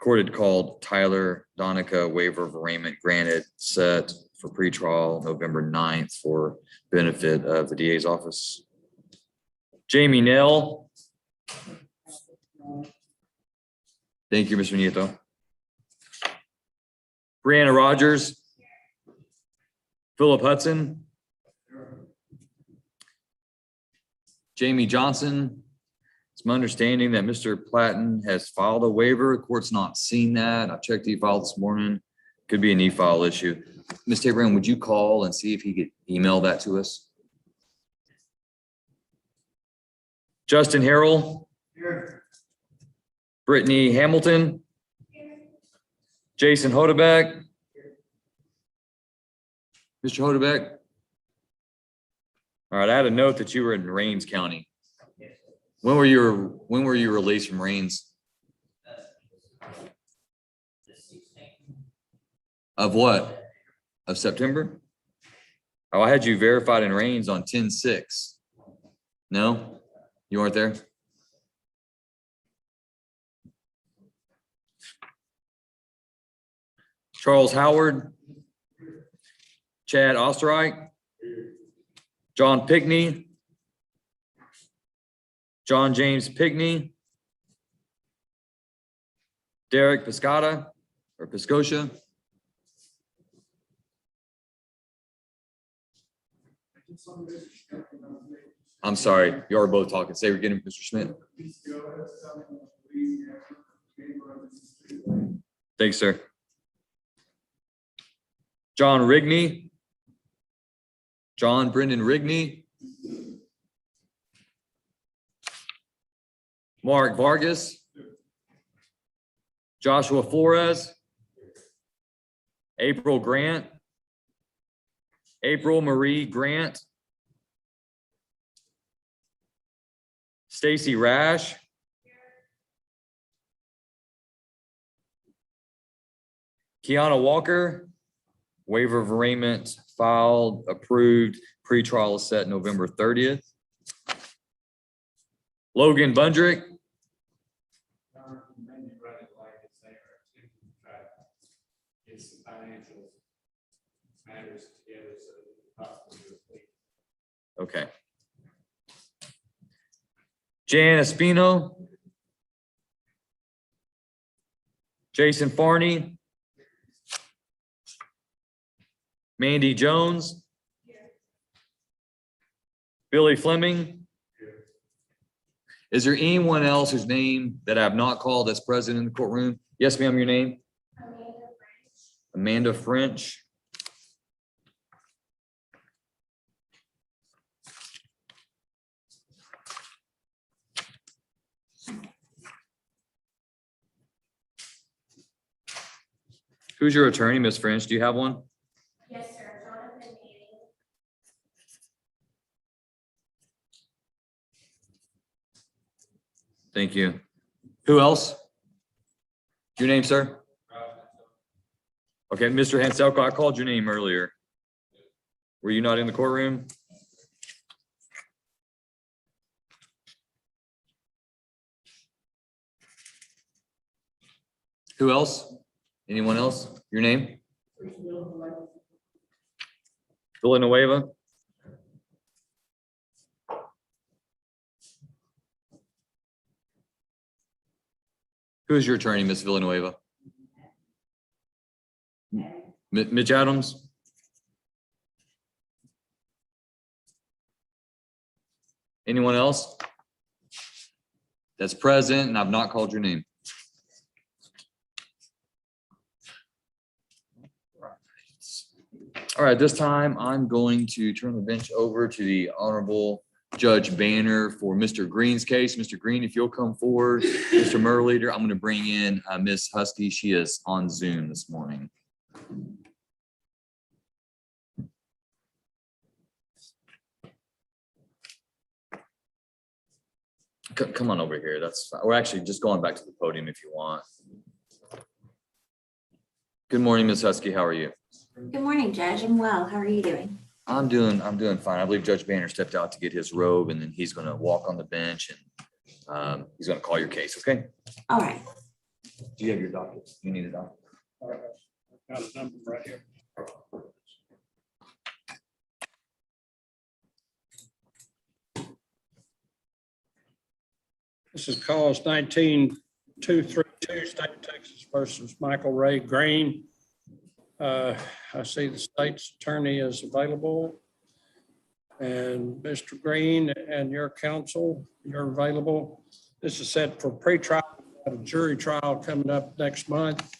Court had called Tyler Donica waiver of arraignment granted, set for pretrial November 9th for benefit of the DA's office. Jamie Nell. Thank you, Mr. Nieto. Brianna Rogers. Philip Hudson. Jamie Johnson. It's my understanding that Mr. Platten has filed a waiver. The court's not seen that. I checked the e-file this morning. Could be an e-file issue. Ms. Abraham, would you call and see if he could email that to us? Justin Harrell. Here. Brittany Hamilton. Here. Jason Hodebeck. Here. Mr. Hodebeck. All right, I had a note that you were in Rains County. When were you released from Rains? Of what? Of September? Oh, I had you verified in Rains on 10/6. No, you weren't there. Charles Howard, Chad Osterreich, John Pickney, John James Pickney, Derek Piscata or Piscotia. I'm sorry, you are both talking. Say we're getting Mr. Schmidt. Thanks, sir. John Rigney. John Brendan Rigney. Mark Vargas. Joshua Flores. April Grant. April Marie Grant. Stacy Rash. Kiana Walker. Waiver of arraignment filed, approved, pretrial is set November 30th. Logan Bundrick. Okay. Jan Espino. Jason Farney. Mandy Jones. Billy Fleming. Is there anyone else whose name that I have not called that's present in the courtroom? Yes, ma'am, your name? Amanda French. Who's your attorney, Ms. French? Do you have one? Yes, sir. Jonathan Manning. Thank you. Who else? Your name, sir? Okay, Mr. Hanselko, I called your name earlier. Were you not in the courtroom? Who else? Anyone else? Your name? Villanueva. Who is your attorney, Ms. Villanueva? Mitch Adams? Anyone else that's present and I've not called your name? All right, this time I'm going to turn the bench over to the Honorable Judge Banner for Mr. Green's case. Mr. Green, if you'll come forward. Mr. Murleader, I'm going to bring in Ms. Husky. She is on Zoom this morning. Come on over here. That's fine. We're actually just going back to the podium if you want. Good morning, Ms. Husky. How are you? Good morning, Judge. I'm well. How are you doing? I'm doing fine. I believe Judge Banner stepped out to get his robe, and then he's going to walk on the bench and he's going to call your case. Okay. All right. Do you have your docket? You need a docket. All right, got a number right here. This is cause 19232, State of Texas versus Michael Ray Green. I see the state's attorney is available. And Mr. Green and your counsel, you're available. This is set for pre-trial, a jury trial coming up next month.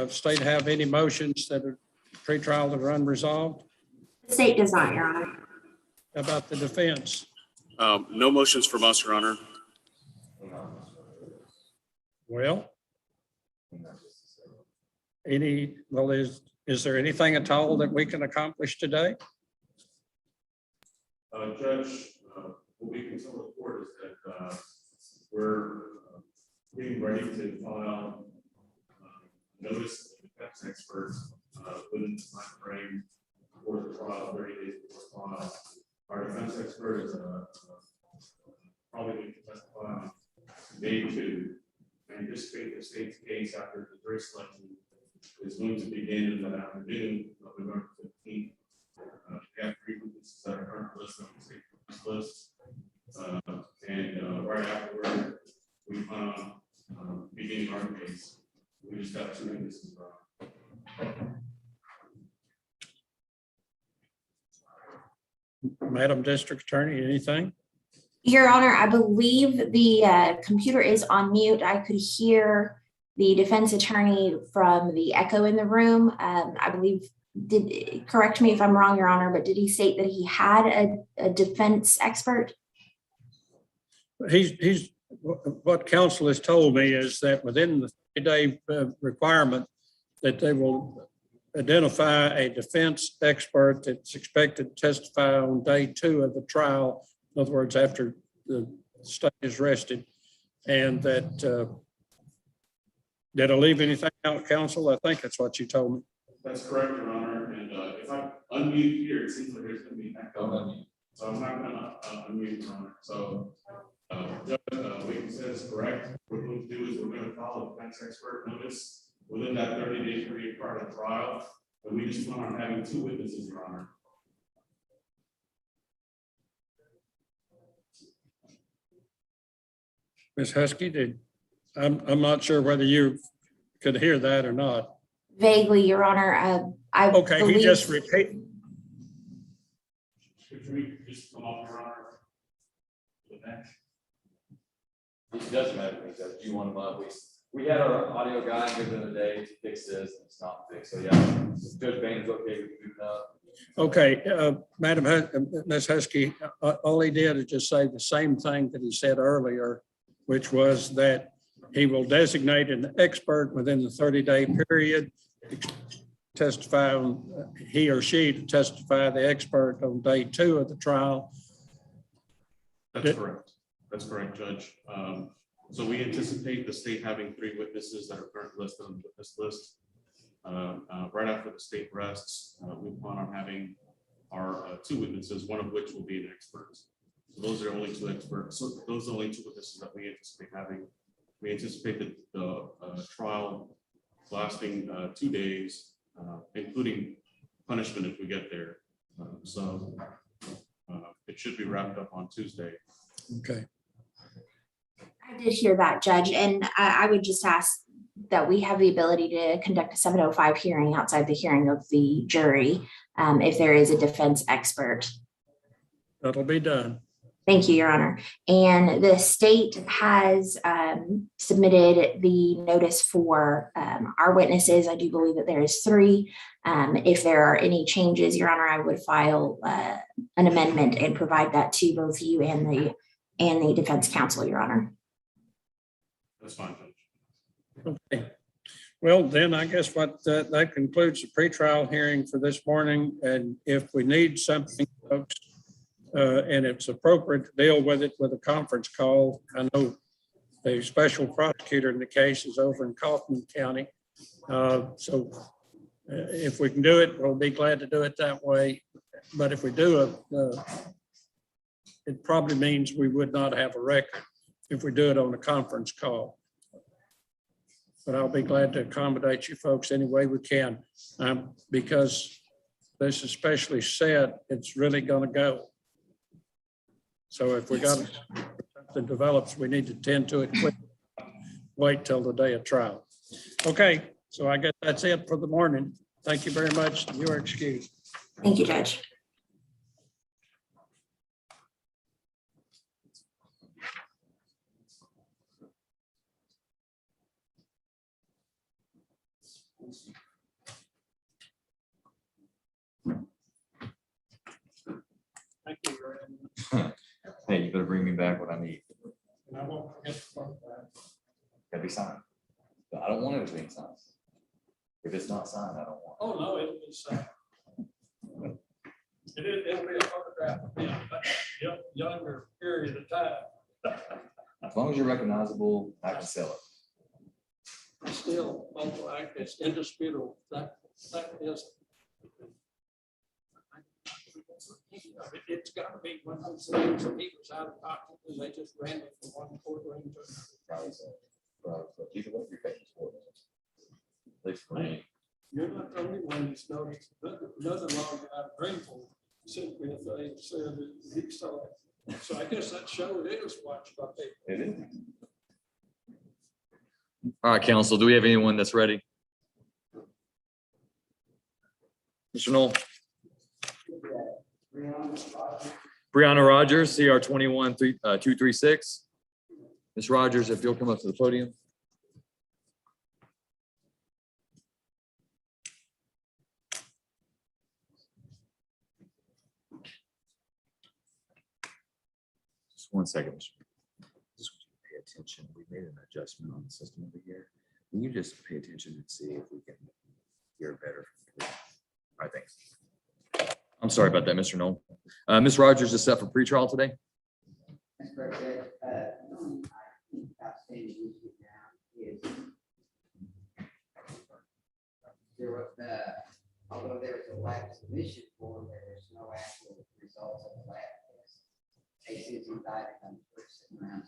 State have any motions that are pre-trial that are unresolved? The state does not, Your Honor. How about the defense? No motions from us, Your Honor. Well, is there anything at all that we can accomplish today? Judge, what we can tell the court is that we're getting ready to file notice of defense experts within the time frame for the trial, 30 days before trial. Our defense expert is probably going to testify on May 2. I anticipate the state's case after the jury selection is going to begin in the afternoon of November 15th. We have 3 witnesses that are currently listed on the state list. And right afterward, we plan on beginning our case. We just got 2 witnesses. Madam District Attorney, anything? Your Honor, I believe the computer is on mute. I could hear the defense attorney from the echo in the room. I believe, correct me if I'm wrong, Your Honor, but did he state that he had a defense expert? What counsel has told me is that within the 30-day requirement that they will identify a defense expert that's expected to testify on day 2 of the trial. In other words, after the state is rested, and that did I leave anything out, counsel? I think that's what you told me. That's correct, Your Honor. And if I unmute here, it seems like there's going to be an echo. So I'm not going to unmute, Your Honor. So what you said is correct. What we're going to do is we're going to file a defense expert notice within that 30-day period prior to trial. And we just plan on having 2 witnesses, Your Honor. Ms. Husky, I'm not sure whether you could hear that or not. Vaguely, Your Honor. I Okay, believe, he just repeat. Could we just come off, Your Honor? The bench? It doesn't matter. Do you want them up? We had our audio guy give them a day to fix this, and it's not fixed. So yeah, Judge Bain is okay. We can do that. Okay, Ms. Husky, all he did is just say the same thing that he said earlier, which was that he will designate an expert within the 30-day period, testify on, he or she to testify the expert on day 2 of the trial. That's correct. That's correct, Judge. So we anticipate the state having 3 witnesses that are currently listed on the witness list. Right after the state rests, we plan on having our 2 witnesses, one of which will be an expert. So those are only 2 experts. So those are only 2 witnesses that we anticipate having. We anticipate that the trial lasting 2 days, including punishment if we get there. So it should be wrapped up on Tuesday. Okay. I did hear that, Judge, and I would just ask that we have the ability to conduct a 705 hearing outside the hearing of the jury if there is a defense expert. That'll be done. Thank you, Your Honor. And the state has submitted the notice for our witnesses. I do believe that there is 3. If there are any changes, Your Honor, I would file an amendment and provide that to both you and the defense counsel, Your Honor. That's fine, Judge. Okay. Well, then I guess that concludes the pretrial hearing for this morning. And if we need something, folks, and it's appropriate to deal with it with a conference call, I know the special prosecutor in the case is over in Kaufman County. So if we can do it, we'll be glad to do it that way. But if we do it probably means we would not have a record if we do it on a conference call. but I'll be glad to accommodate you folks any way we can. Because this especially said, it's really gonna go. So if we got something develops, we need to tend to it quick. Wait till the day of trial. Okay, so I guess that's it for the morning. Thank you very much. You are excused. Thank you, Judge. Thank you very much. Hey, you better bring me back what I need. And I won't forget to point that. Gotta be signed. But I don't want it to be signed. If it's not signed, I don't want Oh, no, it'll be signed. It'll be a photograph of me, but younger period of time. it. As long as you're recognizable, I can sell it. Still, it's indisputable. That is. It's gotta be one of those things that he was out of pocket and they just ran it from one courtroom to another. Probably so. Probably so. Either way, you're paying for it. At least for me. You're not the only one that's noticed. Another lawyer out of Greenville sent me a thing, said that he saw it. So I guess that show is watched by people. It is. All right, council, do we have anyone that's ready? Mr. Knoll? Brianna Rogers, CR 21-236. Ms. Rogers, if you'll come up to the podium. Just 1 second. Just want you to pay attention. We made an adjustment on the system over here. Can you just pay attention and see if we can hear better? All right, thanks. I'm sorry about that, Mr. Knoll. Ms. Rogers is set for pretrial today. That's correct, Judge. The only, I think, outstanding issue now is there was, although there was a lab submission form, there was no actual results of the lab test. Case is indicted on the first round.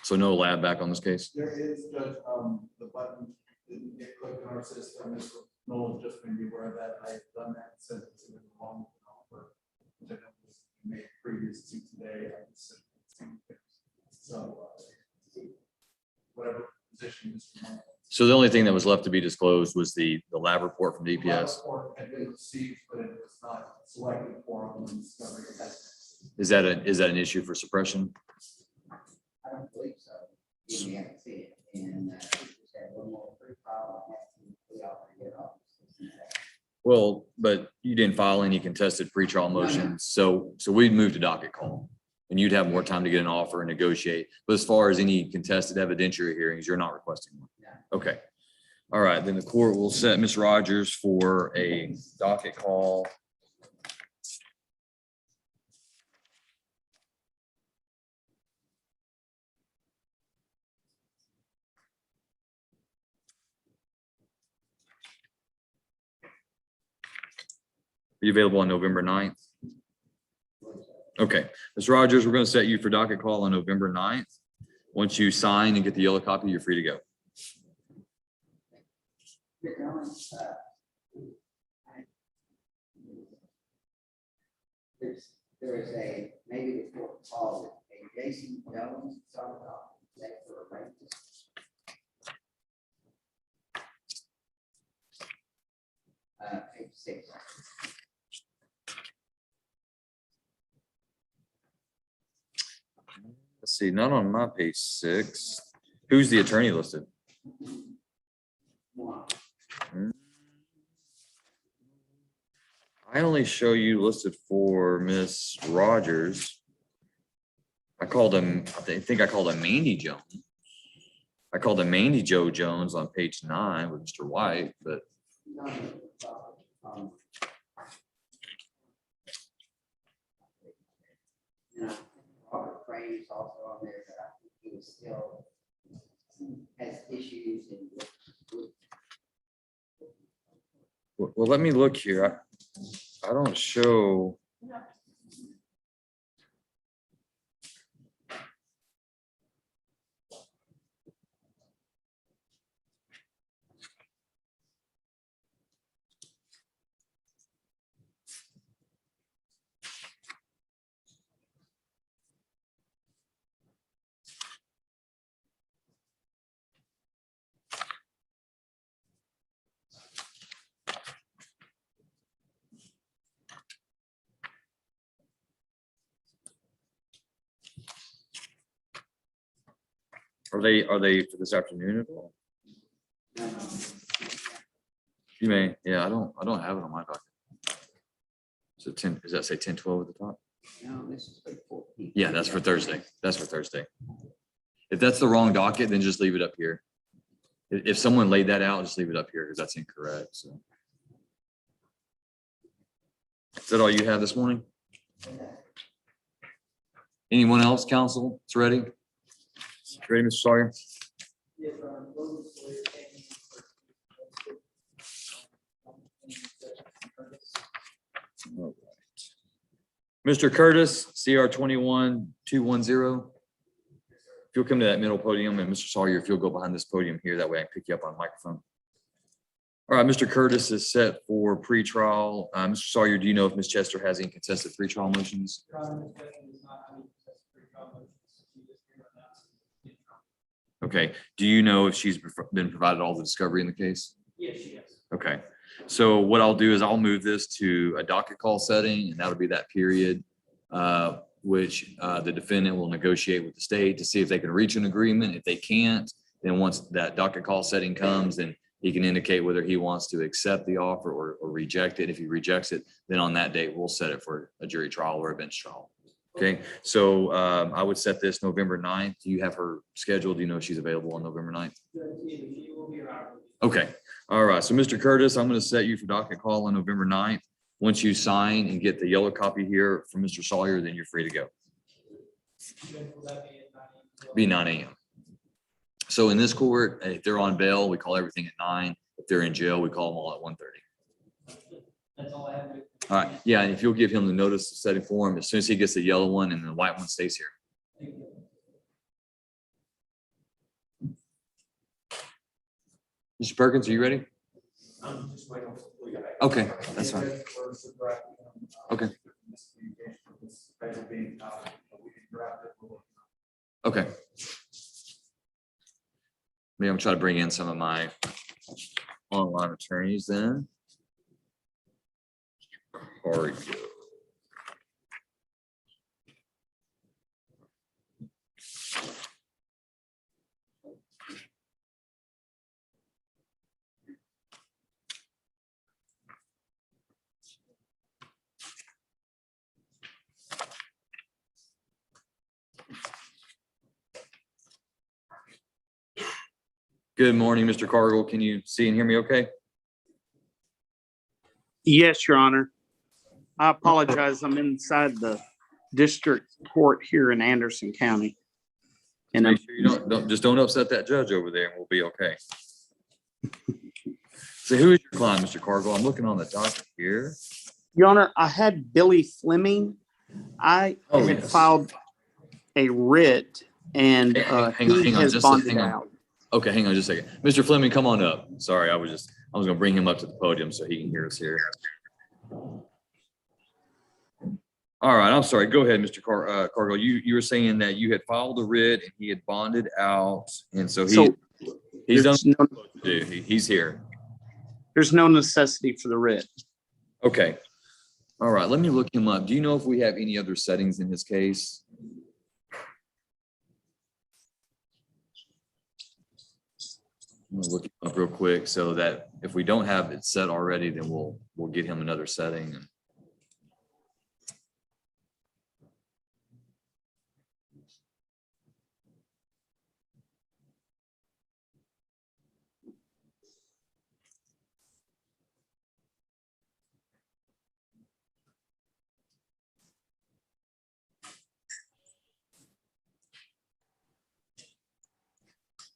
So no lab back on this case. There is, Judge, the button didn't get clicked in our system. Mr. Nolan just made me aware of that. I had done that since it's been long offer, which I know was made previous to today. I just said, so whatever position Mr. Nolan. So the only thing that was left to be disclosed was the lab report from The lab DPS. report had been received, but it was not selected for on the discovery test. Is that an issue for suppression? I don't believe so. We haven't seen it. And we just had one more pre-trial. We all get off. Well, but you didn't file any contested pretrial motions, so we'd move to docket call. And you'd have more time to get an offer and negotiate. But as far as any contested evidentiary hearings, you're not requesting one. Okay. All right, then the court will set Ms. Rogers for a docket call. Are you available on November 9th? Okay, Ms. Rogers, we're going to set you for docket call on November 9th. Once you sign and get the yellow copy, you're free to go. There is a, maybe the court called it a Jason Jones, sorry about that for a range. Page 6. Let's see, not on my page 6. Who's the attorney listed? I only show you listed for Miss Rogers. I called him, I think I called him Mandy Jones. I called him Mandy Joe Jones on page 9 with Mr. White, but Robert Crane is also on there, but I think he was still has issues and. well, let me look here. I don't show. Are they for this afternoon at all? You may, yeah, I don't have it on my docket. So 10, does that say 10:12 at the top? No, this is for 14. Yeah, that's for Thursday. That's for Thursday. If that's the wrong docket, then just leave it up here. If someone laid that out, just leave it up here because that's incorrect. So. Is that all you have this morning? Anyone else, council? It's ready? Ready, Mr. Sawyer? All right. Mr. Curtis, CR 21210. If you'll come to that middle podium, and Mr. Sawyer, if you'll go behind this podium here, that way I can pick you up on microphone. All right, Mr. Curtis is set for pretrial. Mr. Sawyer, do you know if Ms. Chester has any contested pretrial motions? Okay, do you know if she's been provided all the discovery in the case? Yes, she has. Okay, so what I'll do is I'll move this to a docket call setting, and that'll be that period, which the defendant will negotiate with the state to see if they can reach an agreement. If they can't, then once that docket call setting comes, then he can indicate whether he wants to accept the offer or reject it. If he rejects it, then on that date, we'll set it for a jury trial or a bench trial. Okay, so I would set this November 9th. Do you have her scheduled? Do you know if she's available on November 9th? She will be around. Okay, all right. So Mr. Curtis, I'm going to set you for docket call on November 9th. Once you sign and get the yellow copy here from Mr. Sawyer, then you're free to go. Will that be at 9 a.m.? Be 9 a.m. So in this court, if they're on bail, we call everything at 9. If they're in jail, we call them all at 1:30. That's all I have. All right, yeah, and if you'll give him the notice of setting form, as soon as he gets the yellow one and the white one stays here. Thank you. Mr. Perkins, are you ready? I'm just waiting. Okay, that's fine. Okay. Okay. Maybe I'm trying to bring in some of my online attorneys then. Cargo. Good morning, Mr. Cargill. Can you see and hear me okay? Yes, Your Honor. I apologize. I'm inside the district court here in Anderson County. And I'm, Make sure you don't upset that judge over there and we'll be okay. So who is your client, Mr. Cargill? I'm looking on the docket here. Your Honor, I had Billy Fleming. I Oh, had yes. filed a writ and Hang on he has just bonded hang on. out. Okay, hang on just a second. Mr. Fleming, come on up. Sorry, I was gonna bring him up to the podium so he can hear us here. All right, I'm sorry. Go ahead, Mr. Cargill. You were saying that you had filed a writ and he had bonded out, and so he's done There's what no, he's supposed to do. He's here. there's no necessity for the writ. Okay. All right, let me look him up. Do you know if we have any other settings in his case? I'm gonna look him up real quick so that if we don't have it set already, then we'll get him another setting.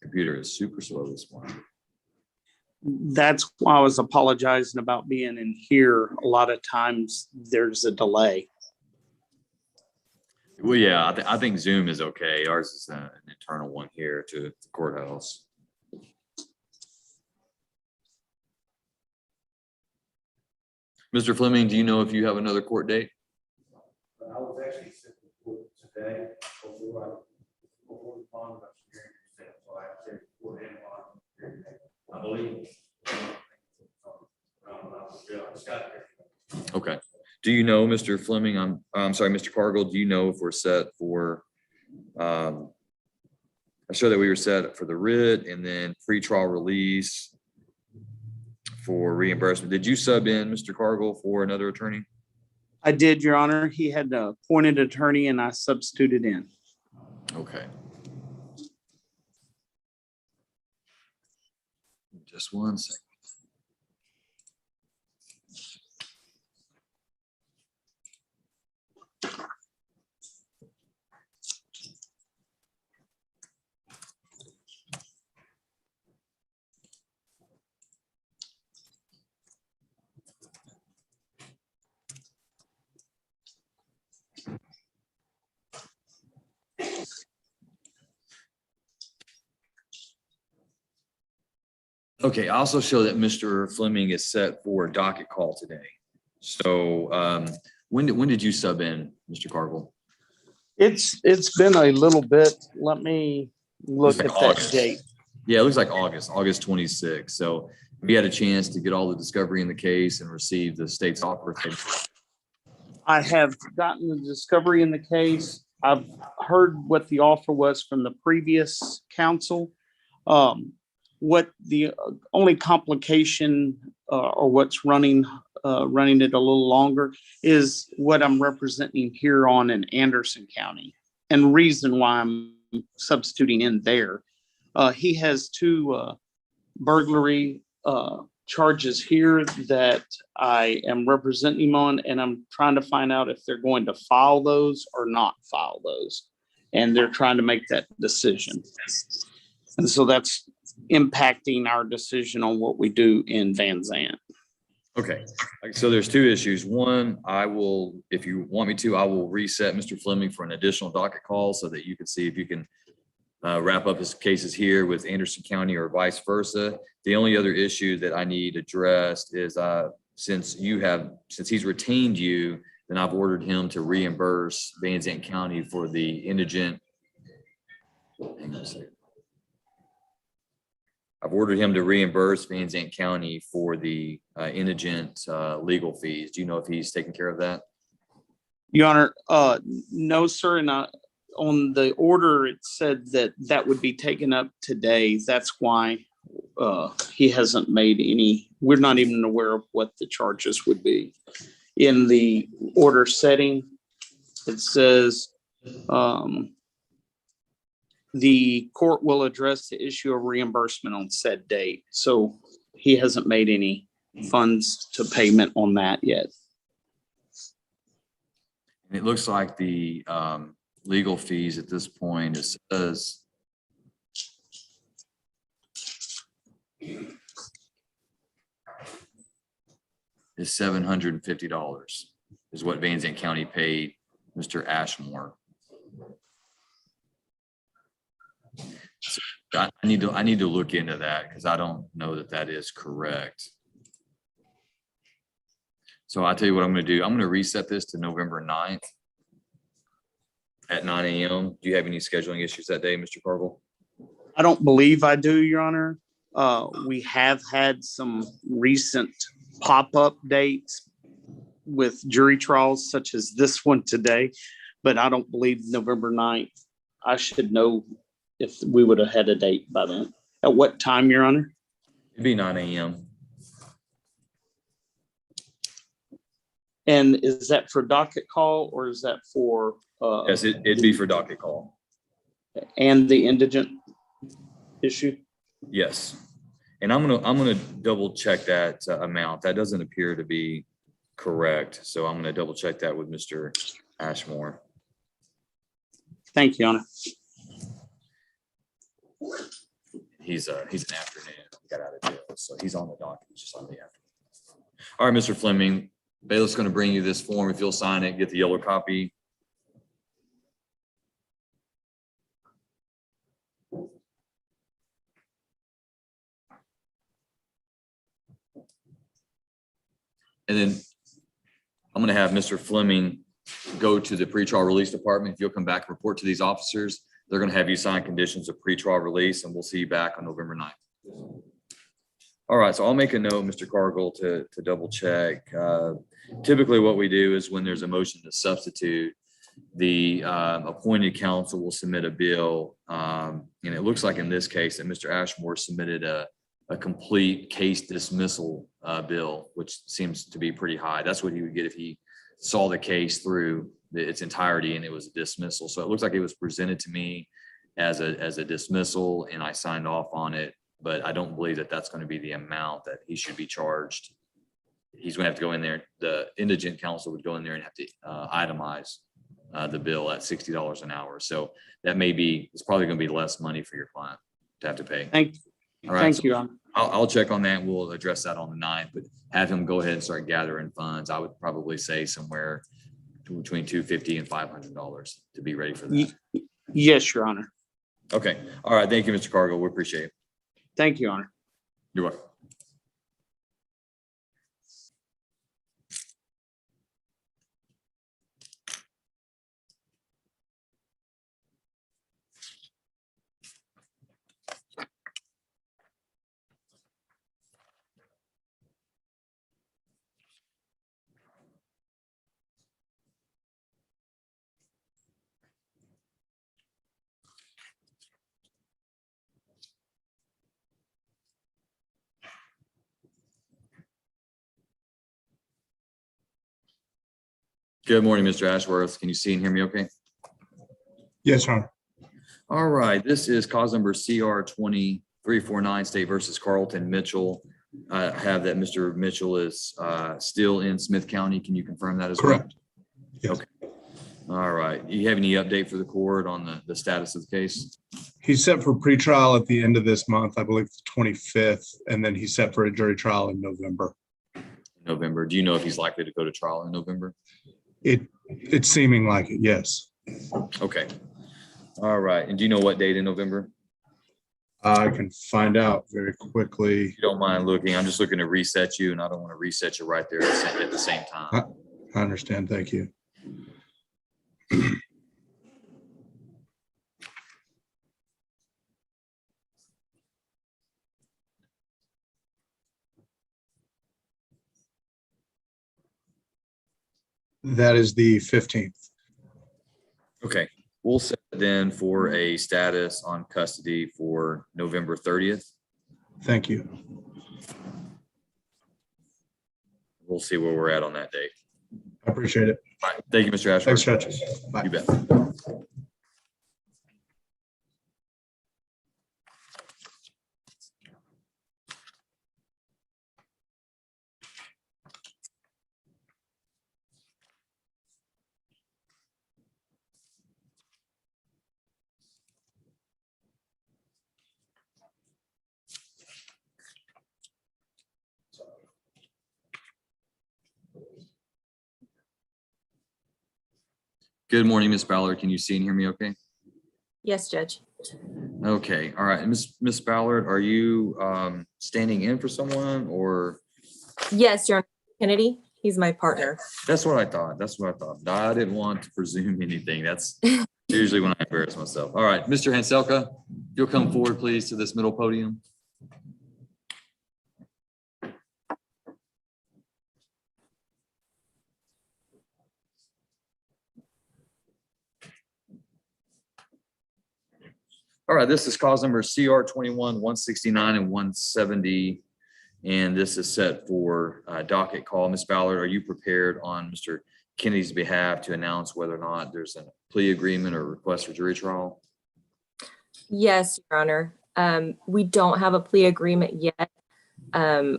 Computer is super slow this morning. That's why I was apologizing about being in here. A lot of times there's a delay. Well, yeah, I think Zoom is okay. Ours is an internal one here to the courthouse. Mr. Fleming, do you know if you have another court date? I was actually sent to court today before the bond was hearing consent, so I said court and bond hearing, I believe. I just got here. Okay. Do you know, Mr. Fleming, I'm sorry, Mr. Cargill, do you know if we're set for I show that we were set for the writ and then pretrial release for reimbursement. Did you sub in, Mr. Cargill, for another attorney? I did, Your Honor. He had an appointed attorney and I substituted in. Okay. Just one second. Okay, I also show that Mr. Fleming is set for a docket call today. So when did you sub in, Mr. Cargill? It's been a little bit. Let me look Like at that August. date. Yeah, it looks like August 26th. So we had a chance to get all the discovery in the case and receive the state's offer. I have gotten the discovery in the case. I've heard what the offer was from the previous counsel. What the only complication or what's running it a little longer is what I'm representing here on in Anderson County. And reason why I'm substituting in there. He has two burglary charges here that I am representing him on, and I'm trying to find out if they're going to file those or not file those. And they're trying to make that decision. And so that's impacting our decision on what we do in Van Zandt. Okay, so there's two issues. One, I will, if you want me to, I will reset Mr. Fleming for an additional docket call so that you can see if you can wrap up his cases here with Anderson County or vice versa. The only other issue that I need addressed is since he's retained you, then I've ordered him to reimburse Van Zandt County for the indigent. Hang on a second. I've ordered him to reimburse Van Zandt County for the indigent legal fees. Do you know if he's taken care of that? Your Honor, no, sir. And on the order, it said that would be taken up today. That's why he hasn't made any, we're not even aware of what the charges would be. In the order setting, it says the court will address the issue of reimbursement on said date. So he hasn't made any funds to payment on that yet. And it looks like the legal fees at this point is $750 is what Van Zandt County paid Mr. Ashmore. So I need to look into that because I don't know that that is correct. So I'll tell you what I'm going to do. I'm going to reset this to November 9th at 9 a.m. Do you have any scheduling issues that day, Mr. Cargill? I don't believe I do, Your Honor. We have had some recent pop-up dates with jury trials such as this one today, but I don't believe November 9th. I should know if we would have had a date by then. At what time, Your Honor? It'd be 9 a.m. And is that for docket call or is that for? Yes, it'd be for docket call. And the indigent issue? Yes. And I'm gonna double check that amount. That doesn't appear to be correct. So I'm gonna double check that with Mr. Ashmore. Thank you, Your Honor. He's an afternoon. He got out of jail, so he's on the docket. He's just on the afternoon. All right, Mr. Fleming, bailiff's going to bring you this form. If you'll sign it, get the yellow copy. And then I'm going to have Mr. Fleming go to the pretrial release department. If you'll come back and report to these officers, they're going to have you sign conditions of pretrial release, and we'll see you back on November 9th. All right, so I'll make a note, Mr. Cargill, to double check. Typically what we do is when there's a motion to substitute, the appointed counsel will submit a bill. And it looks like in this case that Mr. Ashmore submitted a complete case dismissal bill, which seems to be pretty high. That's what he would get if he saw the case through its entirety and it was a dismissal. So it looks like it was presented to me as a dismissal and I signed off on it, but I don't believe that that's going to be the amount that he should be charged. He's going to have to go in there. The indigent counsel would go in there and have to itemize the bill at $60 an hour. So that may be, it's probably going to be less money for your client to have to pay. All right, Thank so you, Your Honor. I'll check on that. We'll address that on the 9th, but have him go ahead and start gathering funds. I would probably say somewhere between $250 and $500 to be ready for that. Yes, Your Honor. Okay. All right. Thank you, Mr. Cargill. We appreciate it. Thank you, Your Honor. You're welcome. Good morning, Mr. Ashworth. Can you see and hear me okay? Yes, Your Honor. All right, this is cause number CR 2349 State versus Carlton Mitchell. I have that Mr. Mitchell is still in Smith County. Can you confirm that as well? Correct. Yes. Okay. All right. Do you have any update for the court on the status of the case? He's set for pretrial at the end of this month, I believe the 25th, and then he's set for a jury trial in November. November. Do you know if he's likely to go to trial in November? It's seeming like it, yes. Okay. All right. And do you know what date in November? I can find out very quickly. If you don't mind looking, I'm just looking to reset you and I don't want to reset you right there at the same time. I understand. Thank you. That is the 15th. Okay. We'll set it then for a status on custody for November 30th. Thank you. We'll see where we're at on that date. I appreciate it. All right. Thank you, Mr. Ashworth. Thanks, Judge. Bye. You bet. Good morning, Ms. Ballard. Can you see and hear me okay? Yes, Judge. Okay, all right. Ms. Ballard, are you standing in for someone or? Yes, Your Honor. Kennedy, he's my partner. That's what I thought. That's what I thought. I didn't want to presume anything. That's usually when I embarrass myself. All right, Mr. Hanselka, you'll come forward, please, to this middle podium. All right, this is cause number CR 21, 169 and 170. And this is set for docket call. Ms. Ballard, are you prepared on Mr. Kennedy's behalf to announce whether or not there's a plea agreement or request for jury trial? Yes, Your Honor. We don't have a plea agreement yet.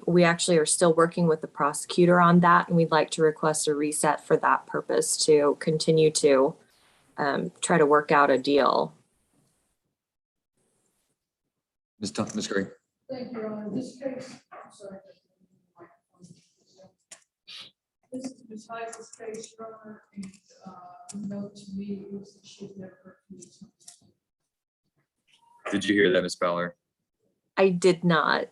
We actually are still working with the prosecutor on that, and we'd like to request a reset for that purpose to continue to try to work out a deal. Ms. Gray. Thank you, Your Honor. This case, I'm sorry. This is Ms. Heisel's case, Your Honor, and the note to me was that she's never refused. Did you hear that, Ms. Ballard? I did not.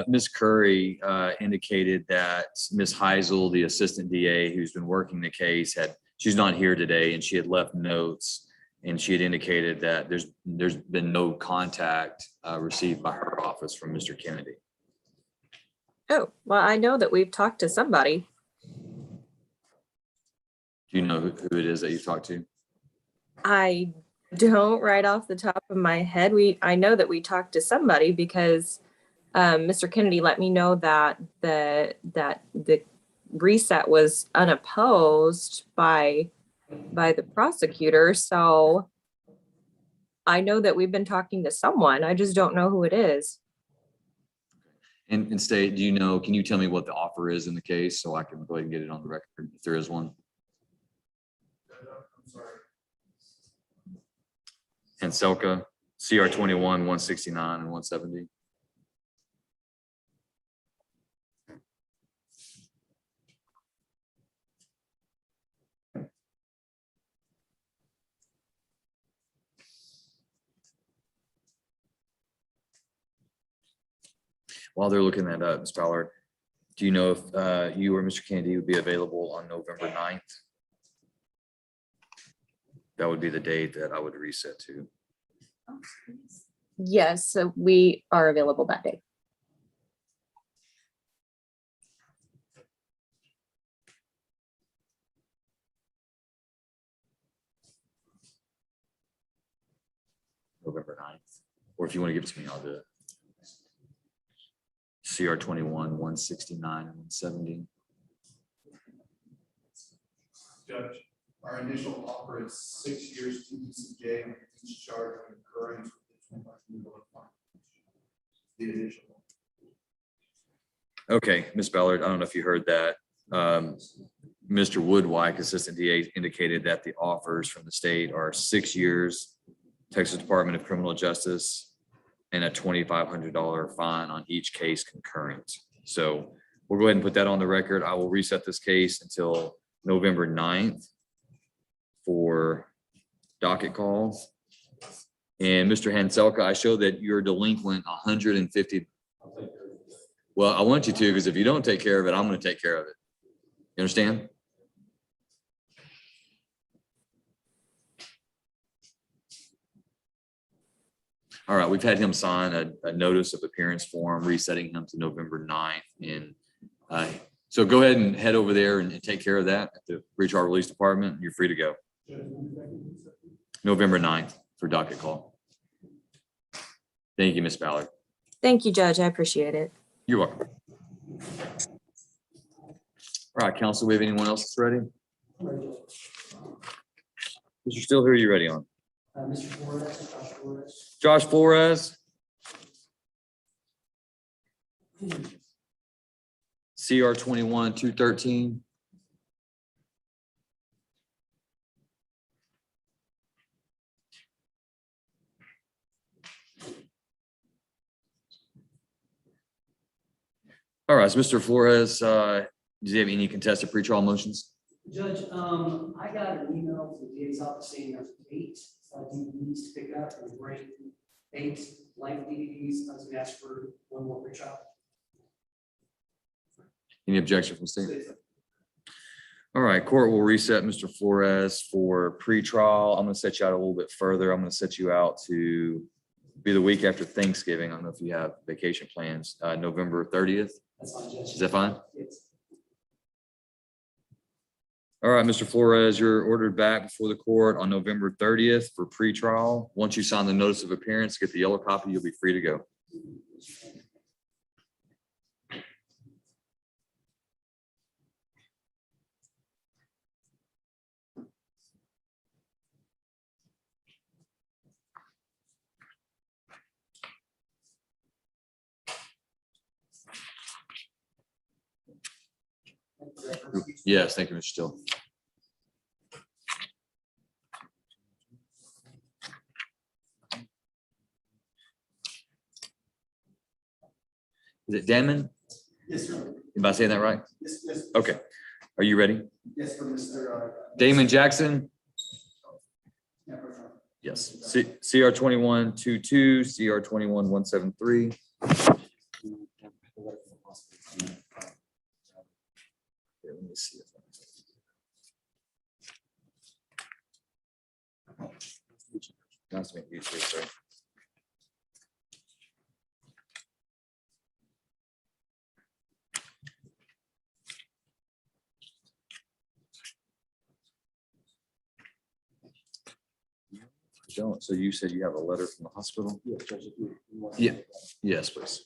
Ms. Curry indicated that Ms. Heisel, the assistant DA who's been working the case, she's not here today and she had left notes. And she had indicated that there's been no contact received by her office from Mr. Kennedy. Oh, well, I know that we've talked to somebody. Do you know who it is that you talked to? I don't right off the top of my head. I know that we talked to somebody because Mr. Kennedy let me know that the reset was unopposed by the prosecutor. So I know that we've been talking to someone. I just don't know who it is. And State, do you know, can you tell me what the offer is in the case so I can go ahead and get it on the record if there is one? I'm sorry. Hanselka, CR 21, 169 and 170. While they're looking that up, Ms. Ballard, do you know if you or Mr. Kennedy would be available on November 9th? That would be the date that I would reset to. Yes, so we are available that day. November 9th, or if you want to give it to me, I'll do it. CR 21, 169 and 170. Judge, our initial offer is 6 years to ECJ and each charge of occurrence with the 25 fine. The initial. Okay, Ms. Ballard, I don't know if you heard that. Mr. Woodwike, Assistant DA, indicated that the offers from the state are 6 years, Texas Department of Criminal Justice, and a $2,500 fine on each case concurrent. So we'll go ahead and put that on the record. I will reset this case until November 9th for docket calls. And Mr. Hanselka, I show that you're delinquent 150. Well, I want you to, because if you don't take care of it, I'm going to take care of it. You understand? All right, we've had him sign a notice of appearance form, resetting him to November 9th. And so go ahead and head over there and take care of that at the Retrial Release Department. You're free to go. November 9th for docket call. Thank you, Ms. Ballard. Thank you, Judge. I appreciate it. You're welcome. All right, counsel, we have anyone else that's ready? Mr. Still, who are you ready on? Mr. Flores, Josh Flores. Josh Flores. CR 21, 213. All right, so Mr. Flores, do you have any contested pretrial motions? Judge, I got an email from the DA's office saying there's 8 DVDs to pick up and bring 8 blank DVDs. I was gonna ask for one more pretrial. Any objection from the state? All right, court will reset Mr. Flores for pretrial. I'm gonna set you out a little bit further. I'm gonna set you out to be the week after Thanksgiving. I don't know if you have vacation plans, November 30th. That's fine, Judge. Is that fine? Yes. All right, Mr. Flores, you're ordered back before the court on November 30th for pretrial. Once you sign the notice of appearance, get the yellow copy, you'll be free to go. Yes, thank you, Mr. Still. Is it Damon? Yes, sir. Am I saying that right? Yes, yes. Okay. Are you ready? Yes, for Mr. Damon Jackson? Yeah, for sure. Yes. CR 2122, CR 21173. Here, let me see if nice to meet you too, sir. don't, so you said you have a letter from the hospital? Yeah, Judge, if you want. Yeah. Yes, please.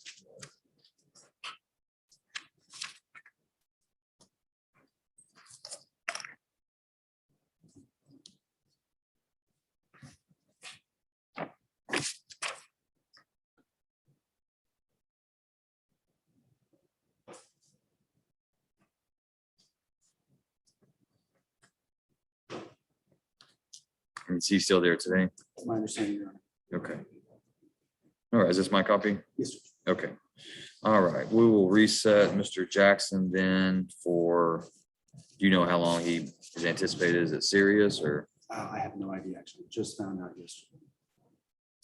And is he still there today? That's my understanding, Your Honor. Okay. All right, is this my copy? Yes, sir. Okay. All right, we will reset Mr. Jackson then for, do you know how long he is anticipated? Is it serious or? I have no idea, actually. Just found out yesterday.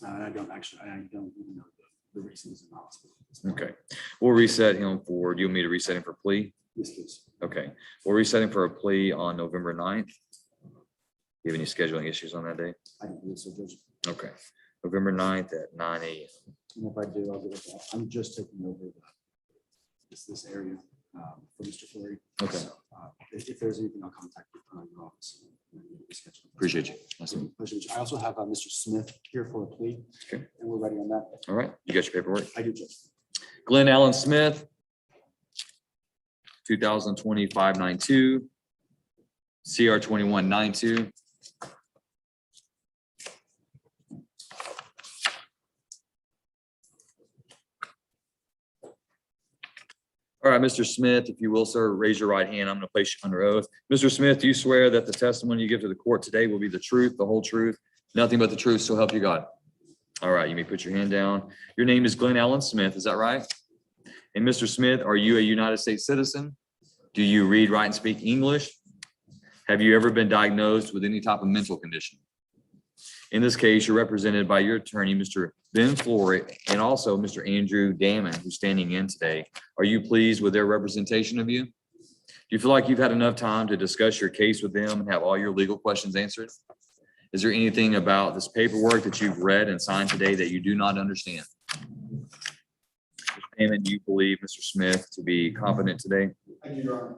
I don't even know the reasons in the hospital. Okay, we'll reset him for, do you want me to reset him for plea? Yes, please. Okay, we'll reset him for a plea on November 9th. Do you have any scheduling issues on that day? I can do so, Judge. Okay, November 9th at 9 a.m. And if I do, I'll get it back. I'm just taking over this area for Mr. Flurry. Okay. So, if there's anything, I'll contact your office. Appreciate you. Nice to meet you. Pleasure to meet you. I also have Mr. Smith here for a plea. Okay. And we're ready on that. All right, you got your paperwork? I do, Judge. Glenn Allen Smith, 2020-592, CR 2192. All right, Mr. Smith, if you will, sir, raise your right hand. I'm going to place you under oath. Mr. Smith, do you swear that the testimony you give to the court today will be the truth, the whole truth, nothing but the truth, so help you God? All right, you may put your hand down. Your name is Glenn Allen Smith, is that right? And Mr. Smith, are you a United States citizen? Do you read, write, and speak English? Have you ever been diagnosed with any type of mental condition? In this case, you're represented by your attorney, Mr. Ben Flory, and also Mr. Andrew Damon, who's standing in today. Are you pleased with their representation of you? Do you feel like you've had enough time to discuss your case with them and have all your legal questions answered? Is there anything about this paperwork that you've read and signed today that you do not understand? Mr. Damon, do you believe Mr. Smith to be competent today? I do, Your Honor.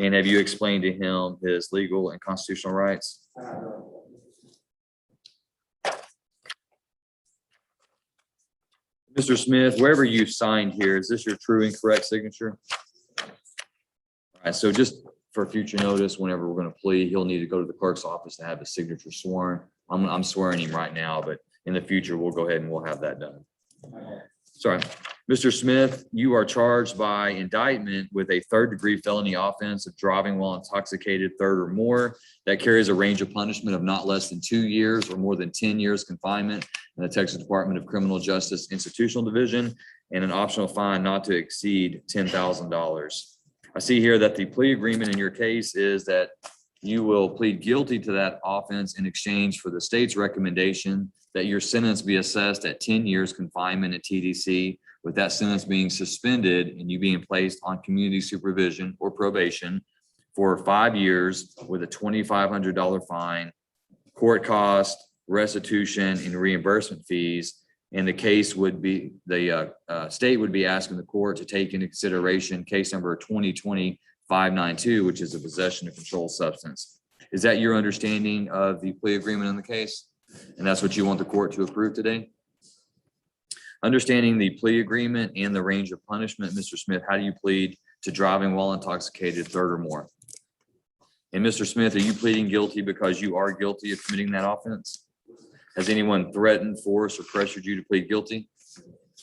And have you explained to him his legal and constitutional rights? I have, Your Honor. Mr. Smith, wherever you signed here, is this your true and correct signature? All right, so just for future notice, whenever we're going to plea, he'll need to go to the clerk's office to have his signature sworn. I'm swearing him right now, but in the future, we'll go ahead and we'll have that done. Sorry. Mr. Smith, you are charged by indictment with a third-degree felony offense of driving while intoxicated, third or more. That carries a range of punishment of not less than 2 years or more than 10 years confinement in the Texas Department of Criminal Justice Institutional Division, and an optional fine not to exceed $10,000. I see here that the plea agreement in your case is that you will plead guilty to that offense in exchange for the state's recommendation that your sentence be assessed at 10 years confinement at TDC, with that sentence being suspended and you being placed on community supervision or probation for 5 years with a $2,500 fine, court cost, restitution, and reimbursement fees. And the case would be, the state would be asking the court to take into consideration case number 2020-592, which is a possession of controlled substance. Is that your understanding of the plea agreement in the case? And that's what you want the court to approve today? Understanding the plea agreement and the range of punishment, Mr. Smith, how do you plead to driving while intoxicated, third or more? And Mr. Smith, are you pleading guilty because you are guilty of committing that offense? Has anyone threatened, forced, or pressured you to plead guilty?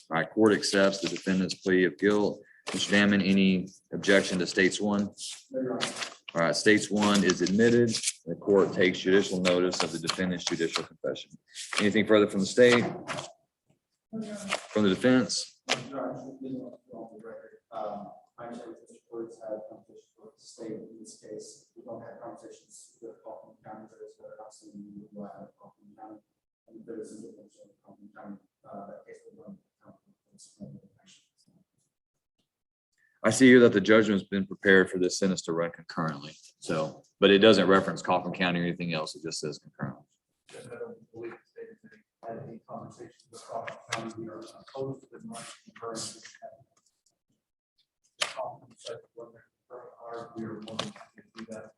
All right, court accepts the defendant's plea of guilt. Mr. Damon, any objection to states one? All right, states one is admitted. The court takes judicial notice of the defendant's judicial confession. Anything further from the state? From the defense? I understand that the courts have conversations with the state in this case. We don't have conversations with Kaufman County, but it's better not seeing we will have Kaufman County. And if there is a difference in Kaufman County, that case will run. I see here that the judgment's been prepared for this sentence to run concurrently. So, but it doesn't reference Kaufman County or anything else. It just says concurrently. I don't believe the state has had any conversations with Kaufman County. We are opposed to the much concurrence. Kaufman said when they're, we are more than happy to do that.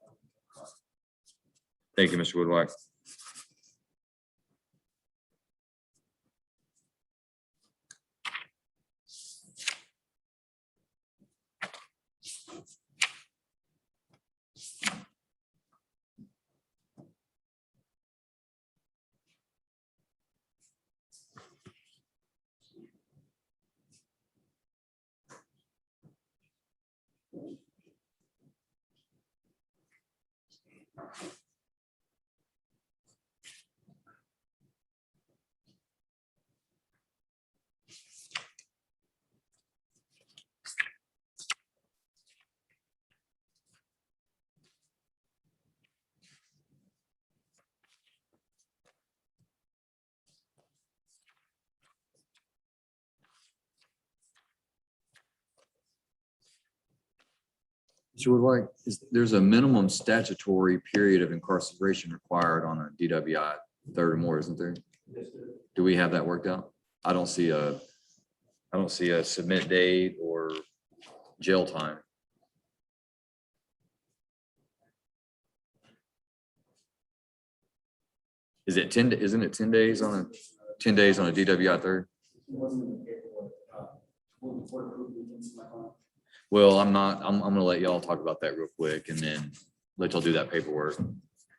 Thank you, Mr. Woodwhack. Mr. Woodwhack, there's a minimum statutory period of incarceration required on a DWI third or more, isn't there? Do we have that worked out? I don't see a submit date or jail time. Is it 10, isn't it 10 days on a 10 days on a DWI third? Well, I'm gonna let y'all talk about that real quick and then let y'all do that paperwork.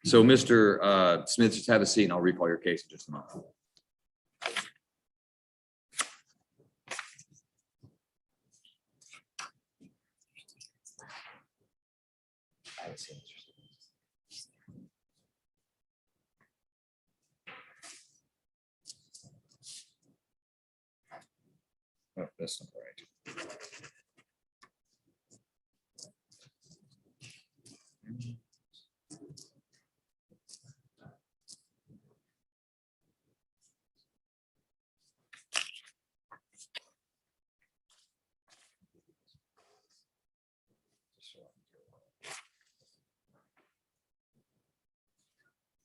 So Mr. Smith, just have a seat and I'll recall your case in just a moment. Oh, that's not right.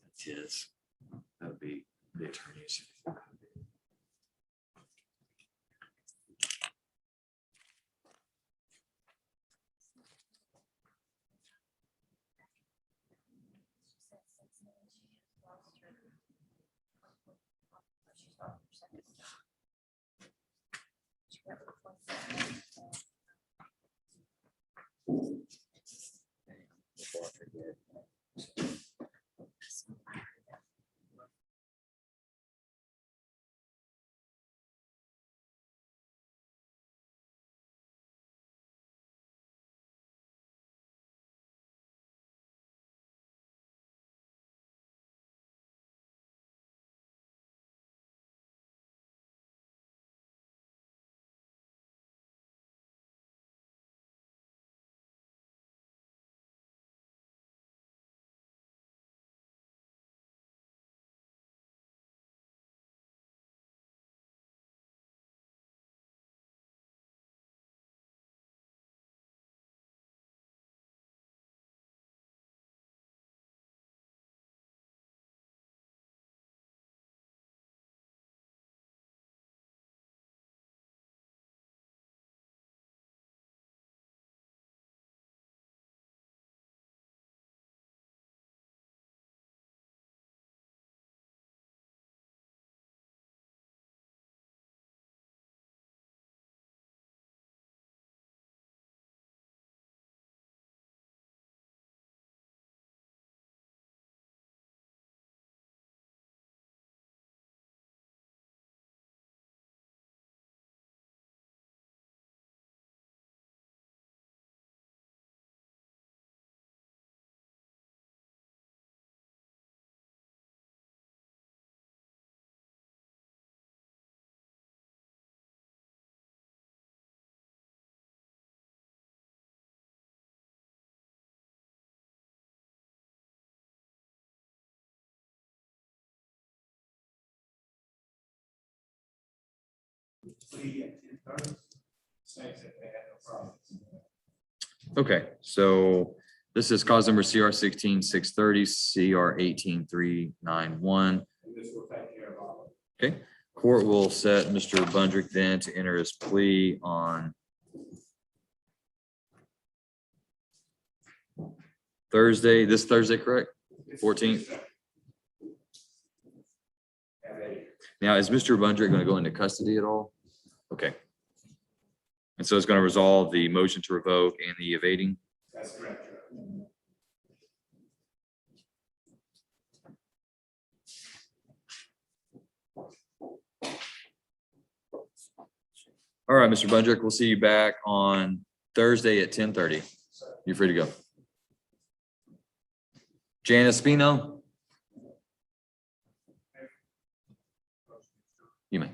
That's his. That would be the attorney's. Okay, so this is cause number CR 16-630, CR 18-391. Okay, court will set Mr. Bundrick then to enter his plea on Thursday, this Thursday, correct? 14th. Now, is Mr. Bundrick going to go into custody at all? Okay. And so it's going to resolve the motion to revoke and the evading? That's correct. All right, Mr. Bundrick, we'll see you back on Thursday at 10:30. You're free to go. Janice Spino? You may.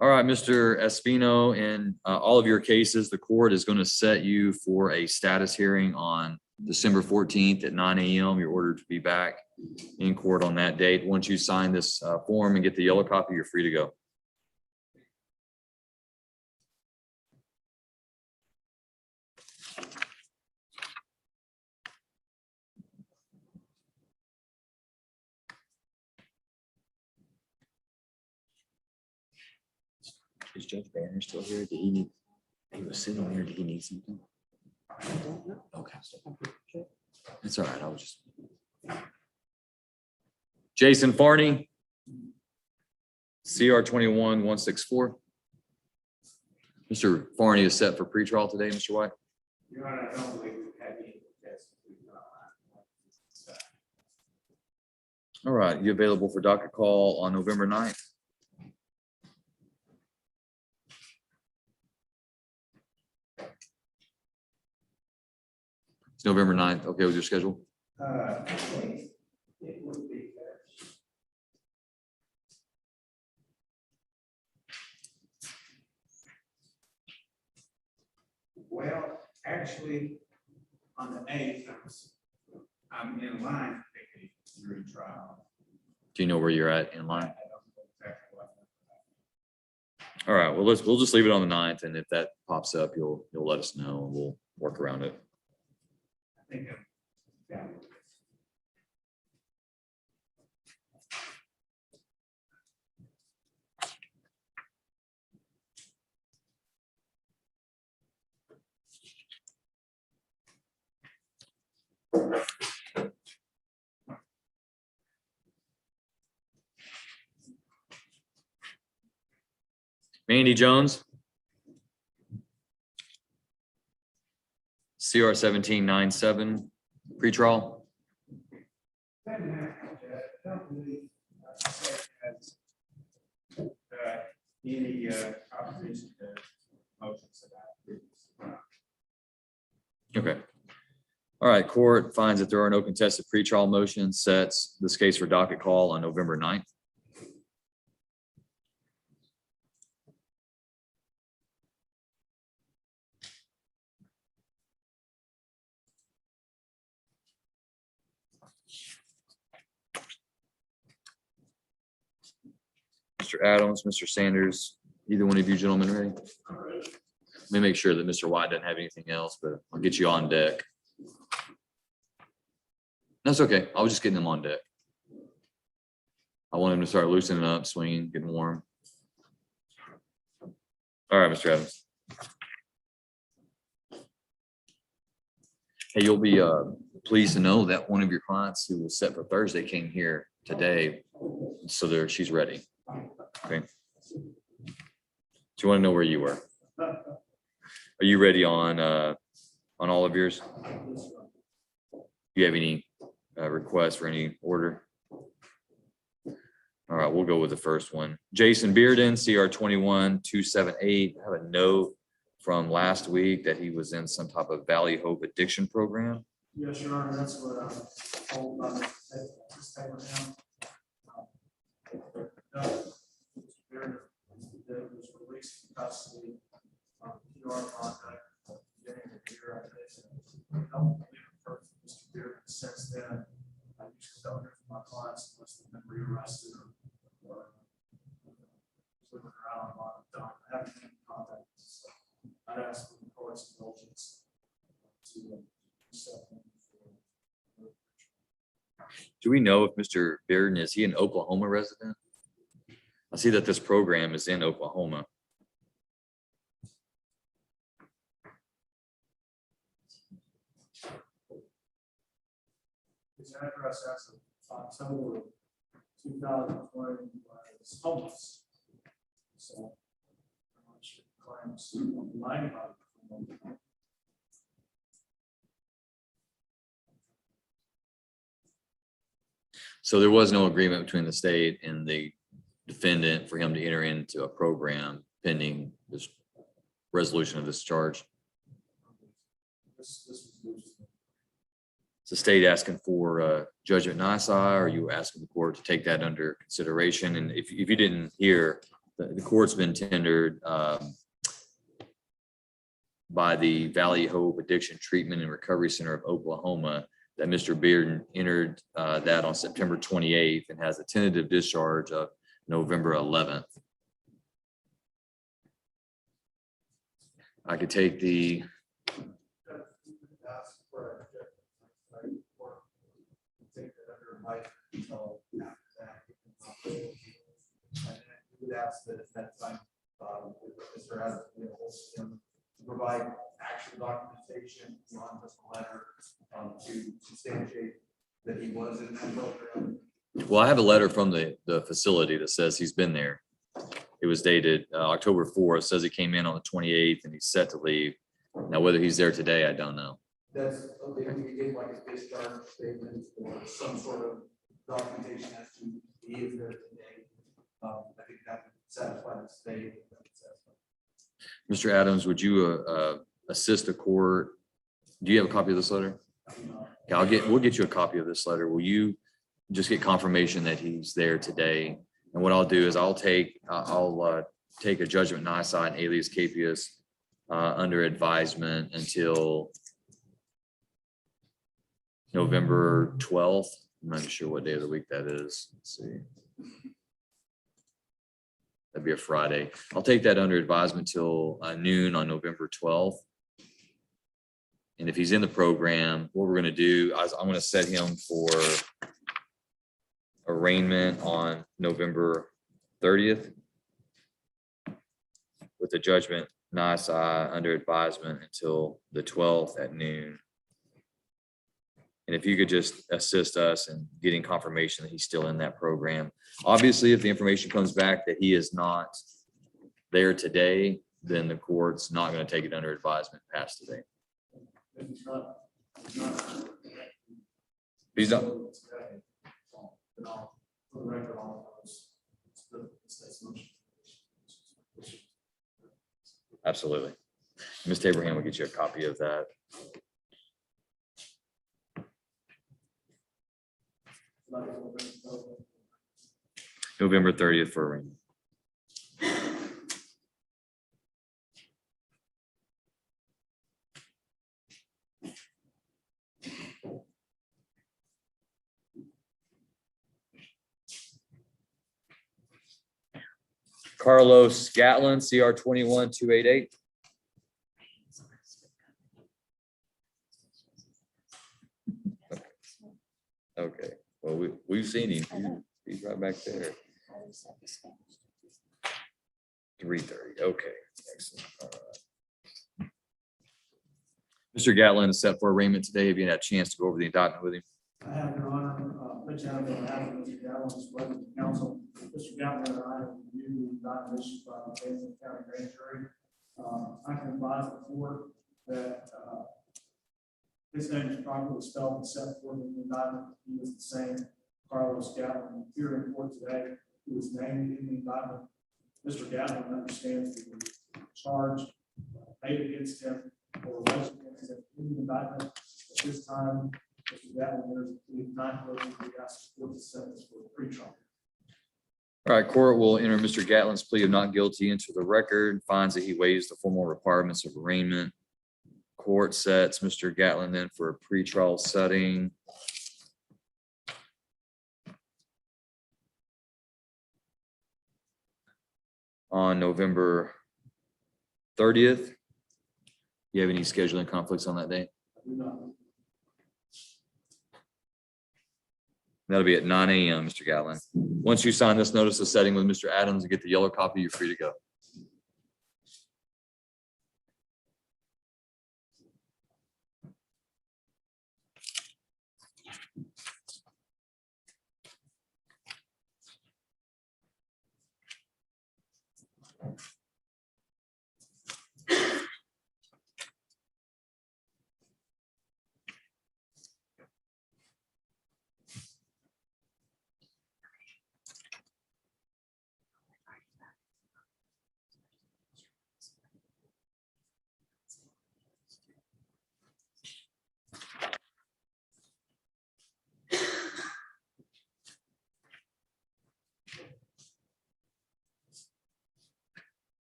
All right, Mr. Espino, in all of your cases, the court is going to set you for a status hearing on December 14th at 9 a.m. You're ordered to be back in court on that date. Once you sign this form and get the yellow copy, you're free to go. Is Judge Banner still here? Did he need, he was sitting here, did he need something? Okay. It's all right, I was just. Jason Farney. CR 21-164. Mr. Farney is set for pretrial today, Mr. White. Your Honor, I don't believe we've had any tests. All right, you available for docket call on November 9th? It's November 9th. Okay with your schedule? It would be. Well, actually, on the 8th, I'm in line to pick a jury trial. Do you know where you're at in line? I don't know exactly what. All right, well, we'll just leave it on the 9th, and if that pops up, you'll let us know and we'll work around it. I think I'm down with it. Mandy Jones. CR 1797 pretrial. Any opposition to motions about. Okay. All right, court finds that there are no contested pretrial motions, sets this case for docket call on November 9th. Mr. Adams, Mr. Sanders, either one of you gentlemen ready? Let me make sure that Mr. White doesn't have anything else, but I'll get you on deck. That's okay. I was just getting them on deck. I want him to start loosening up, swinging, getting warm. All right, Mr. Adams. Hey, you'll be pleased to know that one of your clients who was set for Thursday came here today. So there, she's ready. Okay. Do you want to know where you were? Are you ready on all of yours? Do you have any requests for any order? All right, we'll go with the first one. Jason Bearden, CR 21278. I have a note from last week that he was in some type of Valley Hope addiction program. Yes, Your Honor, that's what I'm told by this type of now. That was released from custody. PR contact. Mr. Beard, since then, I usually don't hear from my clients unless they've been rearrested or living around a lot of time. I haven't been in contact. So I'd ask for the court's indulgence to step in. Do we know if Mr. Bearden, is he an Oklahoma resident? I see that this program is in Oklahoma. His address as of October 2020 was homeless. So I'm not sure claims lying about it. So there was no agreement between the state and the defendant for him to enter into a program pending this resolution of this charge. This was loose. Is the state asking for judgment nisi, or are you asking the court to take that under consideration? And if you didn't hear, the court's been tendered by the Valley Hope Addiction Treatment and Recovery Center of Oklahoma that Mr. Bearden entered that on September 28th and has a tentative discharge of November 11th. I could take the Ask that at that time, Mr. Adams, provide actual documentation beyond just a letter to substantiate that he was in that program. Well, I have a letter from the facility that says he's been there. It was dated October 4th, says he came in on the 28th and he's set to leave. Now, whether he's there today, I don't know. That's, okay, we could give like a discharge statement or some sort of documentation as to he is there today. I think that would satisfy the state. Mr. Adams, would you assist the court? Do you have a copy of this letter? Okay, we'll get you a copy of this letter. Will you just get confirmation that he's there today? And what I'll do is I'll take a judgment nisi and alias capias under advisement until November 12th. I'm not sure what day of the week that is. Let's see. That'd be a Friday. I'll take that under advisement till noon on November 12th. And if he's in the program, what we're going to do is I'm going to set him for arraignment on November 30th with the judgment nisi under advisement until the 12th at noon. And if you could just assist us in getting confirmation that he's still in that program. Obviously, if the information comes back that he is not there today, then the court's not going to take it under advisement past today. If he's not. He's not, Today, then I'll put the record on those. The state's motion. absolutely. Ms. Abraham will get you a copy of that. November 30th for arraignment. Carlos Gatlin, CR 21-288. Okay, well, we've seen him. He's right back there. 3:30, okay. Excellent. All right. Mr. Gatlin is set for arraignment today. Have you had a chance to go over the indictment with him? I have, Your Honor, Rich Adams, on behalf of Mr. Galvin, Mr. President of Council. Mr. Galvin and I have reviewed the indictment issued by the Fayetteville County Grand Jury. I can advise the court that his name is properly spelled and set forth in the indictment. He is the same Carlos Gatlin here in court today, who was named in the indictment. Mr. Gatlin understands the charge made against him or alleged against him in the indictment. At this time, Mr. Gatlin, there's not going to be asked for the sentence for a pretrial. All right, court will enter Mr. Gatlin's plea of not guilty into the record, finds that he waives the formal requirements of arraignment. Court sets Mr. Gatlin then for a pretrial setting. On November 30th. You have any scheduling conflicts on that day? I do not. That'll be at 9 a.m., Mr. Gatlin. Once you sign this notice of setting with Mr. Adams and get the yellow copy, you're free to go.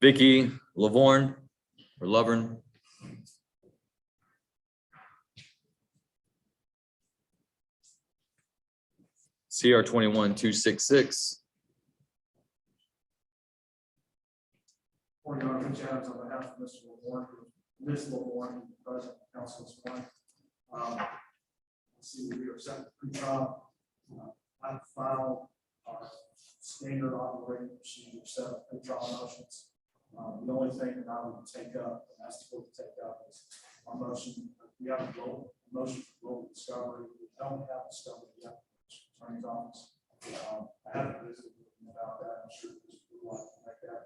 Vicky Lavorne or Lovern. CR 21-266. Morning, Your Honor, Rich Adams, on behalf of Mr. Lavorne, Ms. Lavorne, President of Council this morning. See, we are set for pretrial. I filed our standard operating procedure set of pretrial motions. The only thing that I would take up, and ask the court to take up, is our motion. We have a motion for global discovery. We don't have discovery yet. Attorney's office. I haven't visited with them about that. I'm sure this would like to make that.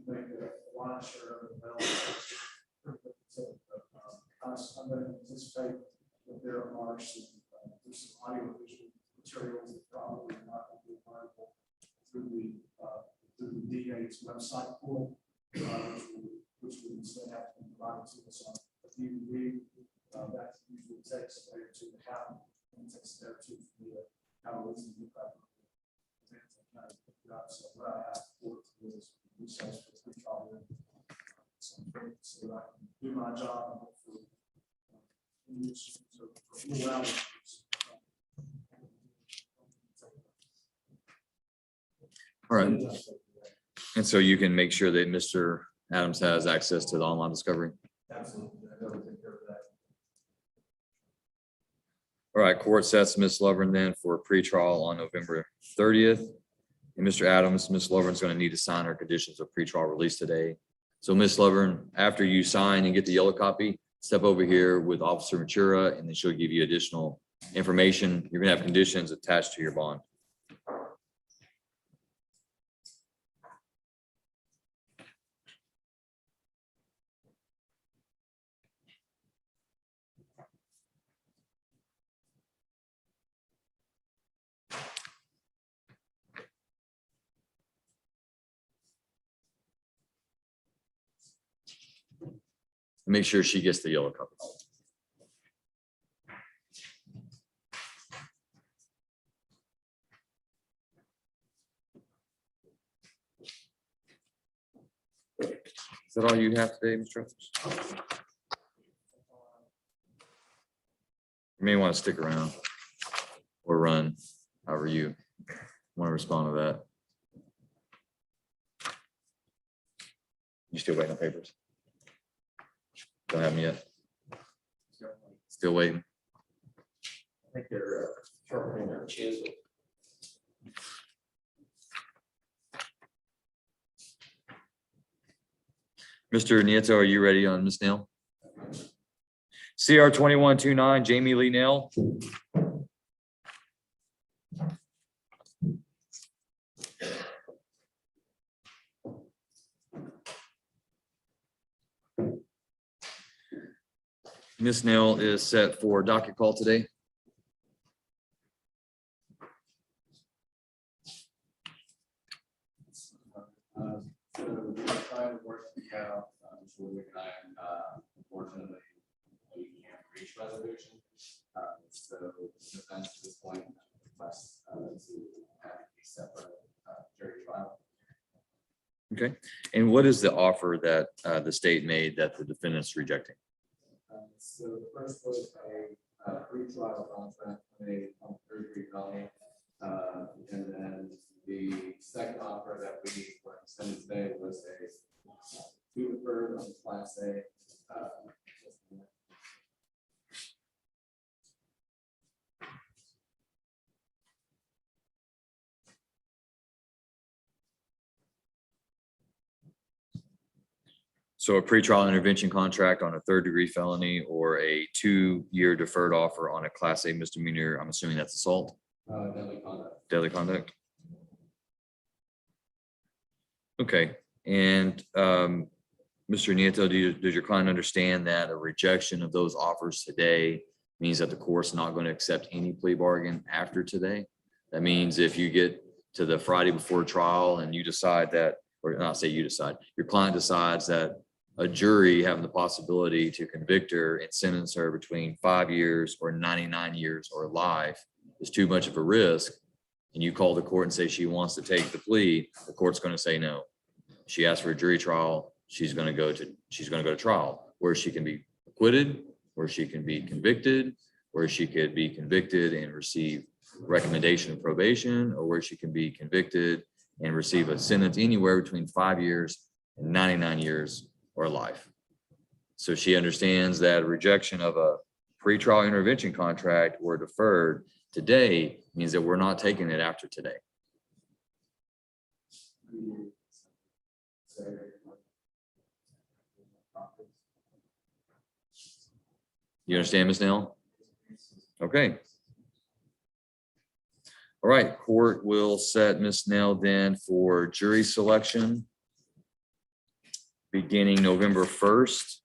Make the line share of the bill. I'm going to anticipate that there are some, there's some audio visual materials that probably are not going to be available through the DA's website portal, which would instead have to be provided to us on a DVD. That usually takes a day or two to have, and it takes a day or two for me to have a listen to that. So what I have to do is recess for pretrial hearing. So that I can do my job and hopefully rule out. All right. And so you can make sure that Mr. Adams has access to the online discovery. Absolutely. I will take care of that. All right, court sets Ms. Lovern then for a pretrial on November 30th. And Mr. Adams, Ms. Lovern's going to need to sign her conditions of pretrial release today. So Ms. Lovern, after you sign and get the yellow copy, step over here with Officer Matura, and then she'll give you additional information. You're gonna have conditions attached to your bond. Make sure she gets the yellow copy. Is that all you have today, Mr. Evans? You may want to stick around or run, however you want to respond to that. You still waiting on papers? Don't have them yet? Still waiting? I think they're sharpening their chisel. Mr. Nieto, are you ready on Ms. Nail? CR 2129, Jamie Lee Nail. Ms. Nail is set for docket call today. So we're trying to work it out, so we can, unfortunately, we can't reach resolution. So defense at this point request to have a separate jury trial. Okay, and what is the offer that the state made that the defendant's rejecting? So the first was a pre-trial contract made on 33 felony. And then the second offer that we were extended today was a 2-3rd on Class A. So a pretrial intervention contract on a 3rd-degree felony or a 2-year deferred offer on a Class A misdemeanor, I'm assuming that's assault, Deadly conduct. deadly conduct. Okay, and Mr. Nieto, does your client understand that a rejection of those offers today means that the court's not going to accept any plea bargain after today? That means if you get to the Friday before trial and you decide that, or not say you decide, your client decides that a jury having the possibility to convict her and sentence her between 5 years or 99 years or life is too much of a risk, and you call the court and say she wants to take the plea, the court's going to say no. She asked for a jury trial, she's going to go to trial, where she can be acquitted, where she can be convicted, where she could be convicted and receive recommendation of probation, or where she can be convicted and receive a sentence anywhere between 5 years and 99 years or life. So she understands that a rejection of a pretrial intervention contract or deferred today means that we're not taking it after today. You understand, Ms. Nail? Okay. All right, court will set Ms. Nail then for jury selection beginning November 1st.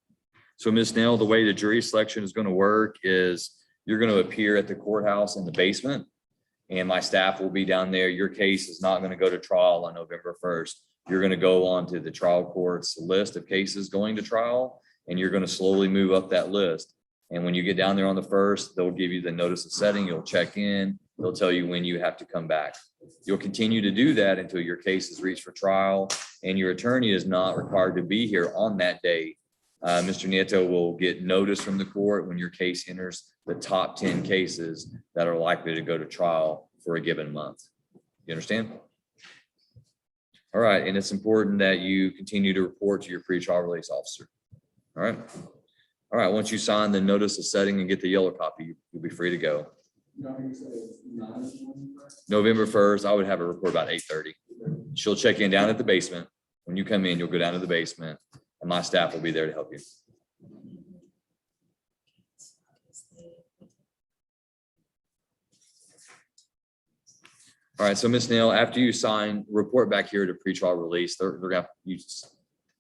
So Ms. Nail, the way the jury selection is going to work is you're going to appear at the courthouse in the basement, and my staff will be down there. Your case is not going to go to trial on November 1st. You're going to go on to the trial court's list of cases going to trial, and you're going to slowly move up that list. And when you get down there on the 1st, they'll give you the notice of setting. You'll check in. They'll tell you when you have to come back. You'll continue to do that until your case is reached for trial, and your attorney is not required to be here on that day. Mr. Nieto will get notice from the court when your case enters the top 10 cases that are likely to go to trial for a given month. You understand? All right, and it's important that you continue to report to your pretrial release officer. All right. All right, once you sign the notice of setting and get the yellow copy, you'll be free to go. November 1st, I would have a report about 8:30. She'll check in down at the basement. When you come in, you'll go down to the basement, and my staff will be there to help you. All right, so Ms. Neal, after you sign, report back here to pretrial release. They're gonna, you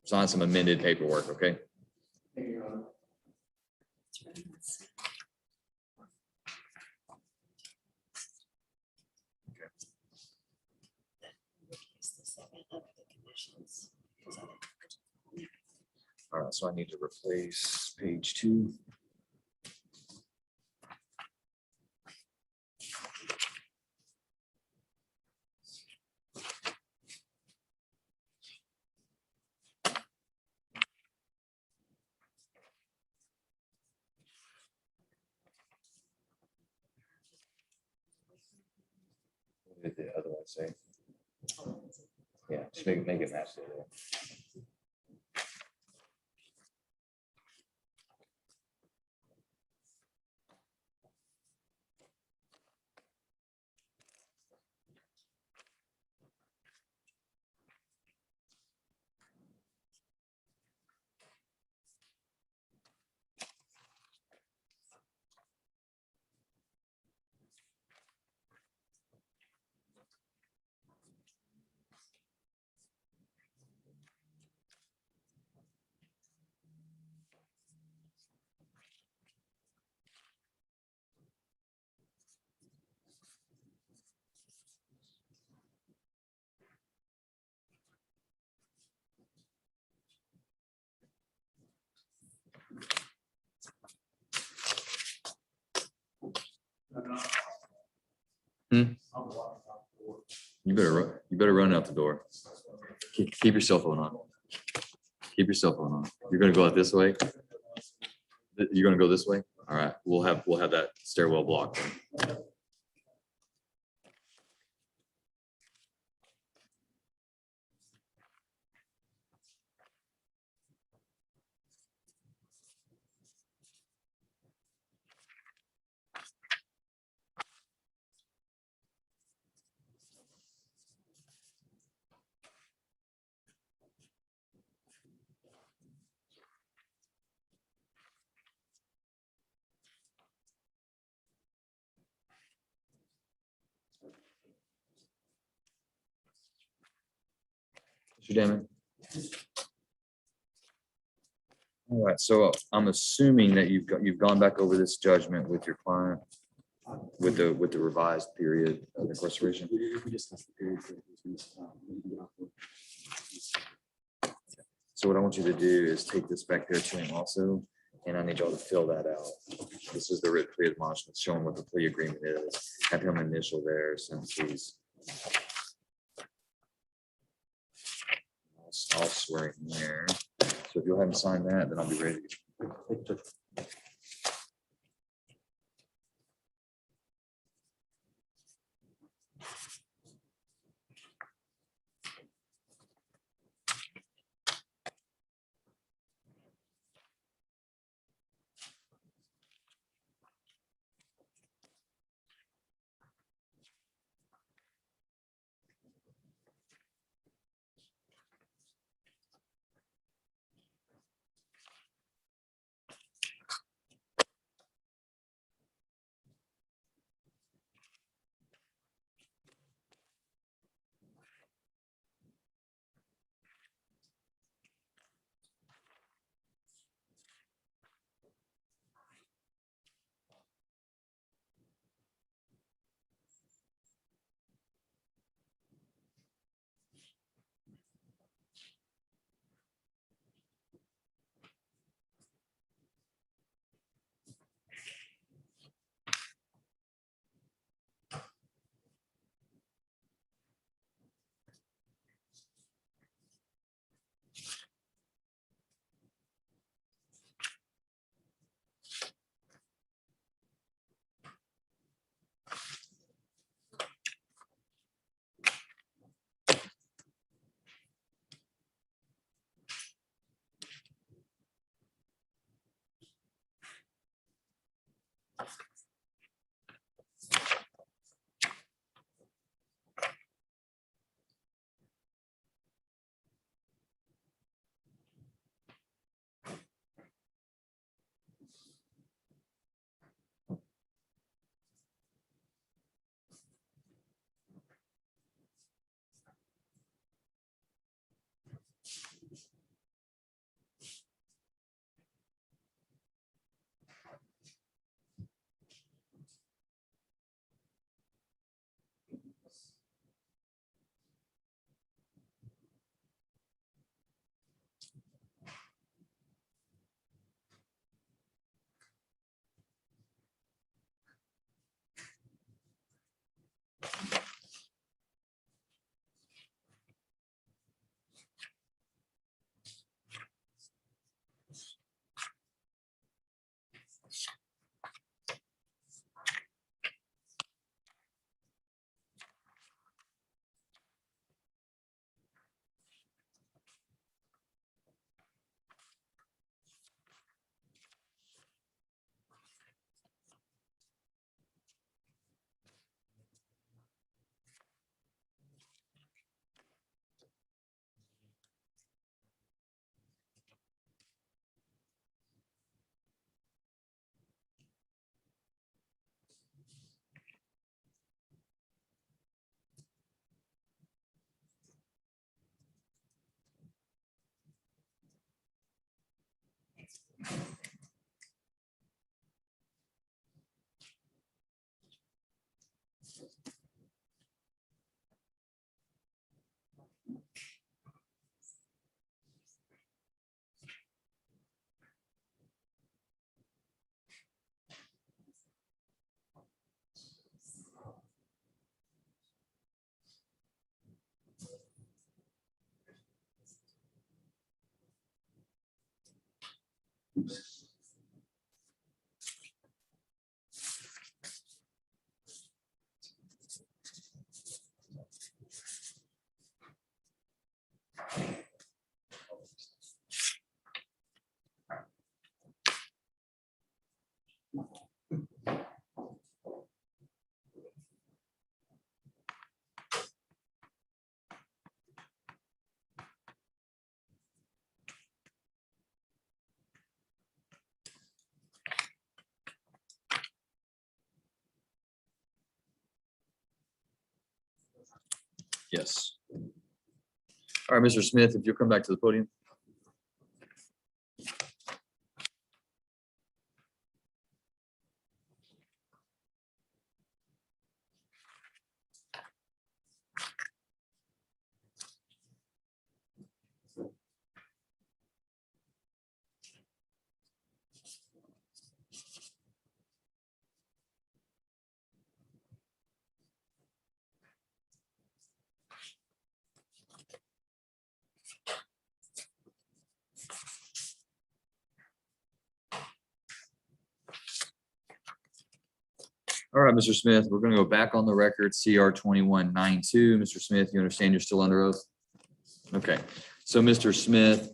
sign some amended paperwork, okay? Thank you, Your Honor. All right, so I need to replace page 2. What did the other one say? Yeah, just make it match the other one. You better run out the door. Keep your cell phone on. Keep your cell phone on. You're gonna go out this way? You're gonna go this way? All right, we'll have that stairwell blocked. Mr. Damon? All right, so I'm assuming that you've gone back over this judgment with your client with the revised period of incarceration. So what I want you to do is take this back there to him also, and I need y'all to fill that out. This is the written plea admonishment showing what the plea agreement is. Have him initial there since he's. I'll swear in there. So if you'll have him sign that, then I'll be ready. Yes. All right, Mr. Smith, if you'll come back to the podium. All right, Mr. Smith, we're going to go back on the record, CR 2192. Mr. Smith, you understand you're still under oath? Okay, so Mr. Smith,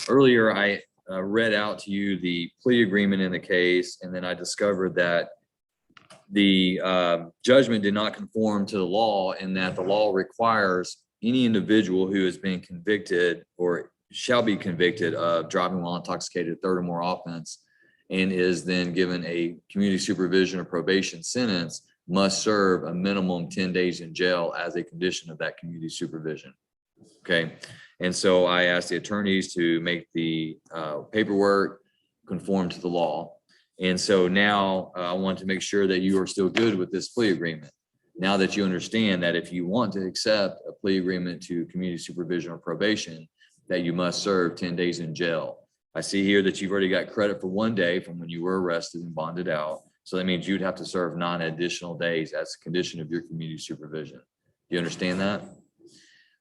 earlier I read out to you the plea agreement in the case, and then I discovered that the judgment did not conform to the law, and that the law requires any individual who has been convicted or shall be convicted of driving while intoxicated, third or more offense, and is then given a community supervision or probation sentence, must serve a minimum 10 days in jail as a condition of that community supervision. Okay, and so I asked the attorneys to make the paperwork conform to the law. And so now I want to make sure that you are still good with this plea agreement. Now that you understand that if you want to accept a plea agreement to community supervision or probation, that you must serve 10 days in jail. I see here that you've already got credit for 1 day from when you were arrested and bonded out. So that means you'd have to serve 9 additional days as a condition of your community supervision. Do you understand that?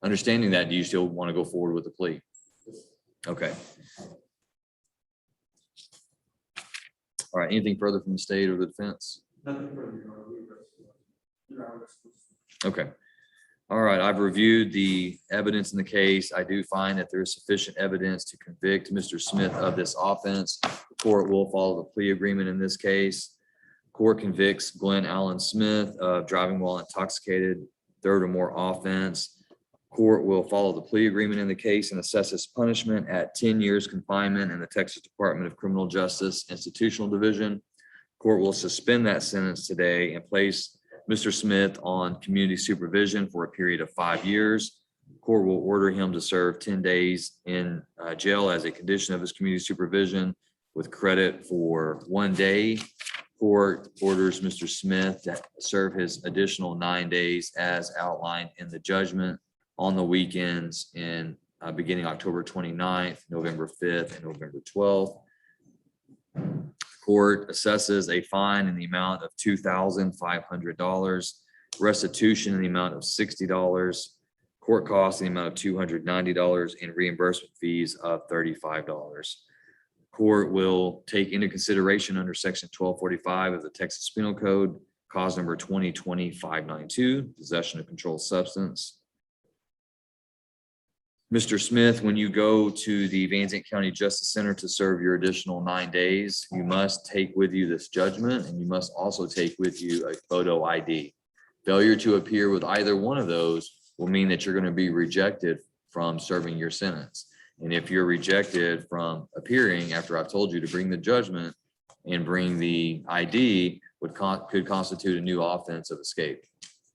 Understanding that, do you still want to go forward with the plea? Okay. All right, anything further from the state or the defense? Nothing further, Your Honor. Okay. All right, I've reviewed the evidence in the case. I do find that there is sufficient evidence to convict Mr. Smith of this offense. The court will follow the plea agreement in this case. Court convicts Glenn Allen Smith of driving while intoxicated, third or more offense. Court will follow the plea agreement in the case and assess his punishment at 10 years confinement in the Texas Department of Criminal Justice Institutional Division. Court will suspend that sentence today and place Mr. Smith on community supervision for a period of 5 years. Court will order him to serve 10 days in jail as a condition of his community supervision with credit for 1 day. Court orders Mr. Smith to serve his additional 9 days as outlined in the judgment on the weekends in beginning October 29th, November 5th, and November 12th. Court assesses a fine in the amount of $2,500, restitution in the amount of $60, court costs in the amount of $290, and reimbursement fees of $35. court will take into consideration under section 1245 of the Texas Penal Code, cause number 2020-592, possession of controlled substance. Mr. Smith, when you go to the Van Zandt County Justice Center to serve your additional 9 days, you must take with you this judgment, and you must also take with you a photo ID. Failure to appear with either one of those will mean that you're going to be rejected from serving your sentence. And if you're rejected from appearing after I've told you to bring the judgment and bring the ID, could constitute a new offense of escape.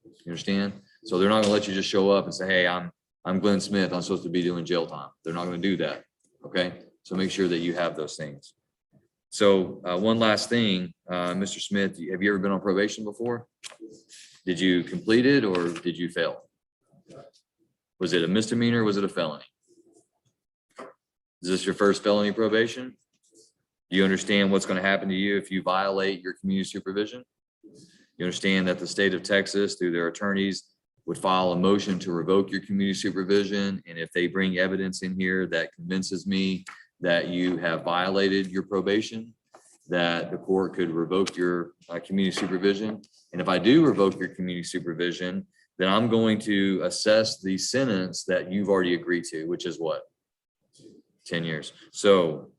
You understand? So they're not gonna let you just show up and say, hey, I'm Glenn Smith, I'm supposed to be doing jail time. They're not gonna do that, okay? So make sure that you have those things. So one last thing, Mr. Smith, have you ever been on probation before? Did you complete it or did you fail? Was it a misdemeanor or was it a felony? Is this your first felony probation? Do you understand what's going to happen to you if you violate your community supervision? You understand that the state of Texas, through their attorneys, would file a motion to revoke your community supervision. And if they bring evidence in here that convinces me that you have violated your probation, that the court could revoke your community supervision. And if I do revoke your community supervision, then I'm going to assess the sentence that you've already agreed to, which is what? 10 years. So,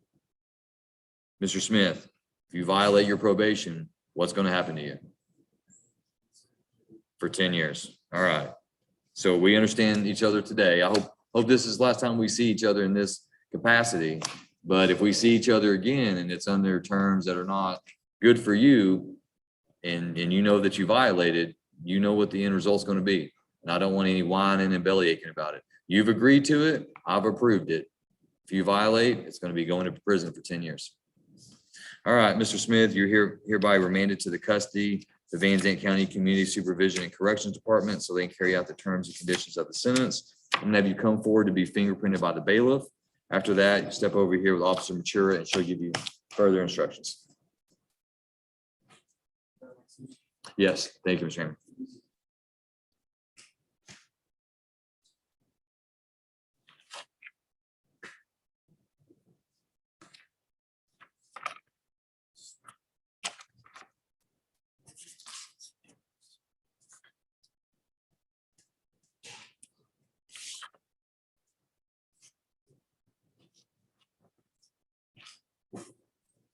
Mr. Smith, if you violate your probation, what's going to happen to you? For 10 years. All right. So we understand each other today. I hope this is the last time we see each other in this capacity. But if we see each other again and it's under terms that are not good for you, and you know that you violated, you know what the end result's going to be. And I don't want any whining and belly aching about it. You've agreed to it. I've approved it. If you violate, it's going to be going to prison for 10 years. All right, Mr. Smith, you're hereby remanded to the custody, the Van Zandt County Community Supervision and Corrections Department, so they can carry out the terms and conditions of the sentence. I'm gonna have you come forward to be fingerprinted by the bailiff. After that, you step over here with Officer Matura and she'll give you further instructions. Yes, thank you, Mr. Chairman.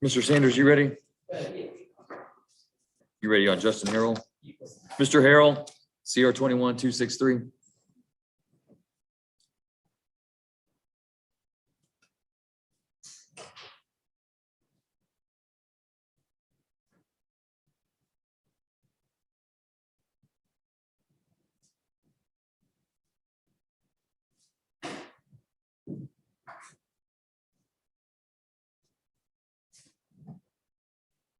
Mr. Sanders, you ready? You ready on Justin Harrell? Mr. Harrell, CR 21-263.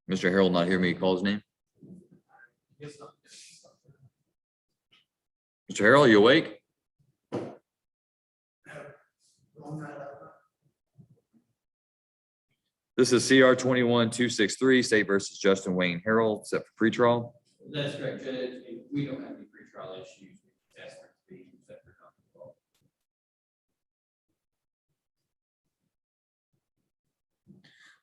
Mr. Harrell not hear me call his name? Mr. Harrell, are you awake? This is CR 21-263, State versus Justin Wayne Harrell, set for pretrial. That's correct, Judge. We don't have any pretrial issues. We ask for it to be set for conference.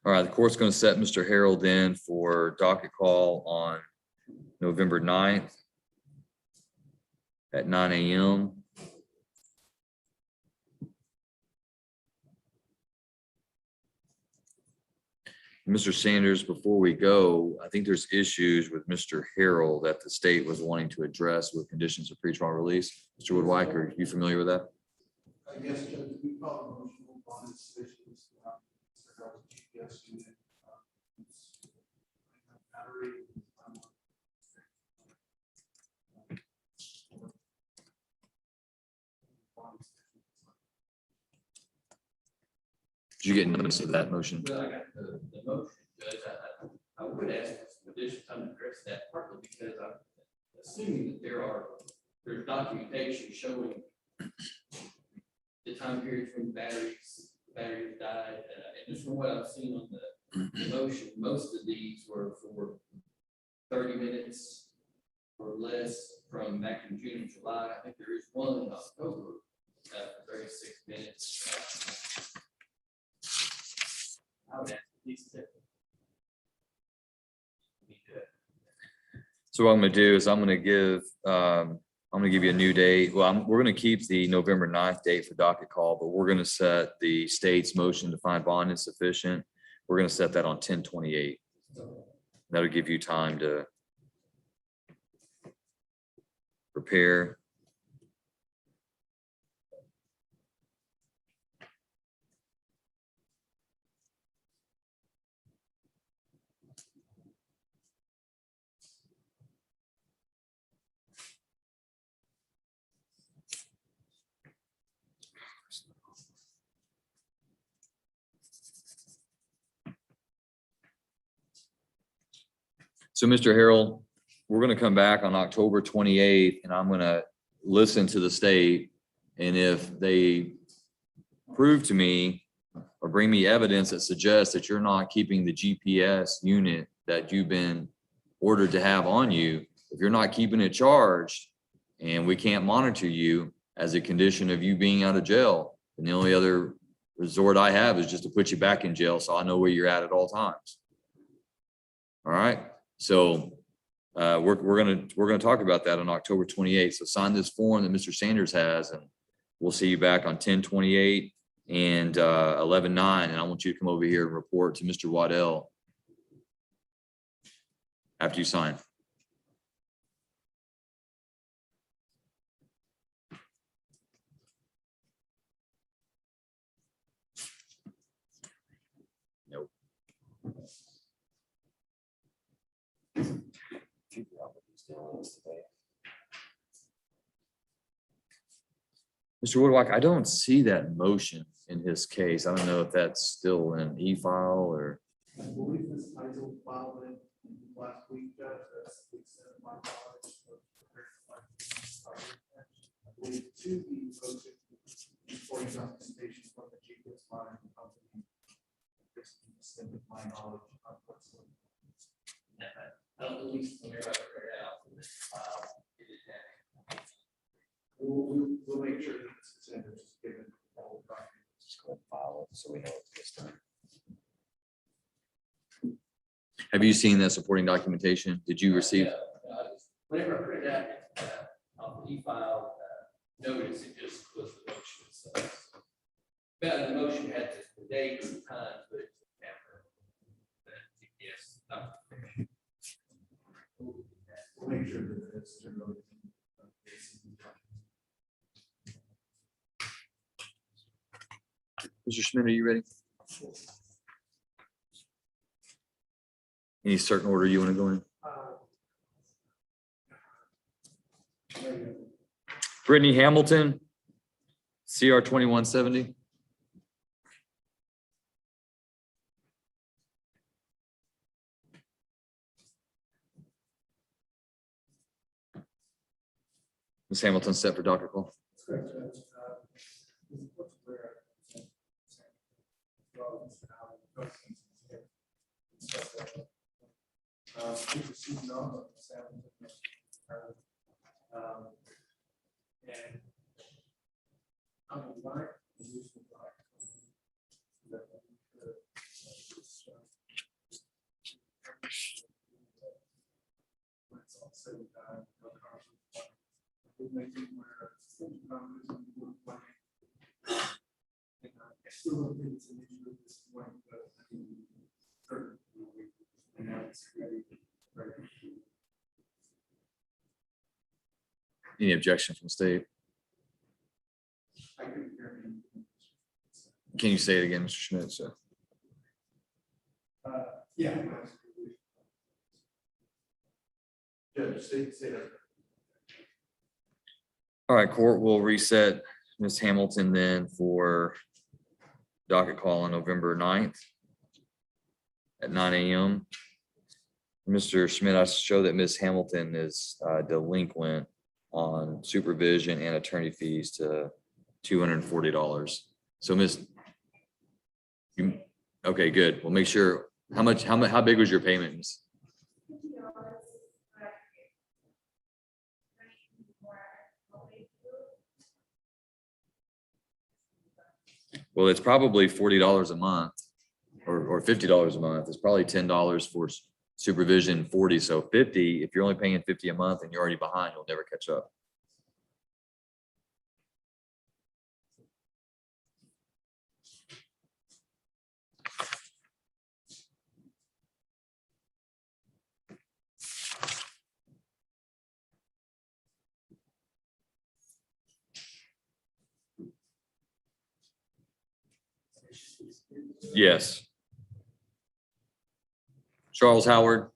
All right, the court's going to set Mr. Harrell in for docket call on November 9th at 9 a.m. Mr. Sanders, before we go, I think there's issues with Mr. Harrell that the state was wanting to address with conditions of pretrial release. Mr. Woodwike, are you familiar with that? I guess, Judge, we call the motion on this issue. GPS unit. Battery. Did you get notice of that motion? Well, I got the motion, Judge. I would ask for some additional time to address that partly because I'm assuming that there's documentation showing the time periods when batteries died. And just from what I've seen on the motion, most of these were for 30 minutes or less from back in June and July. I think there is one in October for 36 minutes. I would ask at least to. We do it. So what I'm gonna do is I'm gonna give you a new date. Well, we're gonna keep the November 9th date for docket call, but we're gonna set the state's motion to find bond insufficient. We're gonna set that on 10/28. That'll give you time to prepare. So, Mr. Harrell, we're gonna come back on October 28th, and I'm gonna listen to the state. And if they prove to me or bring me evidence that suggests that you're not keeping the GPS unit that you've been ordered to have on you, if you're not keeping it charged and we can't monitor you as a condition of you being out of jail, then the only other resort I have is just to put you back in jail so I know where you're at all times. All right, so we're gonna talk about that on October 28th. So sign this form that Mr. Sanders has, and we'll see you back on 10/28 and 11/9. And I want you to come over here and report to Mr. Waddell after you sign. Nope. Mr. Woodwalk, I don't see that motion in his case. I don't know if that's still in e-file or. I believe this title filed in last week, Judge, that's the extent of my knowledge of. I believe to the motion for documentation from the GPS monitoring company. This is the extent of my knowledge of what's going on. I don't believe so. We're out from this file. It is that. We'll make sure that this is in, just given all the documents. Just go and file it so we know it's this time. Have you seen that supporting documentation? Did you receive? Whenever I printed out on the e-file notice, it just was the motion. So, but the motion had the date and the time, but it's the camera. Yes. We'll make sure that it's generally. Mr. Schmidt, are you ready? Any certain order you want to go in? Brittany Hamilton, CR 2170. Ms. Hamilton set for Dr. Cole. Correct, Judge. What's where we received none of the sound. And I would like to use the right. When it's all said and done, no cars are flying. We'll make it where and I still don't think it's an issue at this point, but I think and now it's ready. Any objection from the state? I couldn't hear him. Can you say it again, Mr. Schmidt? So. Yeah. Judge, say that. All right, court will reset Ms. Hamilton then for docket call on November 9th at 9 a.m. Mr. Schmidt, I show that Ms. Hamilton is delinquent on supervision and attorney fees to $240. So okay, good. We'll make sure, how big was your payment, Ms.? Well, it's probably $40 a month. or $50 a month. It's probably $10 for supervision, 40. So 50, if you're only paying 50 a month and you're already behind, you'll never catch up. Yes. Charles Howard.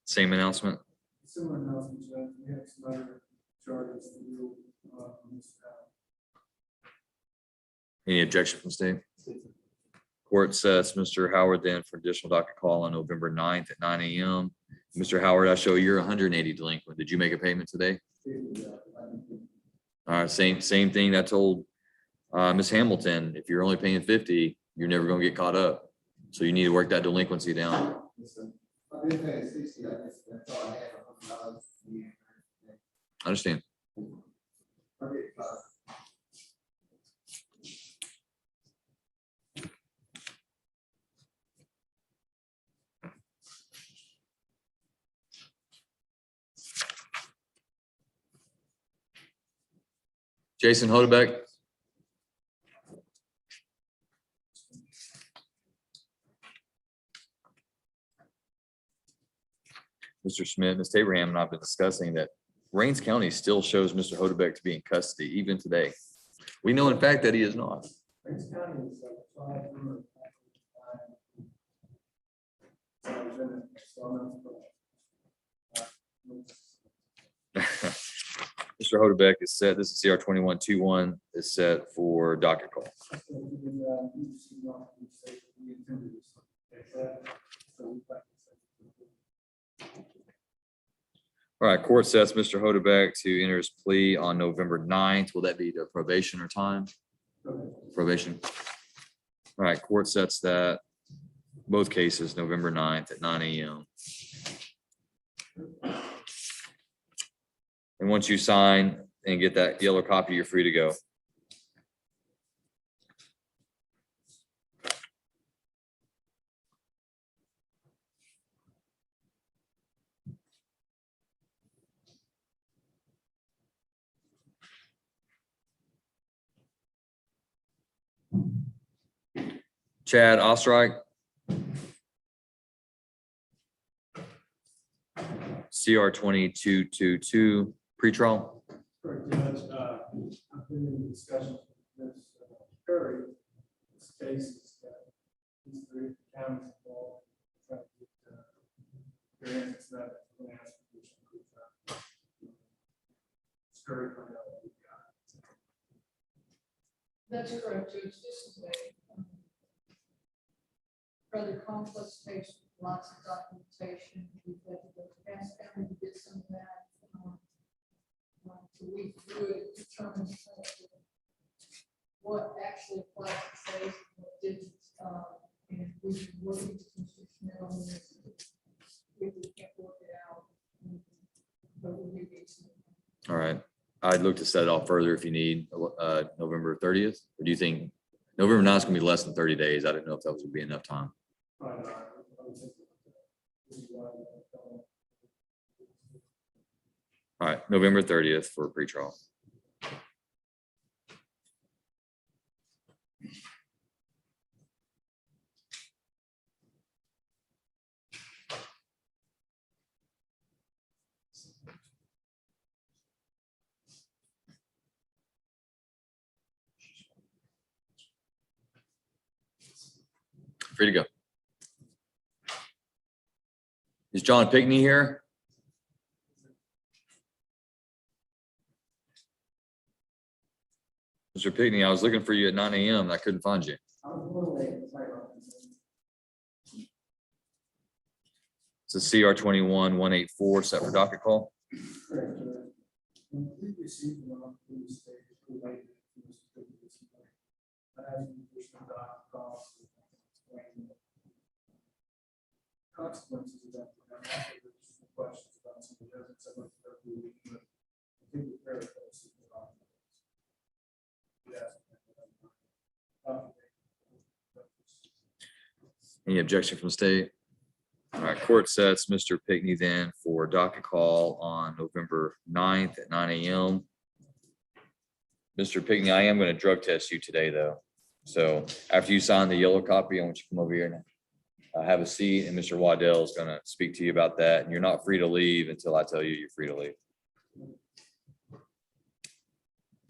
Same announcement. Similar announcements, we have some other charges to do, on this, Any objection from state? Court sets Mr. Howard then for additional docket call on November 9th at 9 a.m. Mr. Howard, I show you're 180 delinquent. Did you make a payment today? All right, same thing I told Ms. Hamilton. If you're only paying 50, you're never gonna get caught up. So you need to work that delinquency down. I've been paying 60, I guess that's all I have, $100 a year. I understand. Okay, Jason Hodebeck. Mr. Smith, Ms. Abraham and I have been discussing that Rains County still shows Mr. Hodebeck to be in custody even today. We know in fact that he is not. Prince County is like 500. Mr. Hodebeck is set, this is CR 2121 is set for docket call. All right, court sets Mr. Hodebeck to enter his plea on November 9th. Will that be the probation or time? Probation. All right, court sets that, both cases, November 9th at 9 a.m. And once you sign and get that yellow copy, you're free to go. Chad Ostrike. CR 2222 pretrial. Correct, Judge. I've been in discussions with Ms. Curry. This case is that these three counties involved. Trying to get variance that we're gonna ask for additional pretrial. Ms. Curry, find out what we got. That's correct, Judge. This is a rather complex case, with lots of documentation. We've had to go to Cass County to get some of that. So we would determine what actually applies to states and what didn't. And we've been working to Mr. Schnell on this. We can't work it out. But we need to. All right. I'd look to set it off further if you need November 30th. Or do you think November 9th is gonna be less than 30 days? I didn't know if that was gonna be enough time. All right, November 30th for pretrial. Free to go. Is John Pickney here? Mr. Pickney, I was looking for you at 9 a.m. and I couldn't find you. I was a little late, sorry about that. It's a CR 21-184 set for docket call. Correct, Judge. We received one on the state related to this particular. I have an additional doc costs. Consequences of that. Questions about some of the evidence. I think we're very close to the document. Any objection from the state? All right, court sets Mr. Pickney then for docket call on November 9th at 9 a.m. Mr. Pickney, I am going to drug test you today, though. So after you sign the yellow copy, I want you to come over here and have a seat, and Mr. Waddell is going to speak to you about that. And you're not free to leave until I tell you you're free to leave.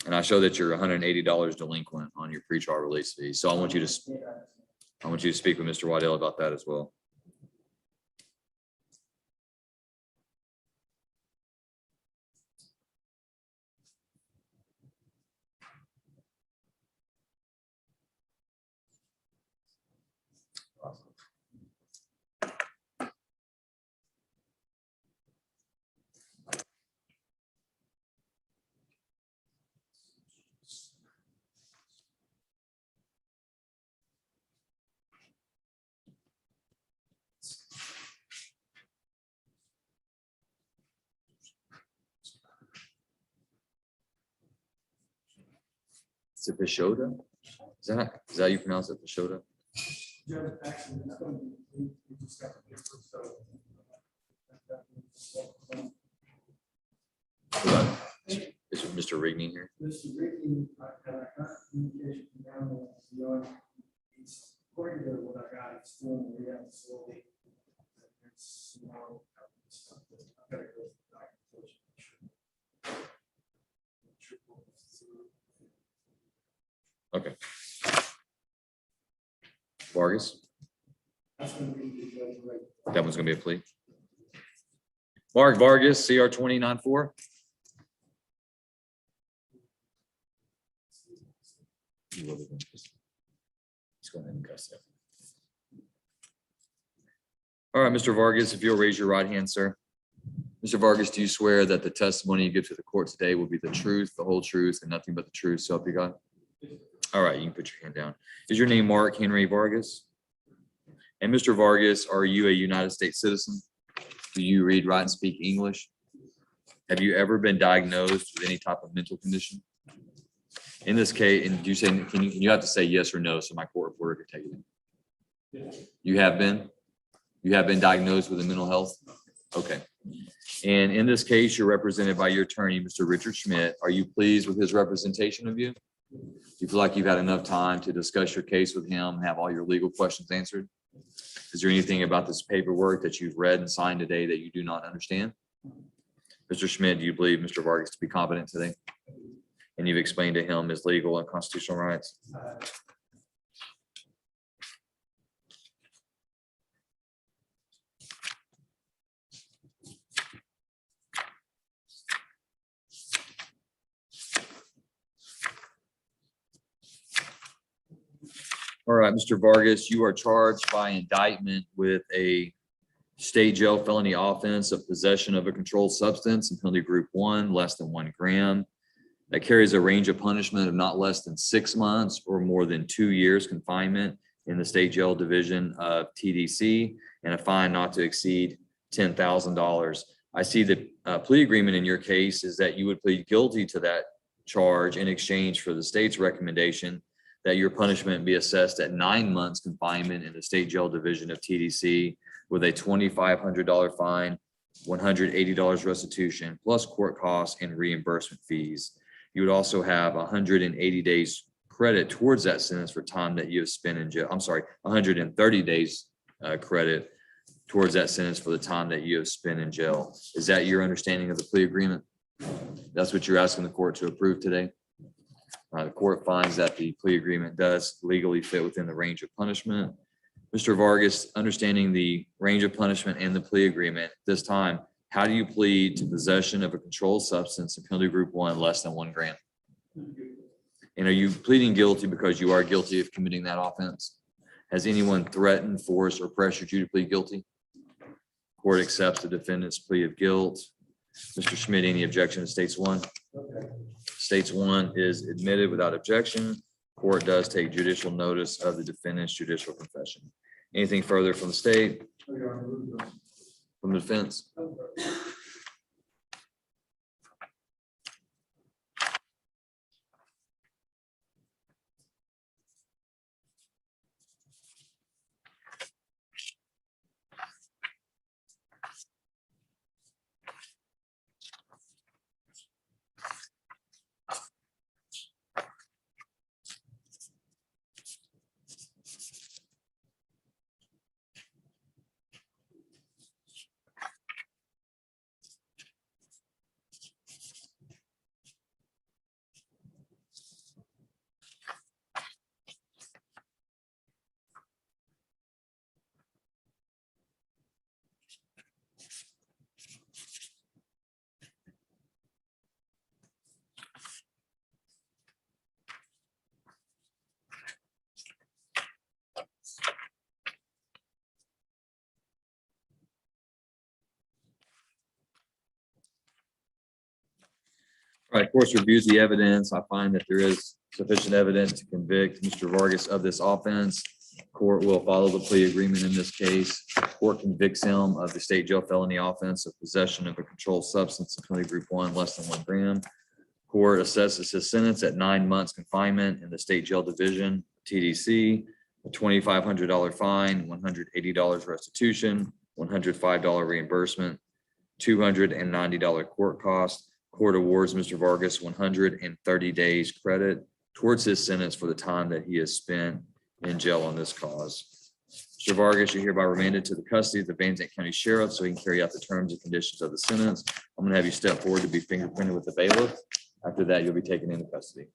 And I show that you're $180 delinquent on your pretrial release fee. So I want you to speak with Mr. Waddell about that as well. Is it Pishoda? Is that how you pronounce it, Pishoda? Judge, actually, it's going to be, we just got the paper, so. Is Mr. Rigney here? Mr. Ricky, I got communication from down there, you know, he's, according to what I got, he's still in the rehab facility. It's, you know, stuff that I've got to go through the documentation. Okay. Vargas? That's going to be the judge, right? That one's gonna be a plea. Mark Vargas, CR 294. He's going ahead and cuss that. All right, Mr. Vargas, if you'll raise your right hand, sir. Mr. Vargas, do you swear that the testimony you give to the court today will be the truth, the whole truth, and nothing but the truth, so help you God? All right, you can put your hand down. Is your name Mark Henry Vargas? And Mr. Vargas, are you a United States citizen? Do you read, write, and speak English? Have you ever been diagnosed with any type of mental condition? In this case, and you say, you have to say yes or no, so my court reporter can take it in. You have been? You have been diagnosed with a mental health? Okay. And in this case, you're represented by your attorney, Mr. Richard Schmidt. Are you pleased with his representation of you? Do you feel like you've had enough time to discuss your case with him and have all your legal questions answered? Is there anything about this paperwork that you've read and signed today that you do not understand? Mr. Schmidt, do you believe Mr. Vargas to be competent today? And you've explained to him his legal and constitutional rights? All right, Mr. Vargas, you are charged by indictment with a state jail felony offense of possession of a controlled substance in penalty group 1, less than 1 gram. That carries a range of punishment of not less than 6 months or more than 2 years confinement in the state jail division of TDC, and a fine not to exceed $10,000. I see the plea agreement in your case is that you would plead guilty to that charge in exchange for the state's recommendation that your punishment be assessed at 9 months confinement in the state jail division of TDC with a $2,500 fine, $180 restitution, plus court costs and reimbursement fees. You would also have 180 days credit towards that sentence for time that you have spent in jail. I'm sorry, 130 days credit towards that sentence for the time that you have spent in jail. Is that your understanding of the plea agreement? That's what you're asking the court to approve today? The court finds that the plea agreement does legally fit within the range of punishment. Mr. Vargas, understanding the range of punishment and the plea agreement, this time, how do you plead to possession of a controlled substance in penalty group 1, less than 1 gram? And are you pleading guilty because you are guilty of committing that offense? Has anyone threatened, forced, or pressured you to plead guilty? Court accepts the defendant's plea of guilt. Mr. Schmidt, any objection to states 1? States 1 is admitted without objection. Court does take judicial notice of the defendant's judicial confession. Anything further from the state? From the defense? All right, of course, reviews the evidence. I find that there is sufficient evidence to convict Mr. Vargas of this offense. Court will follow the plea agreement in this case. Court convicts him of the state jail felony offense of possession of a controlled substance of 20 group 1 less than 1 gram. Court assesses his sentence at 9 months confinement in the state jail division, TDC, a $2,500 fine, $180 restitution, $105 reimbursement, $290 court cost. Court awards Mr. Vargas 130 days credit towards his sentence for the time that he has spent in jail on this cause. Mr. Vargas, you're hereby remanded to the custody of the Van Zandt County Sheriff so he can carry out the terms and conditions of the sentence. I'm going to have you step forward to be fingerprinted with the bailiff. After that, you'll be taken into custody.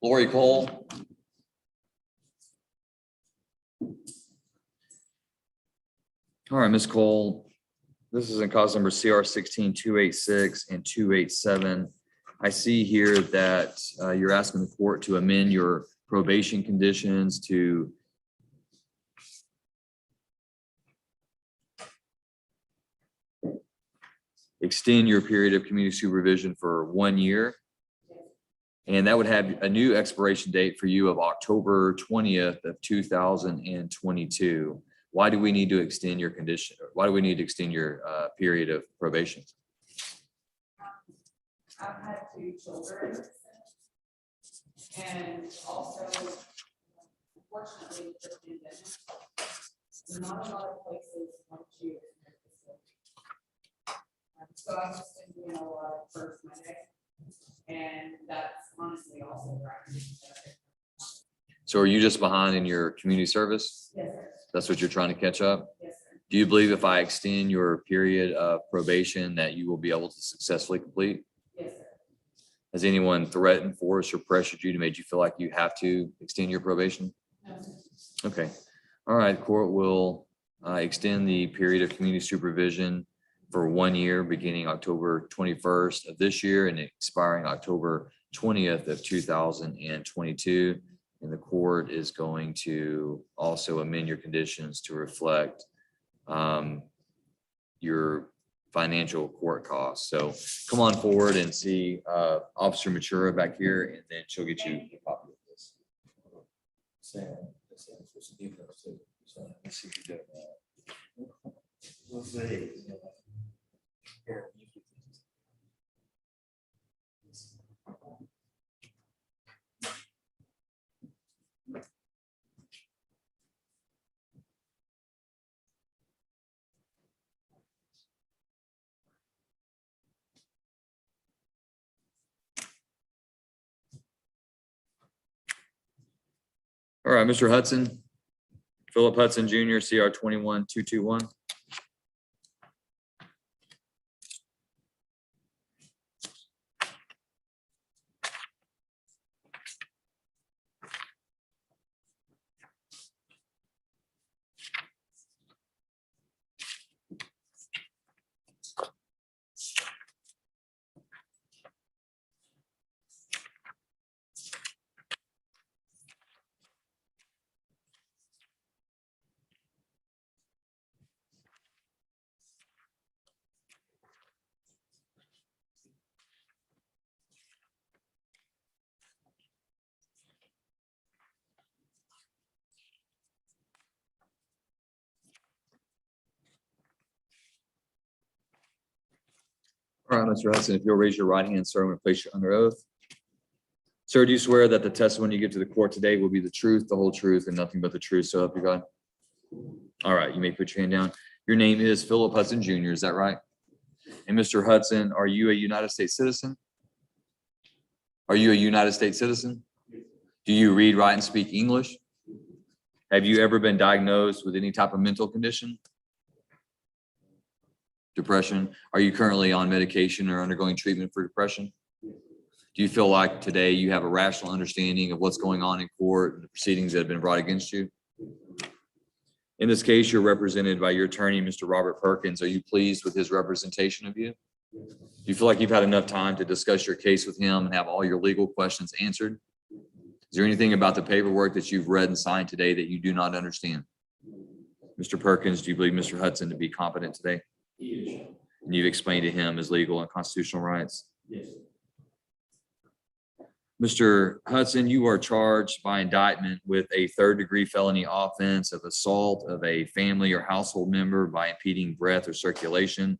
Lori Cole. All right, Ms. Cole, this is in cause number CR 16-286 and 287. I see here that you're asking the court to amend your probation conditions to extend your period of community supervision for 1 year. And that would have a new expiration date for you of October 20th of 2022. Why do we need to extend your condition? Why do we need to extend your period of probation? I've had 2 children. And also, unfortunately, with the pandemic, not a lot of places want you. So I've just been doing a lot of first Monday. And that's honestly also right. So are you just behind in your community service? Yes, sir. That's what you're trying to catch up? Yes, sir. Do you believe if I extend your period of probation that you will be able to successfully complete? Yes, sir. Has anyone threatened, forced, or pressured you to make you feel like you have to extend your probation? No, sir. Okay. All right, court will extend the period of community supervision for 1 year, beginning October 21st of this year and expiring October 20th of 2022. And the court is going to also amend your conditions to reflect your financial court costs. So come on forward and see Officer Matura back here, and then she'll get you a copy of this. All right, Mr. Hudson, Philip Hudson Jr., CR 21-221. All right, Mr. Hudson, if you'll raise your right hand, sir, I'm going to place you under oath. Sir, do you swear that the testimony you give to the court today will be the truth, the whole truth, and nothing but the truth? So help you God. All right, you may put your hand down. Your name is Philip Hudson Jr., is that right? And Mr. Hudson, are you a United States citizen? Are you a United States citizen? Do you read, write, and speak English? Have you ever been diagnosed with any type of mental condition? Depression? Are you currently on medication or undergoing treatment for depression? Do you feel like today you have a rational understanding of what's going on in court and the proceedings that have been brought against you? In this case, you're represented by your attorney, Mr. Robert Perkins. Are you pleased with his representation of you? Do you feel like you've had enough time to discuss your case with him and have all your legal questions answered? Is there anything about the paperwork that you've read and signed today that you do not understand? Mr. Perkins, do you believe Mr. Hudson to be competent today? He is. And you've explained to him his legal and constitutional rights? Yes. Mr. Hudson, you are charged by indictment with a third-degree felony offense of assault of a family or household member by impeding breath or circulation.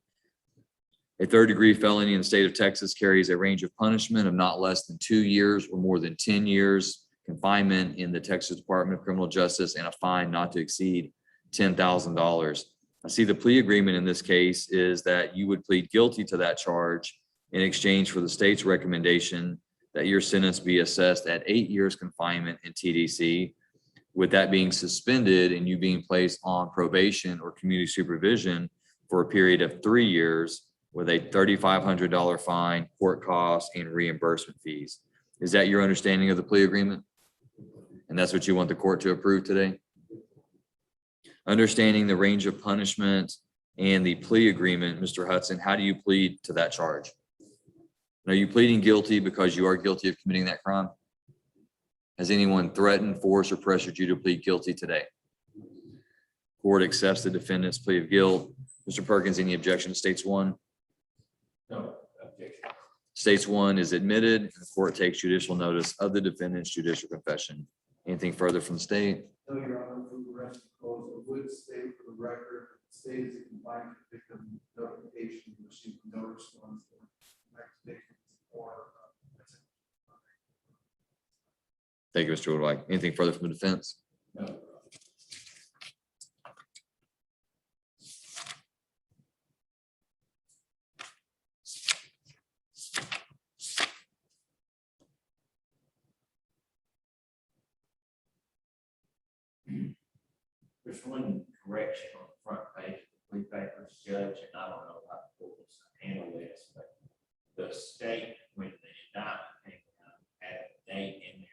A third-degree felony in the state of Texas carries a range of punishment of not less than 2 years or more than 10 years confinement in the Texas Department of Criminal Justice and a fine not to exceed $10,000. I see the plea agreement in this case is that you would plead guilty to that charge in exchange for the state's recommendation that your sentence be assessed at 8 years confinement in TDC, with that being suspended and you being placed on probation or community supervision for a period of 3 years with a $3,500 fine, court costs, and reimbursement fees. Is that your understanding of the plea agreement? And that's what you want the court to approve today? Understanding the range of punishment and the plea agreement, Mr. Hudson, how do you plead to that charge? Are you pleading guilty because you are guilty of committing that crime? Has anyone threatened, forced, or pressured you to plead guilty today? Court accepts the defendant's plea of guilt. Mr. Perkins, any objection to states one? No objection. States one is admitted, and the court takes judicial notice of the defendant's judicial confession. Anything further from the state? No, Your Honor, for the rest of the clause, it would state for the record, state is confined to victim notification, received no response. Thank you, Mr. Woodward. Anything further from the defense? No. There's one correction on the front page of the plea papers, Judge, and I don't know how the court was handle this, but the state, when the indictment came out, had a date in there.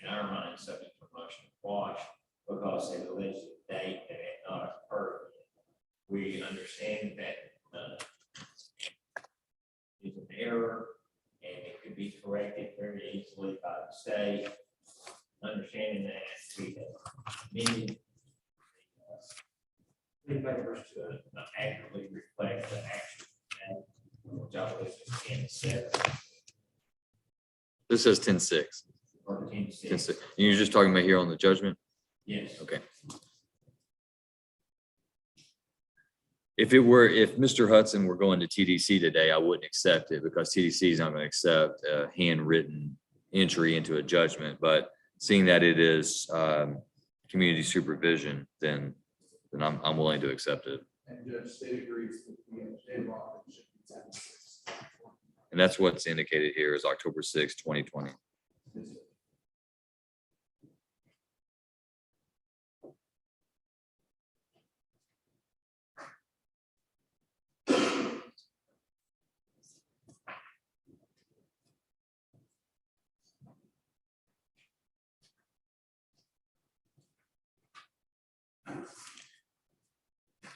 In our mind, subject to motion to quash, because it alleged a date that had not occurred. We understand that is an error, and it could be corrected very easily by the state. Understanding that we have amended the papers to accurately reflect the actual date, which I believe is 10/7 This says 10-6. or 10/6. You're just talking about here on the judgment? Yes. Okay. If Mr. Hudson were going to TDC today, I wouldn't accept it because TDC is not going to accept a handwritten entry into a judgment. But seeing that it is community supervision, then I'm willing to accept it. And Judge, state agrees with the state law. It should be 10-6. And that's what's indicated here is October 6, 2020.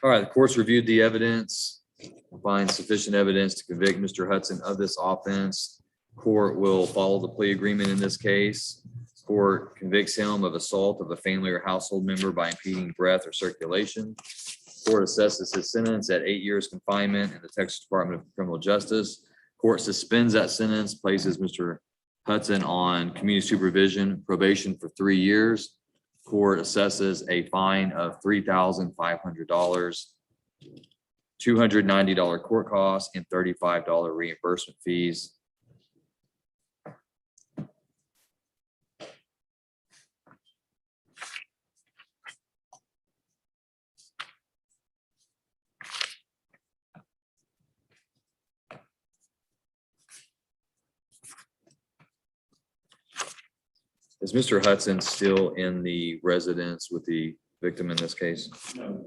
All right, the court's reviewed the evidence, finds sufficient evidence to convict Mr. Hudson of this offense. Court will follow the plea agreement in this case. Court convicts him of assault of a family or household member by impeding breath or circulation. Court assesses his sentence at 8 years confinement in the Texas Department of Criminal Justice. Court suspends that sentence, places Mr. Hudson on community supervision probation for 3 years. Court assesses a fine of $3,500, $290 court costs, and $35 reimbursement fees. Is Mr. Hudson still in the residence with the victim in this case? No.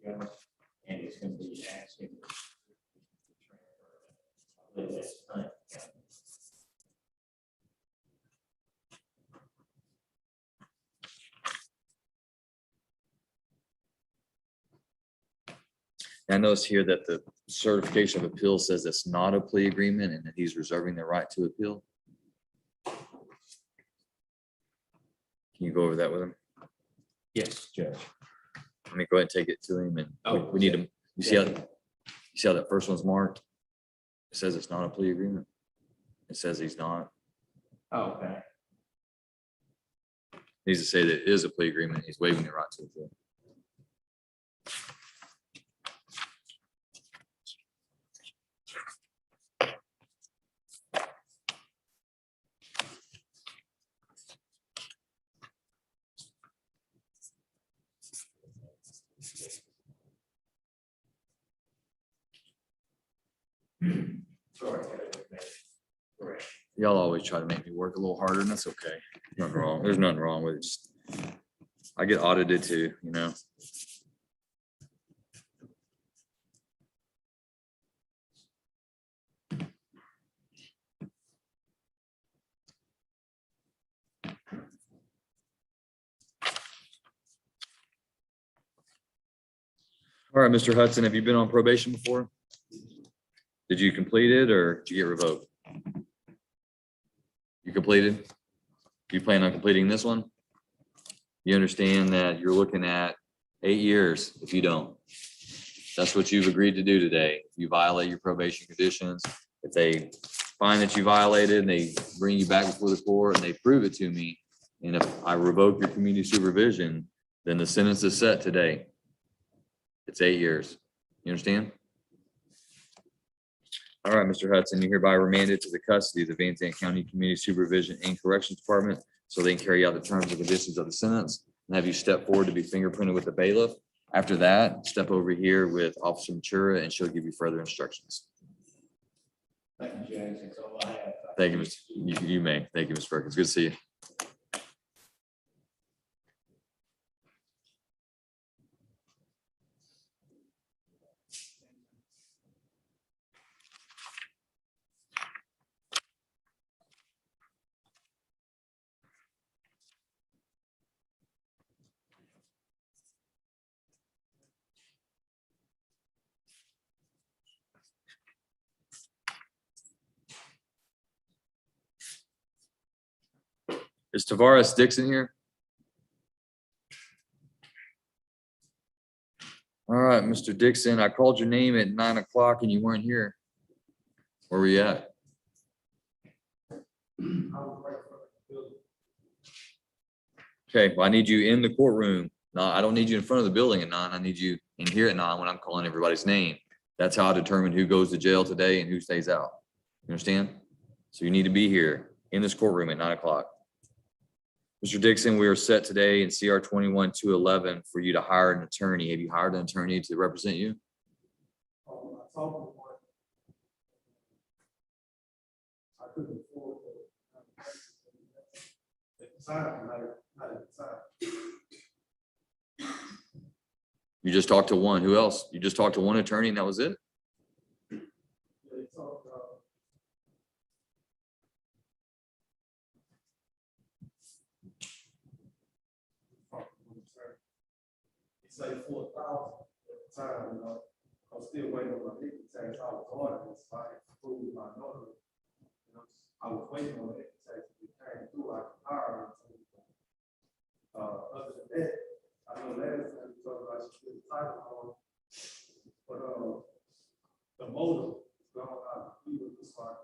And it's gonna be asking. I notice here that the certification of appeal says it's not a plea agreement and that he's reserving the right to appeal. Can you go over that with him? Yes, Judge. Let me go ahead and take it to him and we need him. You see how that first one's marked? It says it's not a plea agreement. It says he's not. Oh, okay. Needs to say that it is a plea agreement. He's waiving the right to appeal. Sorry. Correct. Y'all always try to make me work a little harder and that's okay. Nothing wrong. There's nothing wrong with it. Just, I get audited too, you know? All right, Mr. Hudson, have you been on probation before? Did you complete it or did you get revoked? You completed? You plan on completing this one? You understand that you're looking at 8 years if you don't. That's what you've agreed to do today. If you violate your probation conditions, if they find that you violated and they bring you back before the court and they prove it to me, and if I revoke your community supervision, then the sentence is set today. It's 8 years. You understand? All right, Mr. Hudson, you're hereby remanded to the custody of the Van Zandt County Community Supervision and Corrections Department so they can carry out the terms and conditions of the sentence and have you step forward to be fingerprinted with the bailiff. After that, step over here with Officer Matura and she'll give you further instructions. Thank you, James. That's all I have. Thank you, Mr. You may. Thank you, Ms. Perkins. Good to see you. Is Tavares Dixon here? All right, Mr. Dixon, I called your name at 9 o'clock and you weren't here. Where were you at? Okay, well, I need you in the courtroom. No, I don't need you in front of the building at 9. I need you in here at 9 when I'm calling everybody's name. That's how I determine who goes to jail today and who stays out. You understand? So you need to be here in this courtroom at 9 o'clock. Mr. Dixon, we are set today in CR 21-211 for you to hire an attorney. Have you hired an attorney to represent you? I couldn't afford it. At the time, not at the time. You just talked to one. Who else? You just talked to one attorney and that was it? They talked, he said 4,000 at the time, you know. I was still waiting on my income tax. I was ordering this, so I had to prove my notary. You know, I was waiting on the income tax to be came through. I could hire him. Other than that, I know last time you talked about the title on, but the motor is gone out. We were just like,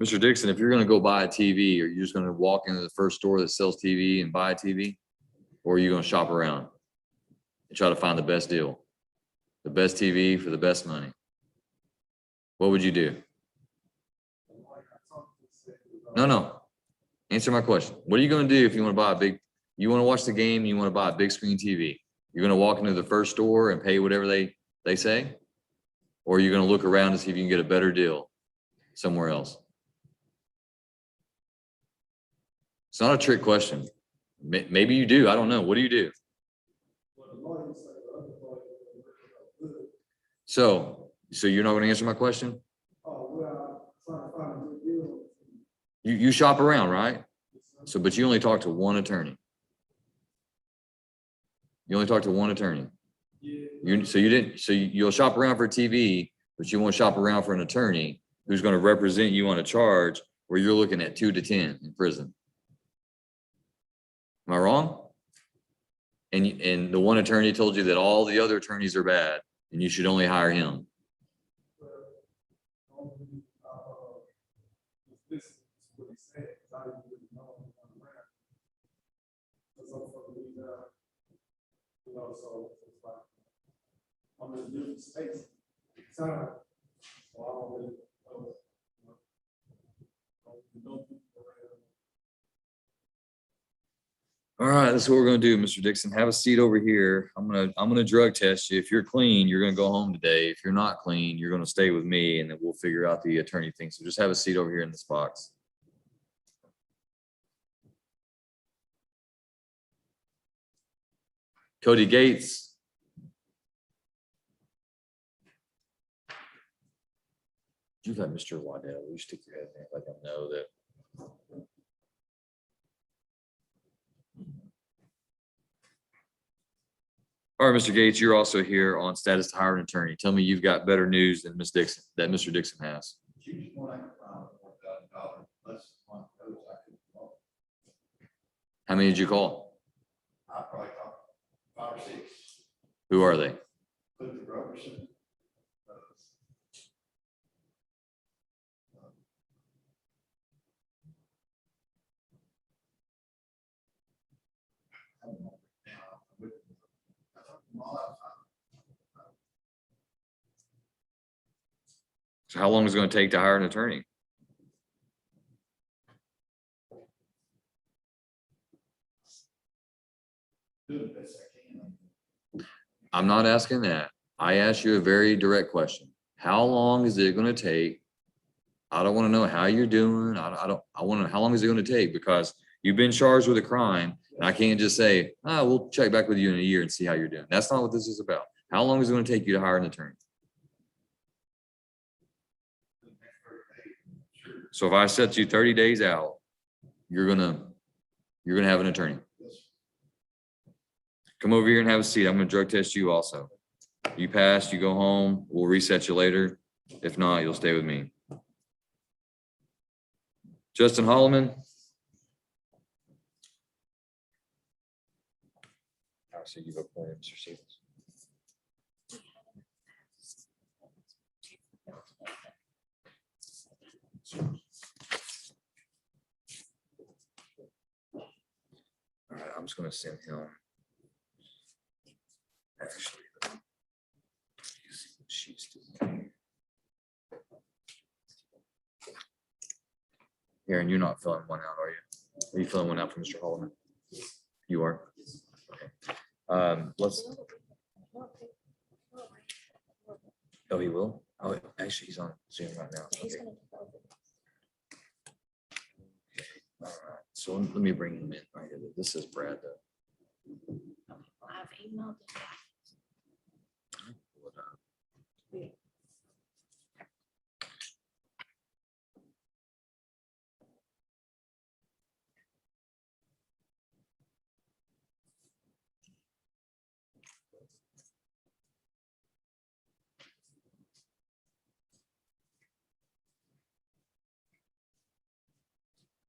Mr. Dixon, if you're gonna go buy a TV, are you just gonna walk into the first store that sells TV and buy a TV? Or are you gonna shop around and try to find the best deal? The best TV for the best money? What would you do? No. Answer my question. What are you gonna do if you wanna buy a big, you wanna watch the game, you wanna buy a big screen TV? You're gonna walk into the first store and pay whatever they say? Or are you gonna look around to see if you can get a better deal somewhere else? It's not a trick question. Maybe you do. I don't know. What do you do? So you're not gonna answer my question? You shop around, right? So, but you only talk to one attorney. You only talk to one attorney. You'll shop around for TV, but you won't shop around for an attorney who's gonna represent you on a charge where you're looking at 2 to 10 in prison. Am I wrong? And the one attorney told you that all the other attorneys are bad and you should only hire him. I'm just new space. So I don't really know. All right, that's what we're gonna do, Mr. Dixon. Have a seat over here. I'm gonna drug test you. If you're clean, you're gonna go home today. If you're not clean, you're gonna stay with me and then we'll figure out the attorney thing. So just have a seat over here in this box. Cody Gates. You got Mr. Waddell. You stick your head in there, let him know that. All right, Mr. Gates, you're also here on status to hire an attorney. Tell me you've got better news than Ms. Dixon, that Mr. Dixon has. How many did you call? I probably talked 5 or 6. Who are they? Put the Roberson. So how long is it going to take to hire an attorney? Do the best I can. I'm not asking that. I asked you a very direct question. How long is it going to take? I don't want to know how you're doing. I want to know how long is it going to take, because you've been charged with a crime and I can't just say, we'll check back with you in a year and see how you're doing. That's not what this is about. How long is it going to take you to hire an attorney? So if I set you 30 days out, you're gonna have an attorney. Come over here and have a seat. I'm gonna drug test you also. You pass, you go home. We'll reset you later. If not, you'll stay with me. Justin Holloman. So you've appointed Mr. Stevens. All right, I'm just gonna send him. Actually, let me see what she's doing. Aaron, you're not filling one out, are you? Are you filling one out for Mr. Holloman? You are? Okay. Let's. Oh, he will? Oh, actually, he's on Zoom right now. Okay. All right, so let me bring him in right here. This is Brad though. I've emailed it.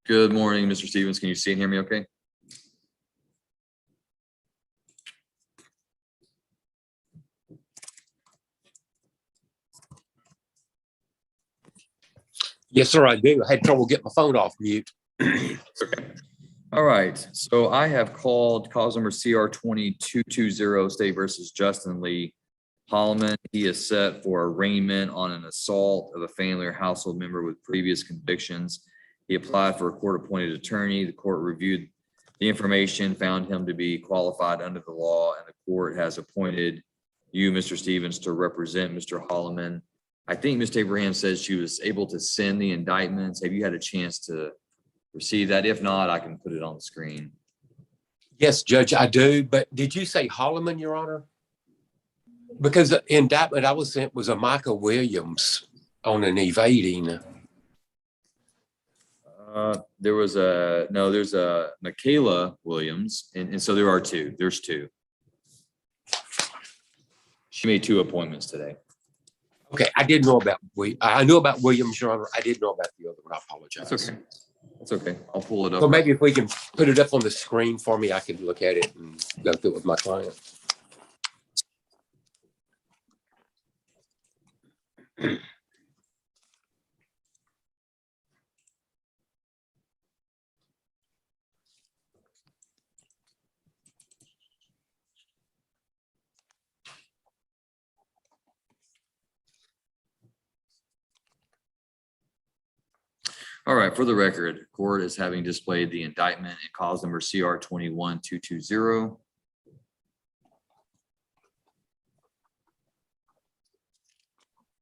Good morning, Mr. Stevens. Can you see and hear me okay? Yes, sir, I do. I had trouble getting my phone off mute. Okay. All right. So I have called cause number CR 20220 State versus Justin Lee Holloman. He is set for arraignment on an assault of a family or household member with previous convictions. He applied for a court-appointed attorney. The court reviewed The information found him to be qualified under the law, and the court has appointed you, Mr. Stevens, to represent Mr. Holloman. I think Ms. Abraham says she was able to send the indictments. Have you had a chance to receive that? If not, I can put it on the screen. Yes, Judge, I do. But did you say Holloman, Your Honor? Because the indictment I was sent was a Michael Williams on an evading. There's a Michaela Williams, and so there are two. There's two. She made 2 appointments today. Okay, I didn't know about, I knew about Williams, Your Honor. I didn't know about the other one. I apologize. That's okay. That's okay. I'll pull it up. So maybe if we can put it up on the screen for me, I can look at it and go through it with my client. All right, for the record, court is having displayed the indictment in cause number CR 21220.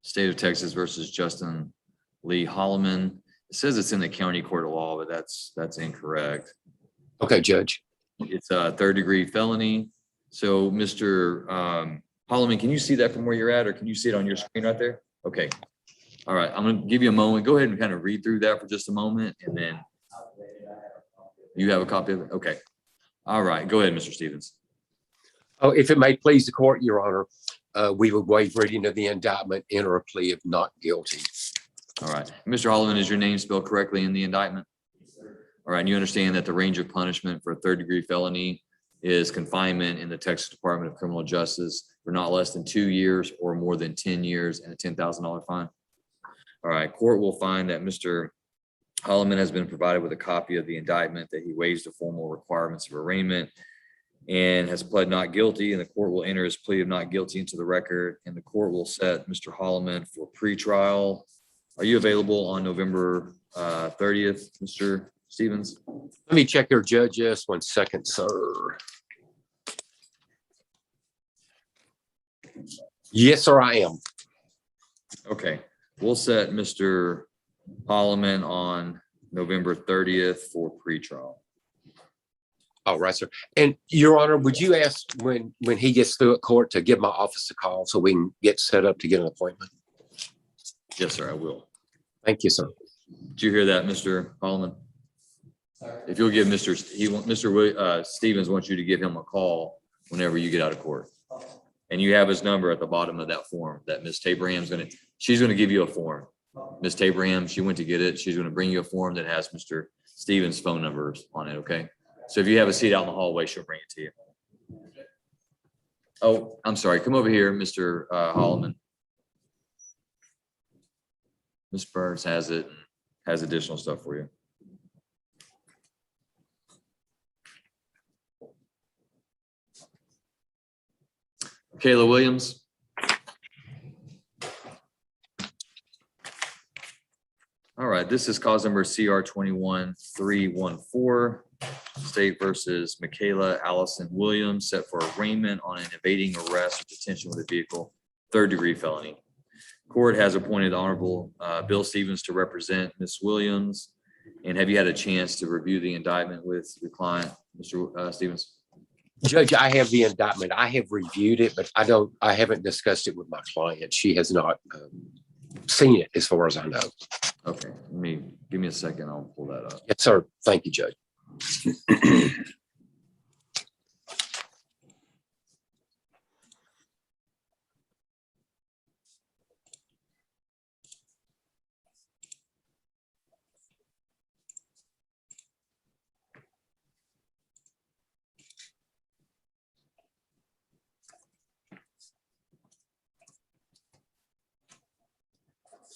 State of Texas versus Justin Lee Holloman. It says it's in the county court of law, but that's incorrect. Okay, Judge. It's a 3rd-degree felony. So Mr. Holloman, can you see that from where you're at, or can you see it on your screen right there? Okay. All right, I'm gonna give you a moment. Go ahead and kind of read through that for just a moment, and then you have a copy of it? Okay. All right, go ahead, Mr. Stevens. Oh, if it may please the court, Your Honor, we would waive reading of the indictment, enter a plea of not guilty. All right. Mr. Holloman, is your name spelled correctly in the indictment? All right, and you understand that the range of punishment for a 3rd-degree felony is confinement in the Texas Department of Criminal Justice for not less than 2 years or more than 10 years and a $10,000 fine? All right, court will find that Mr. Holloman has been provided with a copy of the indictment, that he waives the formal requirements of arraignment and has pled not guilty, and the court will enter his plea of not guilty into the record, and the court will set Mr. Holloman for pretrial. Are you available on November 30th, Mr. Stevens? Let me check your judge. Yes, 1 second, sir. Yes, sir, I am. Okay, we'll set Mr. Holloman on November 30th for pretrial. All right, sir. And Your Honor, would you ask when he gets through at court to give my office a call so we can get set up to get an appointment? Yes, sir, I will. Thank you, sir. Did you hear that, Mr. Holloman? If you'll give Mr. Stevens wants you to give him a call whenever you get out of court. And you have his number at the bottom of that form that Ms. Tabraham's she's gonna give you a form. Ms. Tabraham, she went to get it. She's gonna bring you a form that has Mr. Stevens' phone numbers on it, okay? So if you have a seat out in the hallway, she'll bring it to you. Oh, I'm sorry. Come over here, Mr. Holloman. Ms. Burns has it, has additional stuff for you. Kayla Williams. All right, this is cause number CR 21314, State versus Michaela Allison Williams, set for arraignment on an evading arrest or detention with a vehicle, 3rd-degree felony. Court has appointed Honorable Bill Stevens to represent Ms. Williams. And have you had a chance to review the indictment with your client, Mr. Stevens? Judge, I have the indictment. I have reviewed it, but I haven't discussed it with my client. She has not seen it as far as I know. Okay, give me a second. I'll pull that up. Yes, sir. Thank you, Judge.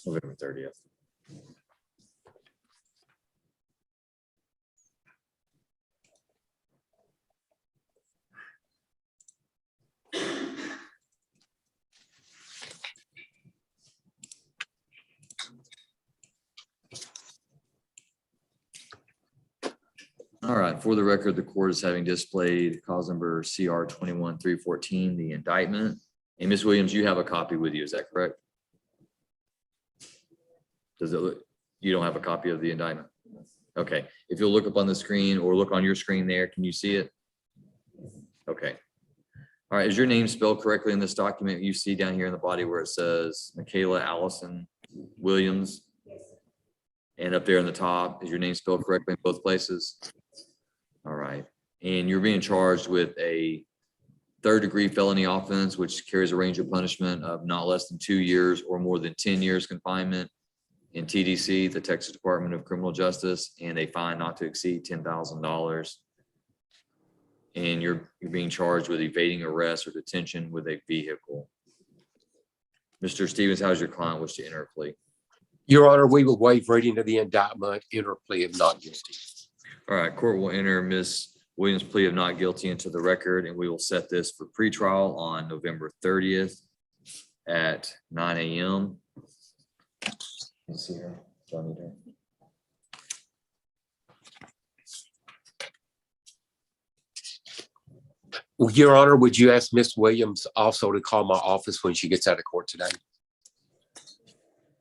November 30th. All right, for the record, the court is having displayed cause number CR 21-314, the indictment. And Ms. Williams, you have a copy with you, is that correct? Does it look, you don't have a copy of the indictment? Okay, if you'll look up on the screen or look on your screen there, can you see it? Okay. All right, is your name spelled correctly in this document? You see down here in the body where it says Michaela Allison Williams? And up there in the top, is your name spelled correctly in both places? All right, and you're being charged with a third-degree felony offense, which carries a range of punishment of not less than 2 years or more than 10 years confinement in TDC, the Texas Department of Criminal Justice, and a fine not to exceed $10,000. And you're being charged with evading arrest or detention with a vehicle. Mr. Stevens, how's your client wish to enter a plea? Your Honor, we will waive reading of the indictment, enter a plea of not guilty. All right, court will enter Ms. Williams' plea of not guilty into the record, and we will set this for pretrial on November 30th at 9 a.m. Let's see here. Do I need her? Well, Your Honor, would you ask Ms. Williams also to call my office when she gets out of court today?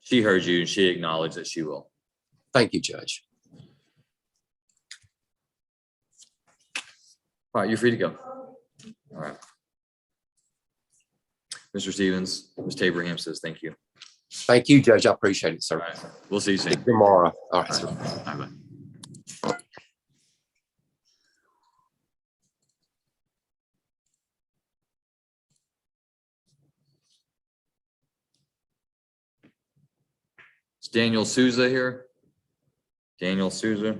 She heard you and she acknowledged that she will. Thank you, Judge. All right, you're free to go. All right. Mr. Stevens, Ms. Abraham says thank you. Thank you, Judge. I appreciate it, All sir. right, we'll see you soon. Tomorrow. All right, All sir. right, bye-bye. Is Daniel Souza here? Daniel Souza?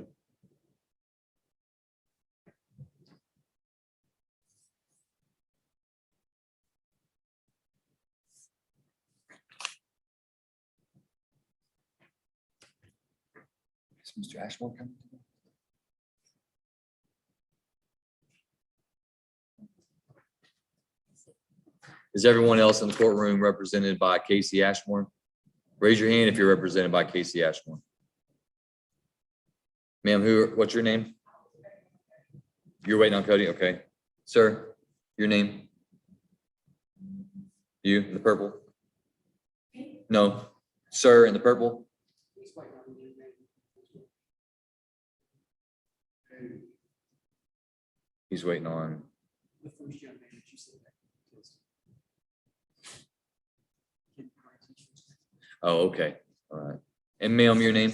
Is Mr. Ashmore coming? Is everyone else in the courtroom represented by Casey Ashmore? Raise your hand if you're represented by Casey Ashmore. Ma'am, what's your name? You're waiting on Cody, okay. Sir, your name? You, in the purple? No, sir, in the purple? He's waiting on. Oh, okay, all right. And ma'am, your name?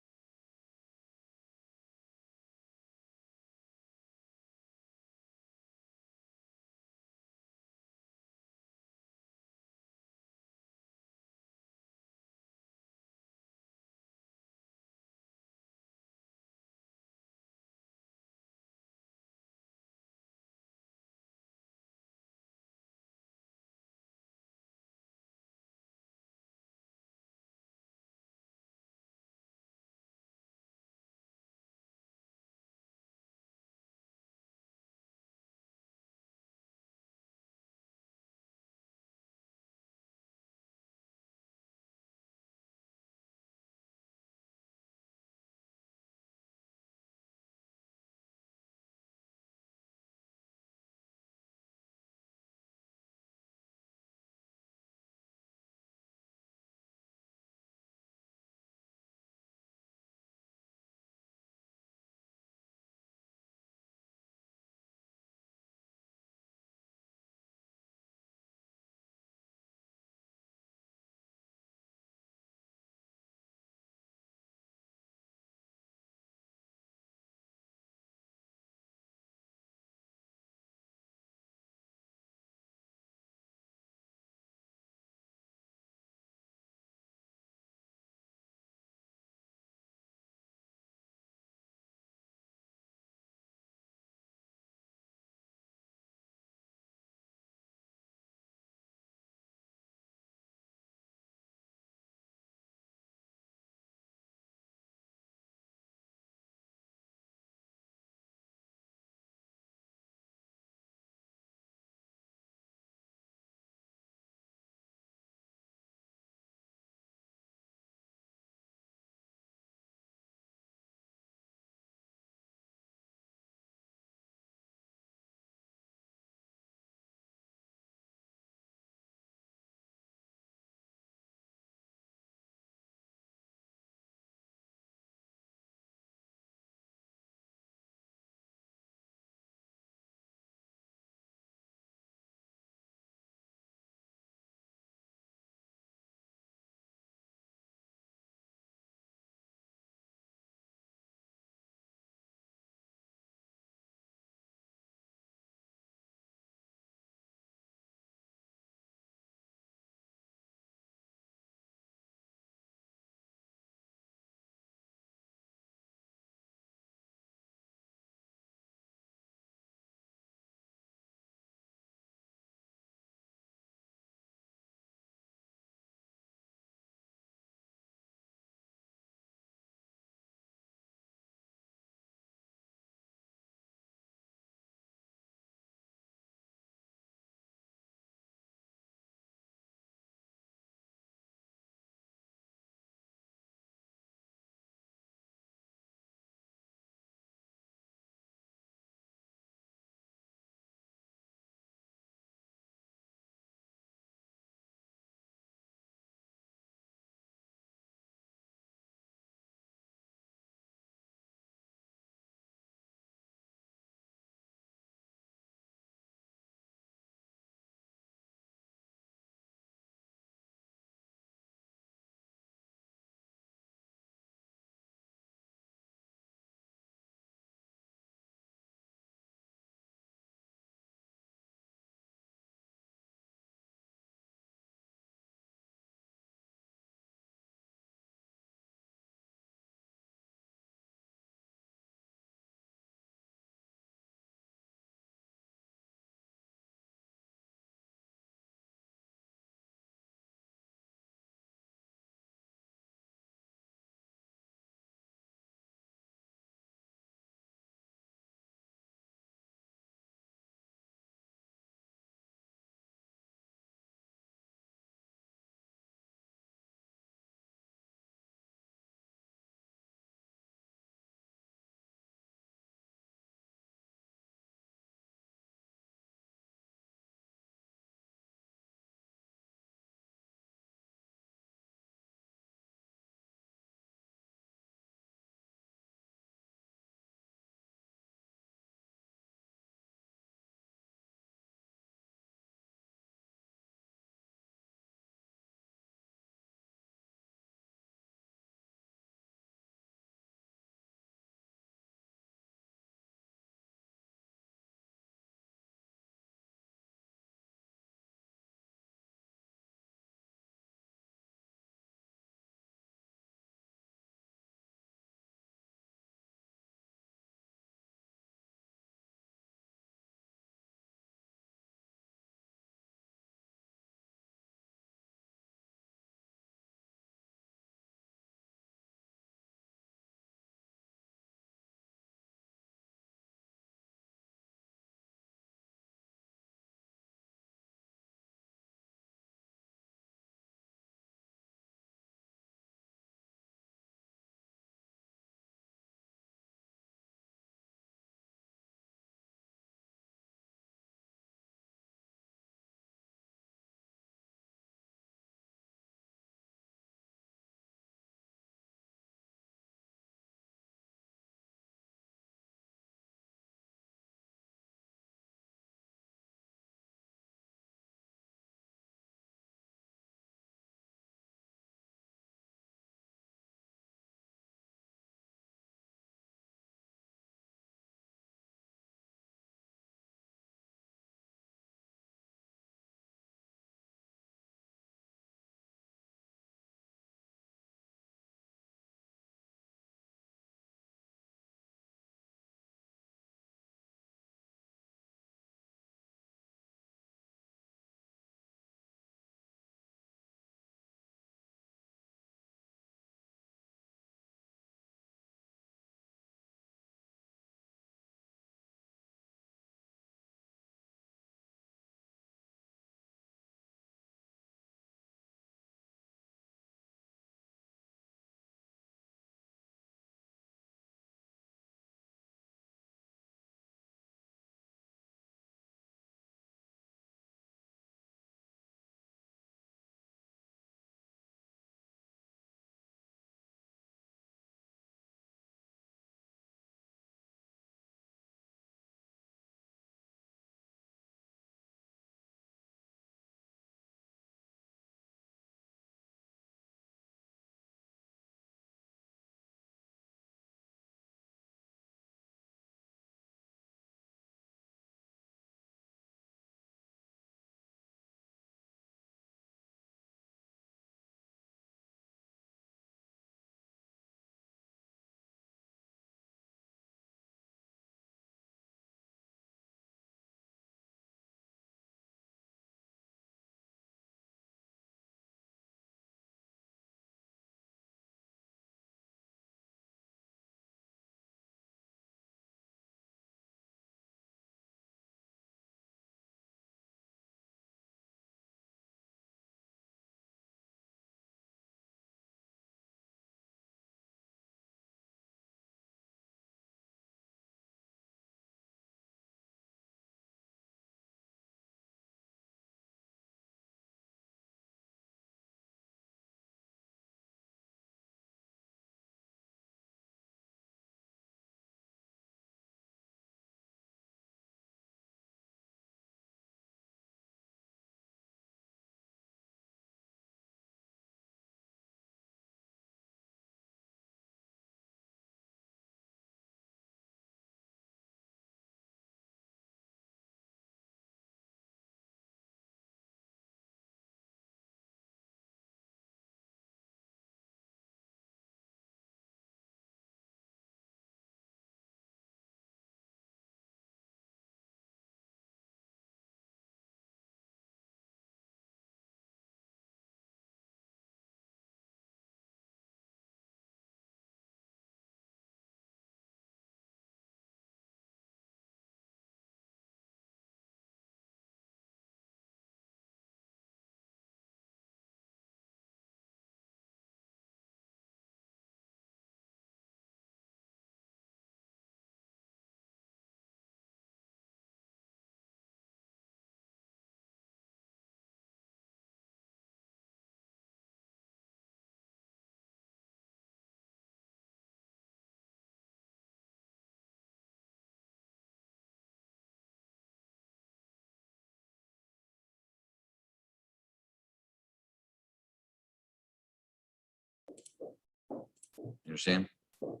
You understand? All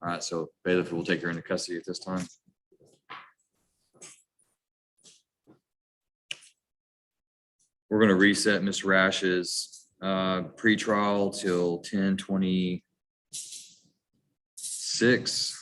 right, so bailiff will take her into custody at this time. We're gonna reset Ms. Rash's pretrial till 10:26.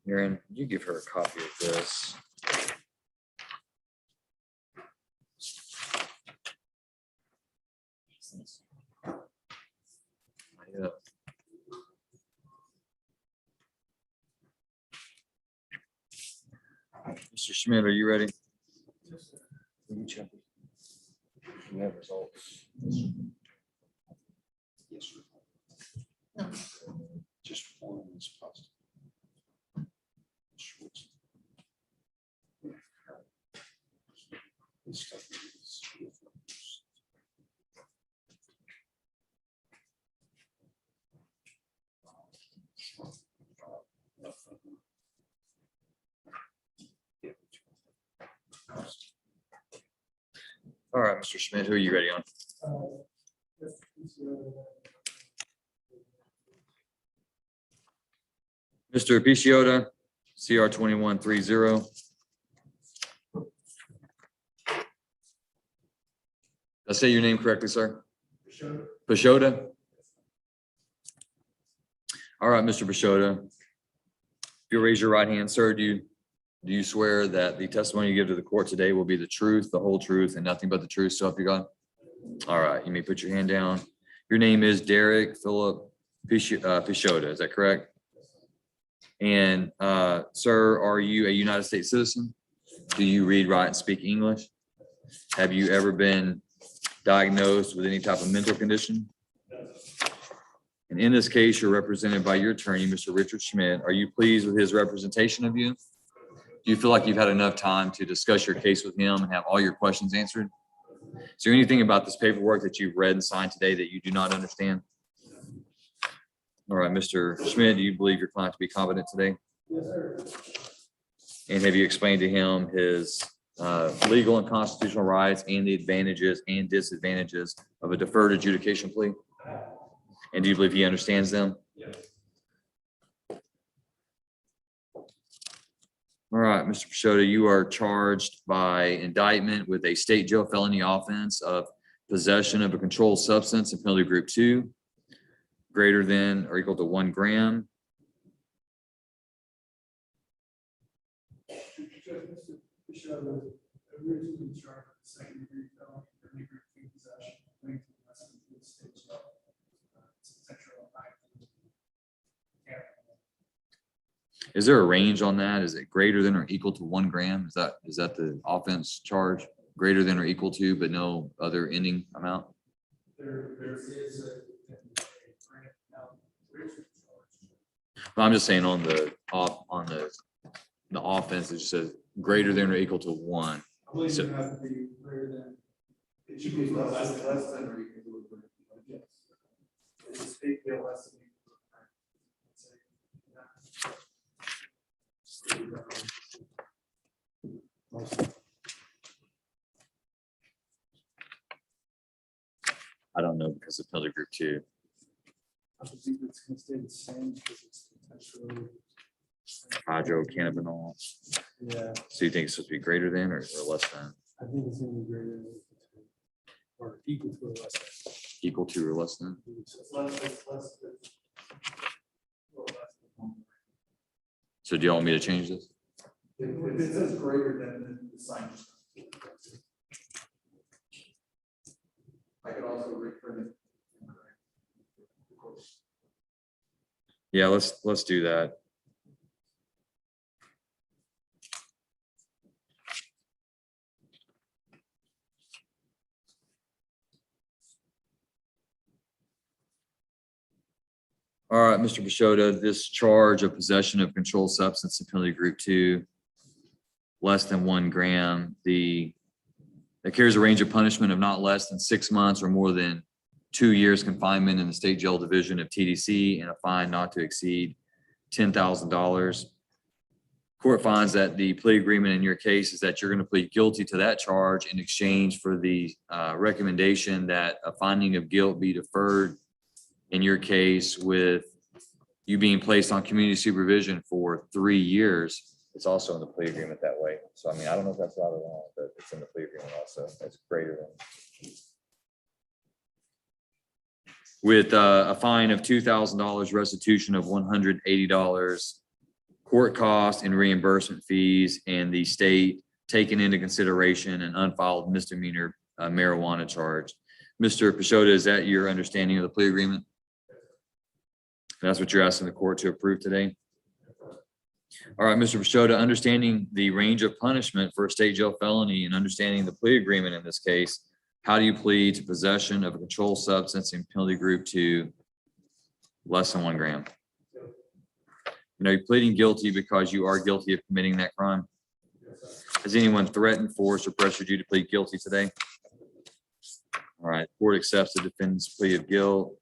Aaron, you give her a copy of this. Yeah. Mr. Schmidt, are you ready? Let me check. You have results. Yes, sir. Just one is positive. Schwartz. This stuff is- All right, Mr. Schmidt, who are you ready on? Mr. Picciota, CR 2130. Did I say your name correctly, sir? Picciota? All right, Mr. Picciota. If you raise your right hand, sir, do you swear that the testimony you give to the court today will be the truth, the whole truth, and nothing but the truth, so help you God? All right, you may put your hand down. Your name is Derek Philip Picciota, is that correct? And sir, are you a United States citizen? Do you read, write, and speak English? Have you ever been diagnosed with any type of mental condition? And in this case, you're represented by your attorney, Mr. Richard Schmidt. Are you pleased with his representation of you? Do you feel like you've had enough time to discuss your case with him and have all your questions answered? Is there anything about this paperwork that you've read and signed today that you do not understand? All right, Mr. Schmidt, do you believe your client to be competent today? Yes, sir. And have you explained to him his legal and constitutional rights and the advantages and disadvantages of a deferred adjudication plea? And do you believe he understands them? Yes. All right, Mr. Picciota, you are charged by indictment with a state jail felony offense of possession of a controlled substance in penalty group 2, greater than or equal to 1 gram. Mr. Bishop was originally charged with second degree felony, penalty group 2 possession, linked to the rest of the state jail. Central Ohio. Yeah. Is there a range on that? Is it greater than or equal to 1 gram? Is that the offense charge? Greater than or equal to, but no other ending amount? There is a. I'm just saying on the offense, it just says greater than or equal to 1. I believe So- it has to be greater than. It should be less than or equal to. Yes. It's a state bill less than. I don't know because of penalty group 2. I believe it's gonna stay the same because it's potentially, Hydrocannabinol. yeah, So you think it's supposed to be greater than or less than? I think it's gonna be greater than or equal to or less than. Equal to or less than? It's less, it's less. Well, that's the one. So do you want me to change this? If it says greater than the sign. I could also reprint it. Of course. Yeah, let's do that. All right, Mr. Pashota, this charge of possession of controlled substance in penalty group 2, less than 1 gram, that carries a range of punishment of not less than 6 months or more than 2 years confinement in the state jail division of TDC and a fine not to exceed $10,000. Court finds that the plea agreement in your case is that you're going to plead guilty to that charge in exchange for the recommendation that a finding of guilt be deferred in your case with you being placed on community supervision for 3 years. It's also in the plea agreement that way. So, I mean, I don't know if that's right or wrong, but it's in the plea agreement also. It's greater than. With a fine of $2,000, restitution of $180, court costs and reimbursement fees, and the state taking into consideration an unfiled misdemeanor marijuana charge. Mr. Pashota, is that your understanding of the plea agreement? That's what you're asking the court to approve today? All right, Mr. Pashota, understanding the range of punishment for a state jail felony and understanding the plea agreement in this case, how do you plead to possession of a controlled substance in penalty group 2 less than 1 gram? You know, you're pleading guilty because you are guilty of committing that crime. Has anyone threatened, forced, or pressured you to plead guilty today? All right, court accepts the defendant's plea of guilt.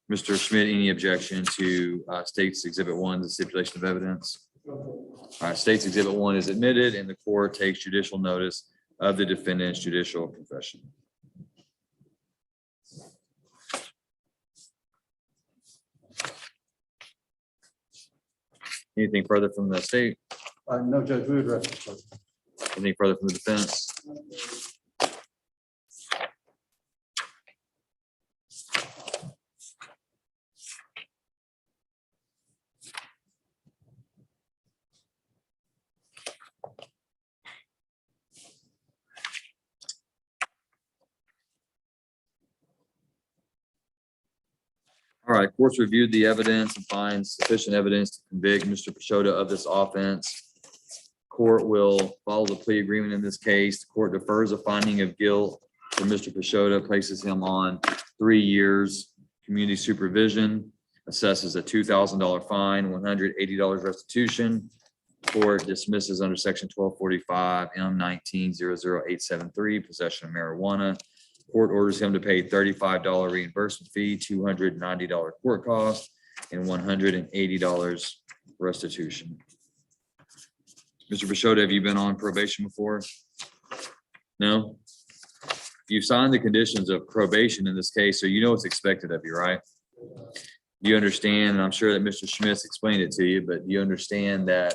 Mr. Schmidt, any objection to State's Exhibit 1, the stipulation of evidence? All right, State's Exhibit 1 is admitted and the court takes judicial notice of the defendant's judicial confession. Anything further from the state? No, Judge, we would rest the charge. Anything further from the defense? All right, court's reviewed the evidence and finds sufficient evidence to convict Mr. Pashota of this offense. Court will follow the plea agreement in this case. The court defers a finding of guilt for Mr. Pashota, places him on 3 years community supervision, assesses a $2,000 fine, $180 restitution. Court dismisses under section 1245 M19-00873, possession of marijuana. Court orders him to pay $35 reimbursement fee, $290 court cost, and $180 restitution. Mr. Pashota, have you been on probation before? No? You signed the conditions of probation in this case, so you know what's expected of you, right? You understand, and I'm sure that Mr. Schmitz explained it to you, but you understand that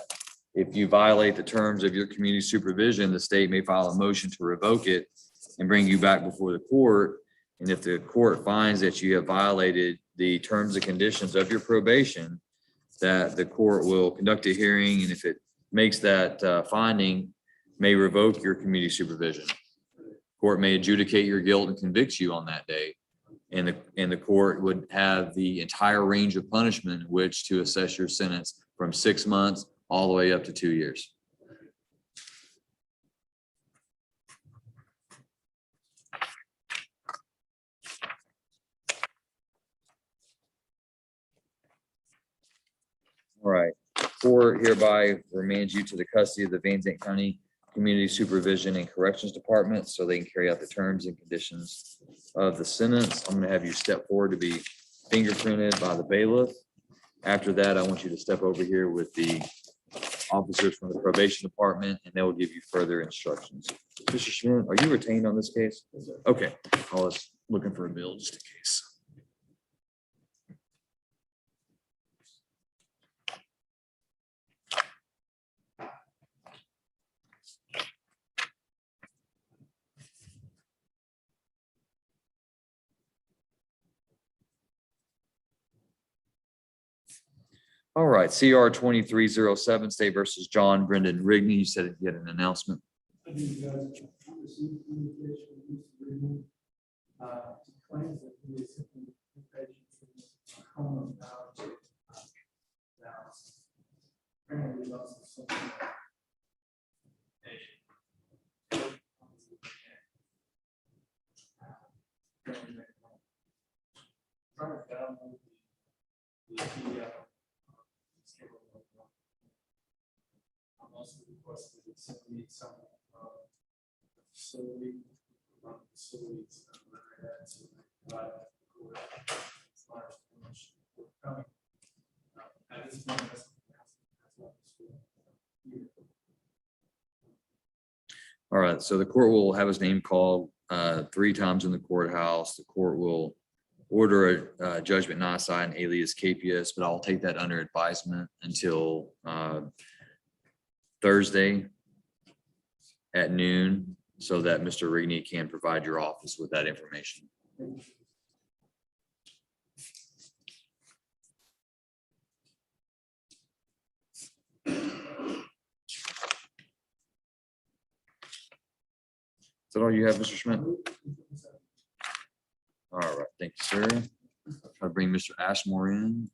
if you violate the terms of your community supervision, the state may file a motion to revoke it and bring you back before the court. And if the court finds that you have violated the terms and conditions of your probation, that the court will conduct a hearing, and if it makes that finding, may revoke your community supervision. Court may adjudicate your guilt and convict you on that day. And the court would have the entire range of punishment in which to assess your sentence from 6 months all the way up to 2 years. All right, court hereby remands you to the custody of the Van Zandt County Community Supervision and Corrections Department so they can carry out the terms and conditions of the sentence. I'm going to have you step forward to be fingerprinted by the bailiff. After that, I want you to step over here with the officers from the probation department, and they will give you further instructions. Mr. Schmidt, are you retained on this case? Okay, I'll looking for a bill just in case. All right, CR 2307, State versus John Brendan Rigney. You said you had an announcement. I do, Judge. I received communication from Mr. Green, he claims that he is simply inpatient from a home of Dallas. Apparently, he lost something. Trying to download the PDF. I'm also requested that somebody, some facility, facilities, so provide the court as far as information forthcoming. At this point, that's what the school. All right, so the court will have his name called 3 times in the courthouse. The court will order a judgment not assigned alias capias, but I'll take that under advisement until Thursday at noon so that Mr. Rigney can provide your office with that information. Is that all you have, Mr. Schmidt? All right, thank you, sir. I'll try to bring Mr. Ashmore in.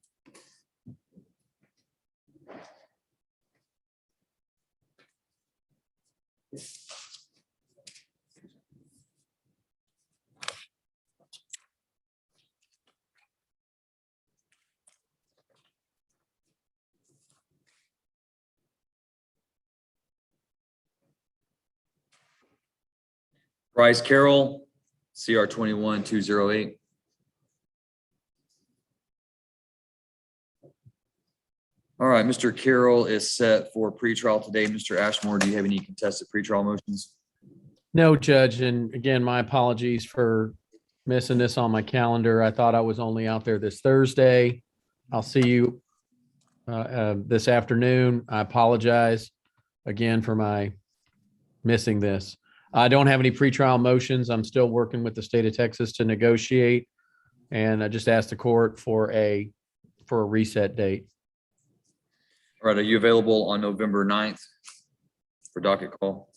Bryce Carroll, CR 21208. All right, Mr. Carroll is set for pretrial today. Mr. Ashmore, do you have any contested pretrial motions? No, Judge. And again, my apologies for missing this on my calendar. I thought I was only out there this Thursday. I'll see you this afternoon. I apologize again for my missing this. I don't have any pretrial motions. I'm still working with the state of Texas to negotiate. And I just asked the court for a reset date. All right, are you available on November 9th for docket call?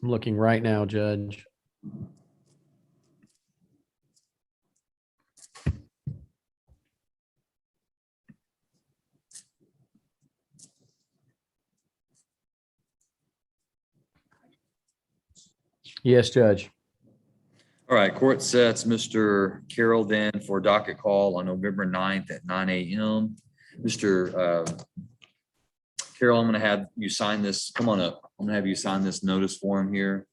I'm looking right now, Judge. Yes, Judge. All right, court sets Mr. Carroll then for docket call on November 9th at 9 a.m. Mr. Carroll, I'm gonna have you sign this. Come on up. I'm gonna have you sign this notice form here.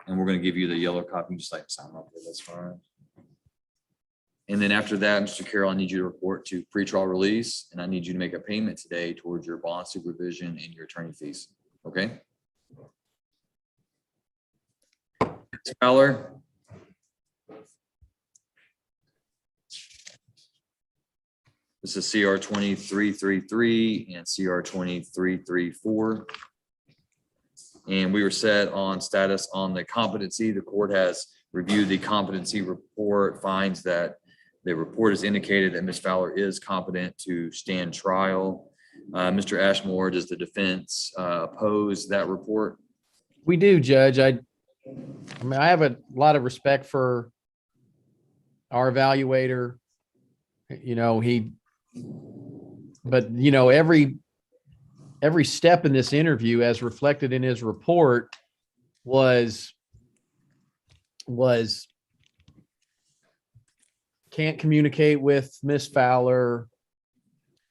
And we're gonna give you the yellow copy, just like sign up there, that's fine. And then after that, Mr. Carroll, I need you to report to pretrial release, and I need you to make a payment today towards your bond supervision and your attorney fees, okay? Ms. Fowler? This is CR 2333 and CR 2334. And we were set on status on the competency. The court has reviewed the competency report, finds that the report has indicated that Ms. Fowler is competent to stand trial. Mr. Ashmore, does the defense oppose that report? We do, Judge. I mean, I have a lot of respect for our evaluator. You know, but you know, every step in this interview, as reflected in his report, was can't communicate with Miss Fowler.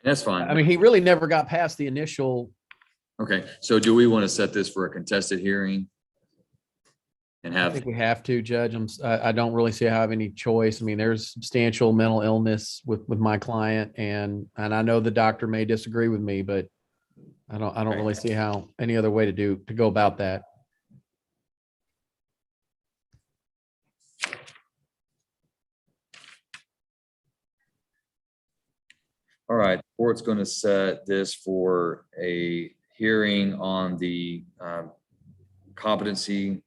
That's fine. I mean, he really never got past the initial. Okay, so do we want to set this for a contested hearing? And I have, think we have to, Judge. I don't really see how I have any choice. I mean, there's substantial mental illness with my client, and I know the doctor may disagree with me, but I don't really see how any other way to go about that. All right, court's going to set this for a hearing on the competency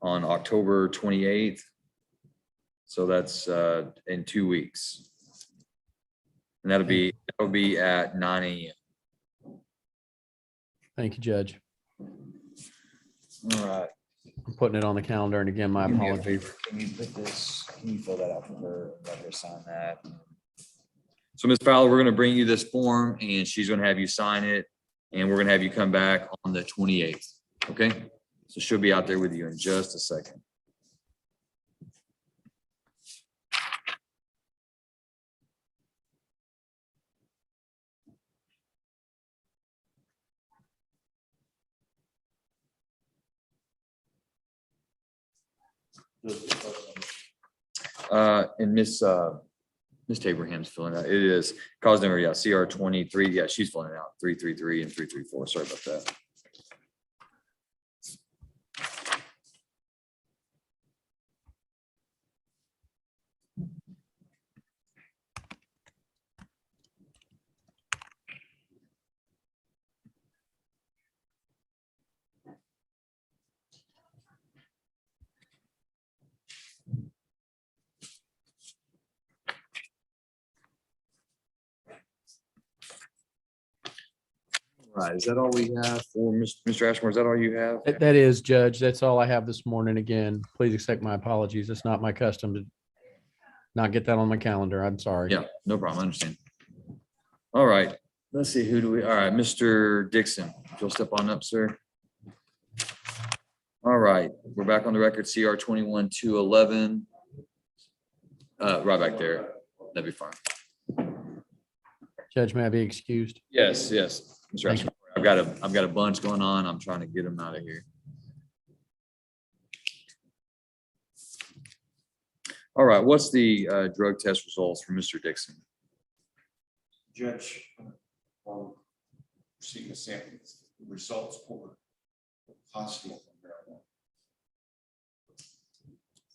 on October 28th. So that's in 2 weeks. And that'll be at 9 a.m. Thank you, Judge. All right. I'm putting it on the calendar, and again, my Do me a apologies. favor. Can you put this, can you fill that out for her, let her sign that? So Ms. Fowler, we're going to bring you this form and she's going to have you sign it and we're going to have you come back on the 28th. Okay? So she'll be out there with you in just a second. And Miss Tabraham's filling out. It is cause number, yeah, CR 23. Yeah, she's filling it out. 333 and 334. Sorry about that. Right, is that all we have for Mr. Ashmore? Is that all you have? That is, Judge. That's all I have this morning. Again, please accept my apologies. It's not my custom to not get that on my calendar. I'm sorry. Yeah, no problem. I understand. All right, let's see, who do we, all right, Mr. Dixon, if you'll step on up, sir. All right, we're back on the record, CR 21-211. Right back there. That'd be fine. Judge, may I be excused? Yes, yes. Mr. Thank you. Ashmore, I've got a bunch going on. I'm trying to get them out of here. All right, what's the drug test results for Mr. Dixon? Judge, receiving a sample, the results for positive on marijuana.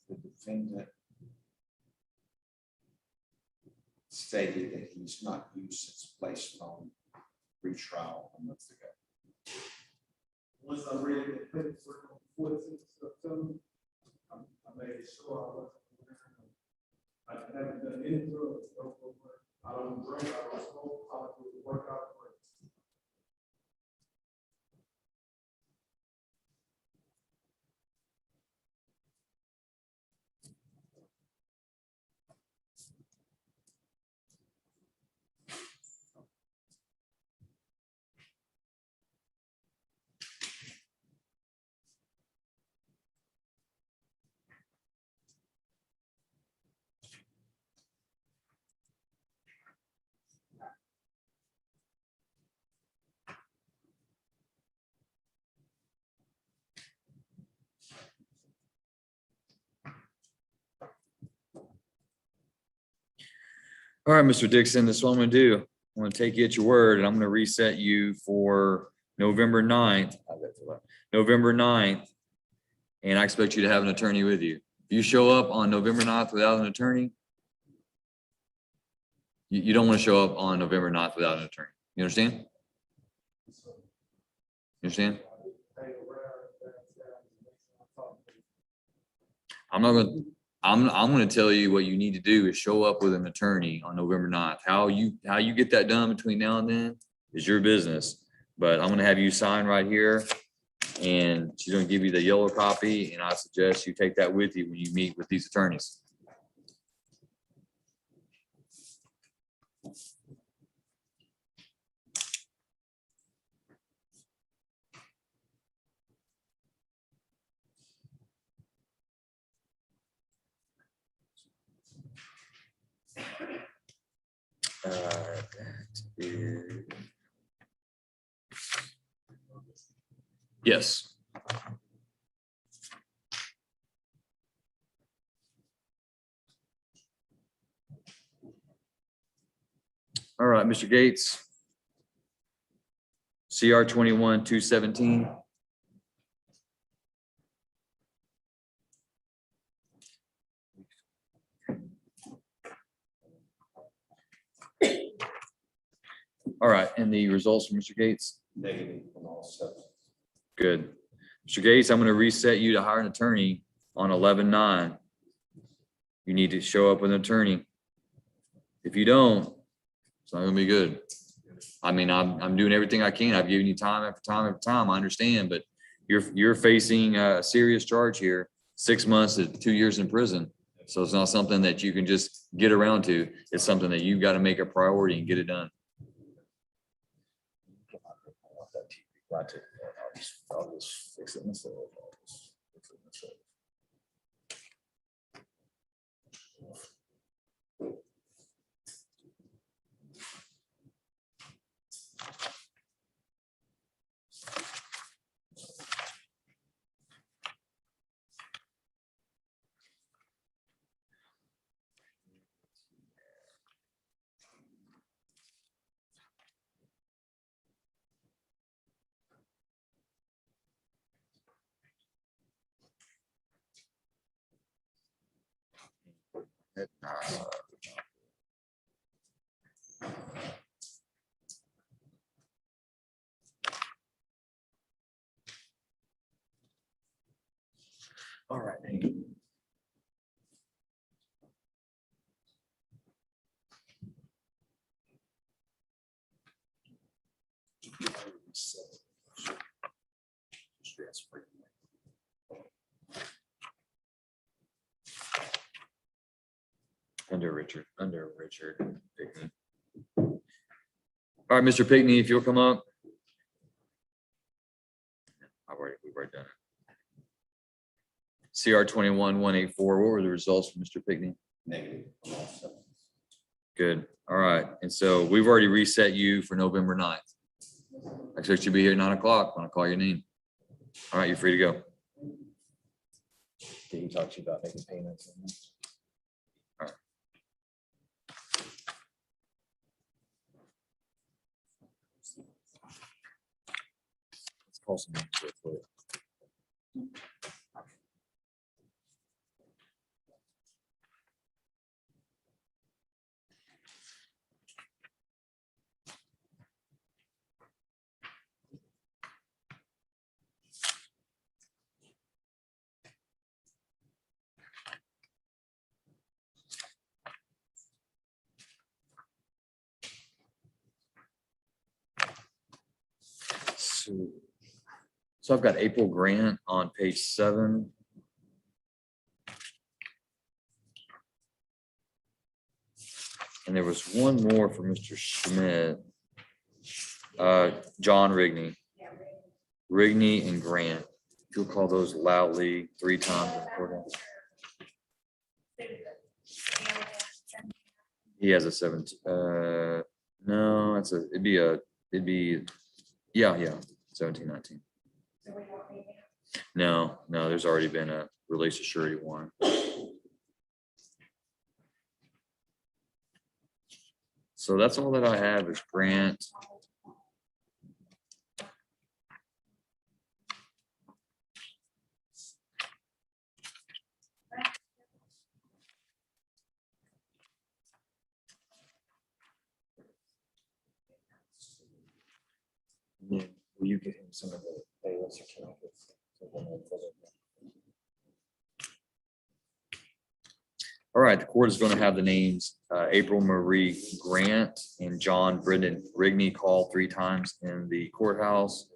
The defendant stated that he's not used since placed on retrial a month ago. Once I read the paper for the 14th of October, I made sure I haven't done any drugs. I don't drink, I don't smoke, I don't do the workout. All right, Mr. Dixon, this is what I'm gonna do. I'm gonna take you at your word and I'm gonna reset you for November 9th. November 9th. And I expect you to have an attorney with you. If you show up on November 9th without an attorney, you don't want to show up on November 9th without an attorney. You understand? You understand? I'm gonna tell you what you need to do is show up with an attorney on November 9th. How you get that done between now and then is your business. But I'm gonna have you sign right here and she's gonna give you the yellow copy and I suggest you take that with you when you meet with these attorneys. That is. Yes. All right, Mr. Gates, CR 21-217. All right, and the results from Mr. Gates? Negative on all seven. Good. Mr. Gates, I'm going to reset you to hire an attorney on 11-9. You need to show up with an attorney. If you don't, it's not gonna be good. I mean, I'm doing everything I can. I've given you time after time after time. I understand, but you're facing a serious charge here, 6 months to 2 years in prison. So it's not something that you can just get around to. It's something that you've got to make a priority and get it done. I'll just fix it myself. All right. Under Richard Pickney. All right, Mr. Pickney, if you'll come up. We've already done it. CR 21-184. What were the results from Mr. Pickney? Negative on all seven. Good. All right. And so we've already reset you for November 9th. I expect you to be here at 9 o'clock when I call your name. All right, you're free to go. Did he talk to you about making payments? All right. Let's call some names real quick. So I've got April Grant on page 7. And there was one more for Mr. Schmidt. John Rigney. Rigney and Grant. If you'll call those loudly 3 times. He has a 17. No, it'd be, yeah, 17, 19. No, there's already been a release of surety warrant. So that's all that I have is Grant. Will you get him some of the bailiff's account? All right, the court is going to have the names April Marie Grant and John Brendan Rigney called 3 times in the courthouse.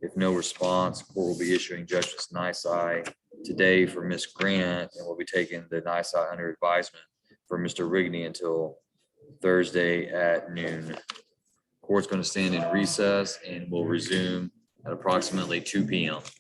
If no response, court will be issuing judgment's nisi today for Miss Grant, and we'll be taking the nisi under advisement for Mr. Rigney until Thursday at noon. Court's going to stand in recess and will resume at approximately 2 p.m.